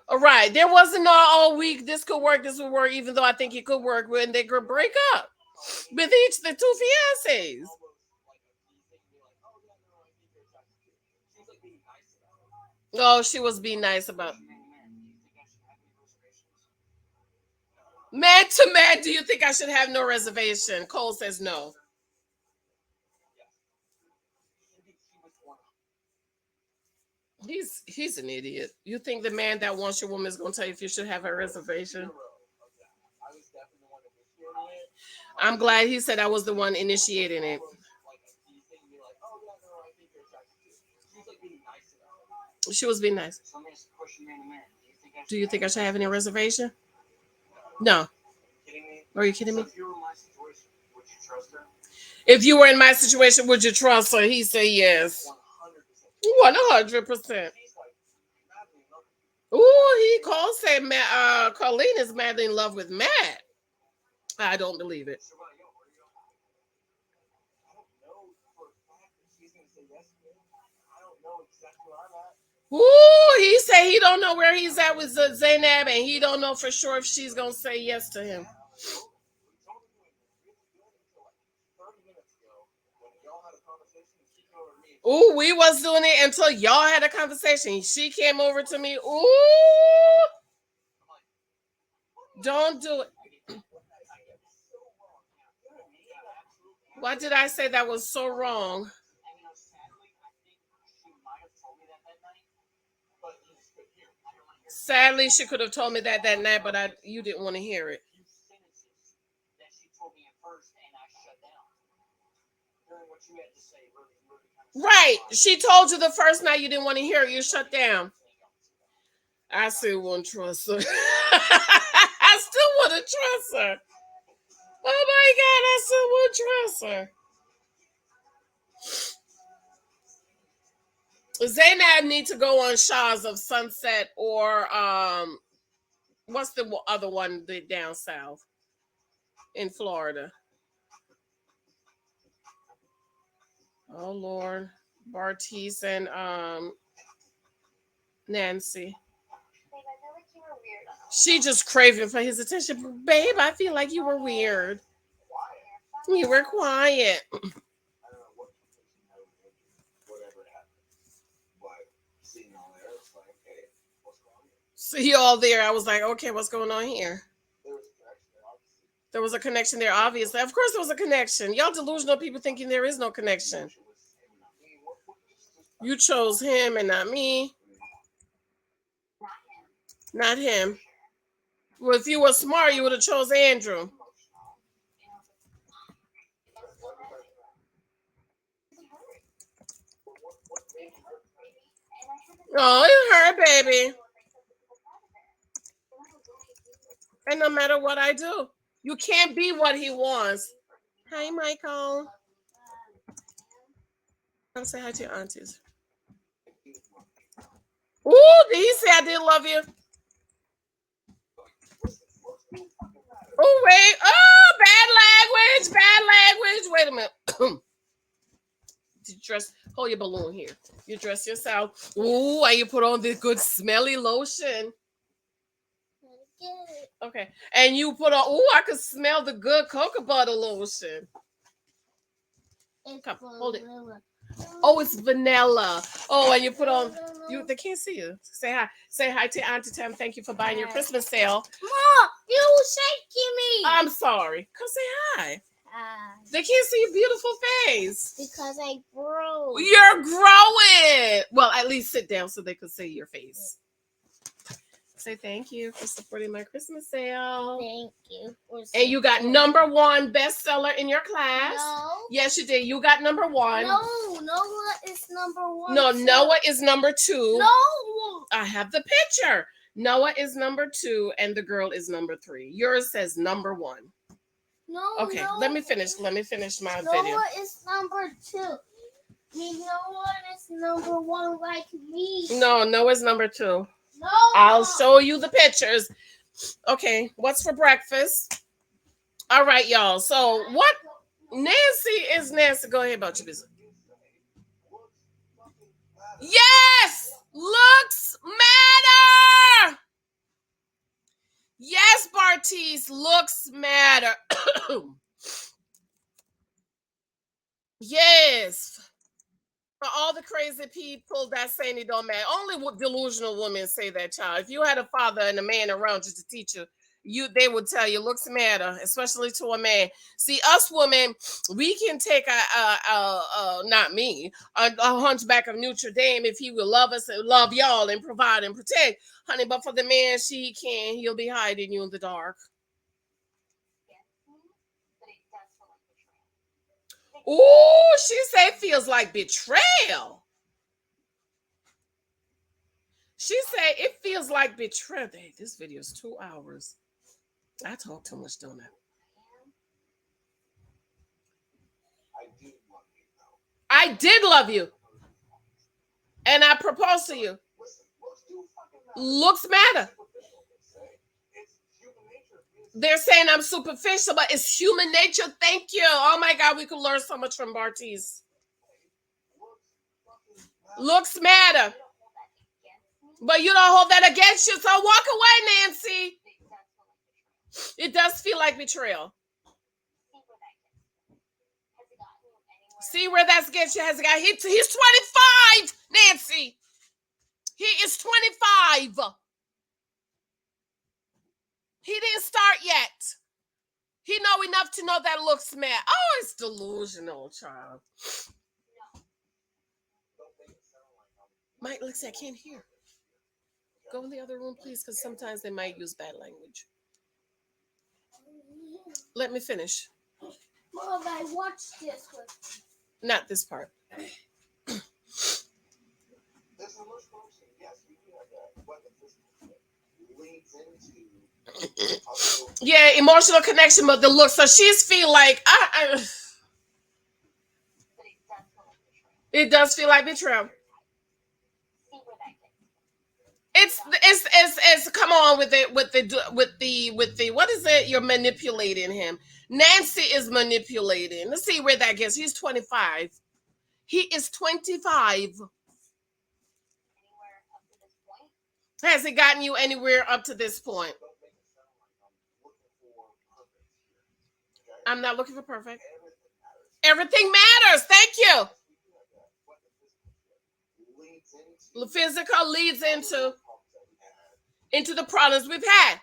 All right, there wasn't all week. This could work. This would work. Even though I think it could work when they could break up with each the two fiancés. Oh, she was being nice about man to man. Do you think I should have no reservation? Cole says no. He's an idiot. You think the man that wants your woman is gonna tell you if you should have a reservation? I'm glad he said I was the one initiating it. She was being nice. Do you think I should have any reservation? No. Are you kidding me? If you were in my situation, would you trust her? He said yes. 100%. Ooh, he called say Colleen is madly in love with Matt. I don't believe it. Ooh, he said he don't know where he's at with Zaynab, and he don't know for sure if she's gonna say yes to him. Ooh, we was doing it until y'all had a conversation. She came over to me. Ooh, don't do it. What did I say that was so wrong? Sadly, she could have told me that night, but you didn't want to hear it. Right. She told you the first night you didn't want to hear it. You shut down. I still won't trust her. I still want to trust her. Oh my God, I still won't trust her. Zaynab need to go on Shaws of Sunset or what's the other one down south in Florida? Oh Lord, Bartise and Nancy. She just craving for his attention, babe. I feel like you were weird. You were quiet. See you all there. I was like, okay, what's going on here? There was a connection there, obviously. Of course, there was a connection. Y'all delusional people thinking there is no connection. You chose him and not me. Not him. Well, if you were smart, you would have chose Andrew. Oh, it hurt, baby. And no matter what I do, you can't be what he wants. Hi, Michael. Come say hi to your aunties. Ooh, did he say I did love you? Oh, wait. Oh, bad language. Bad language. Wait a minute. You dress, hold your balloon here. You dress yourself. Ooh, and you put on this good smelly lotion. Okay. And you put on, ooh, I could smell the good cocoa butter lotion. Come, hold it. Oh, it's vanilla. Oh, and you put on, they can't see you. Say hi. Say hi to Auntie Tam. Thank you for buying your Christmas sale. Mom, you shaking me. I'm sorry. Come say hi. They can't see your beautiful face. Because I grew. You're growing. Well, at least sit down so they could see your face. Say thank you for supporting my Christmas sale. Thank you. And you got #1 bestseller in your class. No. Yes, you did. You got #1. No, Noah is #1. No, too. Noah is #2. No. I have the picture. Noah is #2 and the girl is #3. Yours says #1. No. Okay, Noah, let me finish. Let me finish my Noah video. is #2. No one is number one like me. No, it's number 2. No. I'll show you the pictures. Okay, what's for breakfast? All right, y'all. So what? Nancy is Nancy. Go ahead about your business. Yes, looks matter. Yes, Bartise, looks matter. Yes. For all the crazy people that saying it don't matter. Only delusional women say that, child. If you had a father and a man around you to teach you, they would tell you looks matter, especially to a man. See, us women, we can take not me, a hunchback of Notre Dame if he will love us and love y'all and provide and protect, honey. But for the man, she can. He'll be hiding you in the dark. Ooh, she say feels like betrayal. She said it feels like betrayal. Hey, this video is 2 hours. I talk too much, don't I? I did love you. And I proposed to you. Looks matter. They're saying I'm superficial, but it's human nature. Thank you. Oh my God, we could learn so much from Bartise. Looks matter. But you don't hold that against you, so walk away, Nancy. It does feel like betrayal. See where that gets you? Has got he's 25, Nancy. He is 25. He didn't start yet. He know enough to know that looks mad. Oh, it's delusional, child. Mike, looks, I can't hear. Go in the other room, please, because sometimes they might use bad language. Let me finish. Mom, I watched this one. Not this part. Yeah, emotional connection, but the look. So she's feel like it does feel like betrayal. It's come on with it with the what is it? You're manipulating him. Nancy is manipulating. Let's see where that gets. He's 25. He is 25. Has it gotten you anywhere up to this point? I'm not looking for perfect. Everything matters. Thank you. The physical leads into the problems we've had.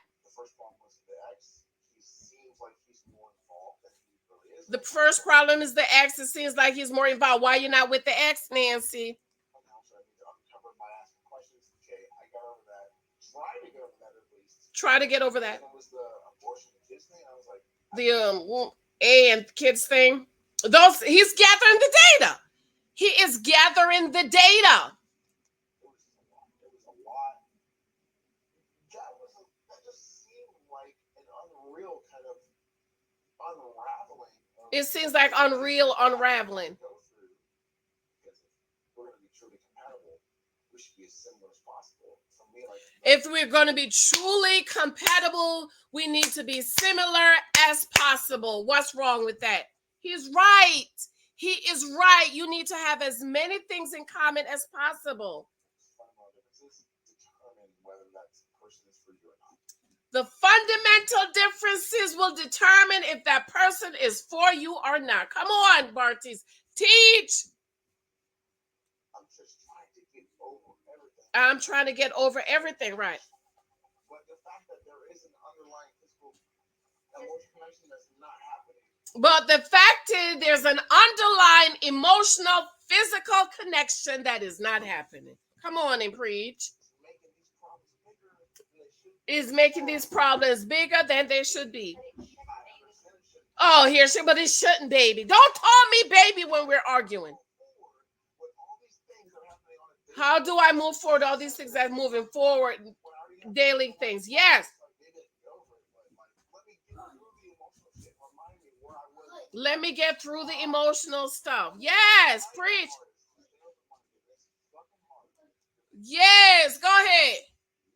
The first problem is the ex. It seems like he's more involved. Why are you not with the ex, Nancy? Try to get over that. The A and kids thing. Those he's gathering the data. He is gathering the data. It seems like unreal unraveling. If we're going to be truly compatible, we need to be similar as possible. What's wrong with that? He's right. He is right. You need to have as many things in common as possible. The fundamental differences will determine if that person is for you or not. Come on, Bartise. Teach. I'm trying to get over everything, right? But the fact that there is an underlying physical emotional connection that's not happening. But the fact is there's an underlying emotional physical connection that is not happening. Come on and preach. Is making these problems bigger than they should be. Oh, here she, but it shouldn't, baby. Don't call me baby when we're arguing. How do I move forward? All these things that are moving forward, daily things. Yes. Let me get through the emotional stuff. Yes, preach. Yes, go ahead.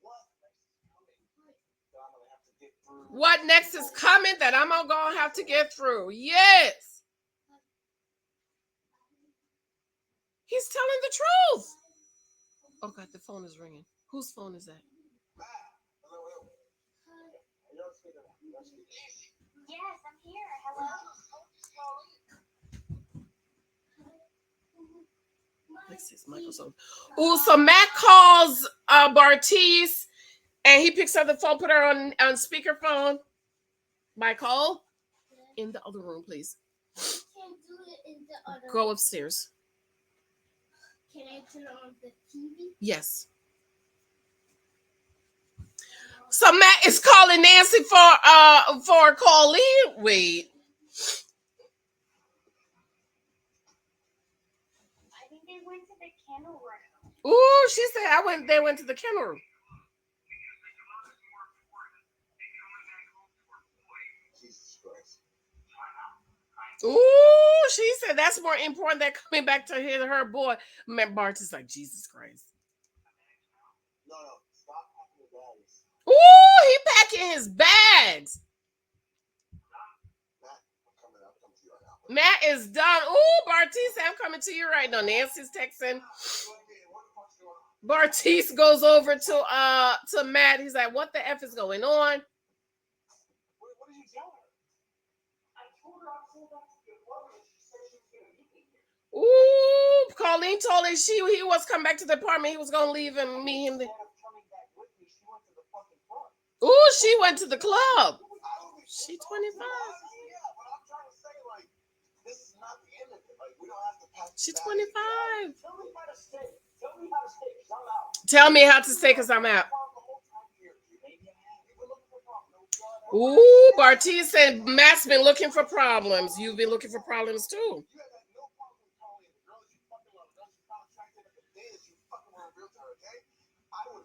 What next is coming that I'm What next is coming that I'm gonna have to get through? gonna have to get through? Yes. He's telling the truth. Oh God, the phone is ringing. Whose phone is that? Matt, hello. You're on speaker. You're on speaker. Yes, I'm here. Hello. Let's see, Michael's on. Oh, so Matt calls Bartise, and he picks up the phone, put her on speakerphone. Michael, in the other room, please. Can't do it in the other. Go upstairs. Can I turn on the TV? Yes. So Matt is calling Nancy for Colleen. Wait. I think they went to the kennel room. Ooh, she said they went to the kennel room. Jesus Christ. Ooh, she said that's more important than coming back to her boy. Bart is like, Jesus Christ. No, stop packing your bags. Ooh, he packing his bags. Matt, I'm coming to you right now. Matt is done. Ooh, Bartise, I'm coming to you right now. Nancy's texting. Bartise goes over to Matt. He's like, what the F is going on? What did you tell her? I told her I was going back to the apartment. She said she was going to meet me here. Ooh, Colleen told him he was coming back to the apartment. He was going to leave and meet him there. Instead of coming back with me, she went to the fucking club. Ooh, she went to the club. She 25. Yeah, but I'm trying to say, like, this is not the end of it. Like, we don't have to pack. She's the bags. 25. Tell me how to stay. Tell me how to stay, because I'm out. Tell me how to stay because I'm out. The whole time here, maybe we're looking for problems. Ooh, Bartise said Matt's been looking for problems. You've been looking for problems too. You have had no problem with calling the girl that you fucking love, the girl that you found attractive at the day that you fucking were a realtor, okay? I would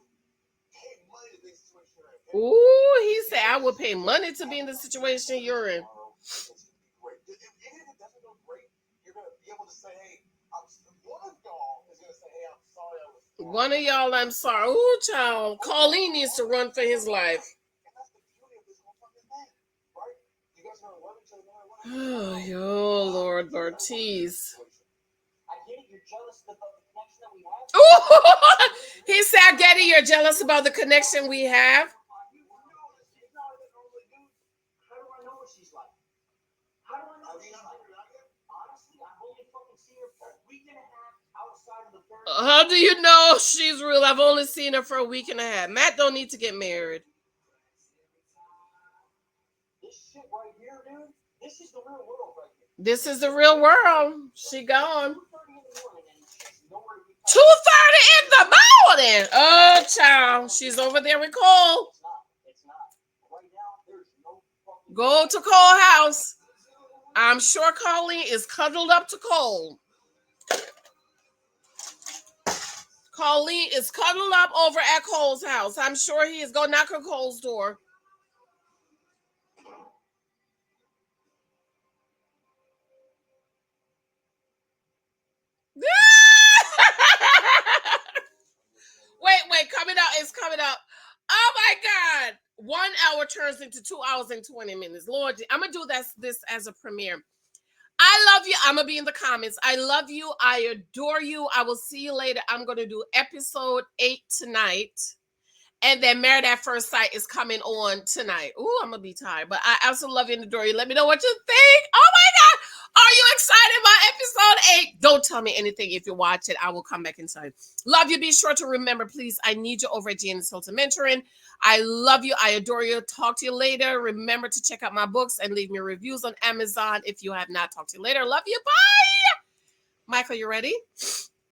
pay money to be in the situation you're in, okay? Ooh, he said I would pay money to be in the situation you're in. It's gonna be great. Even if it doesn't go great, you're gonna be able to say, hey, one of y'all is gonna say, hey, I'm sorry I was wrong. One of y'all, I'm sorry. Ooh, child. Colleen needs to run for his life. And that's the beauty of this whole fucking thing, right? You guys are gonna love each other no matter what. Oh, yo, Lord Bartise. I get it, you're jealous about the connection that we have. Ooh, he said, I get it. You're jealous about the connection we have. How do I know what she's like? How do I know what she's like? Honestly, I've only fucking seen her for a week and a half outside of the third. How do you know she's real? I've only seen her for a week and a half. Matt don't need to get married. This shit right here, dude. This is the real world right here. This is the real world. She gone. 2:30 in the morning and she's nowhere to be found. 2:30 in the morning. Oh, child. She's over there with Cole. It's not. Right now, there's no fucking. Go to Cole's house. I'm sure Colleen is cuddled up to Cole. Colleen is cuddled up over at Cole's house. I'm sure he is. Go knock on Cole's door. Wait, coming out. It's coming out. Oh my God. 1 hour turns into 2 hours and 20 minutes. Lord, I'm going to do this as a premiere. I love you. I'm going to be in the comments. I love you. I adore you. I will see you later. I'm going to do episode 8 tonight. And then Married at First Sight is coming on tonight. Ooh, I'm going to be tired. But I absolutely love you and adore you. Let me know what you think. Oh my God. Are you excited about episode 8? Don't tell me anything if you watch it. I will come back and tell you. Love you. Be sure to remember, please, I need you over at Janice Hylton Mentoring. I love you. I adore you. Talk to you later. Remember to check out my books and leave me reviews on Amazon if you have not. Talk to you later. Love you. Bye. Michael, you ready?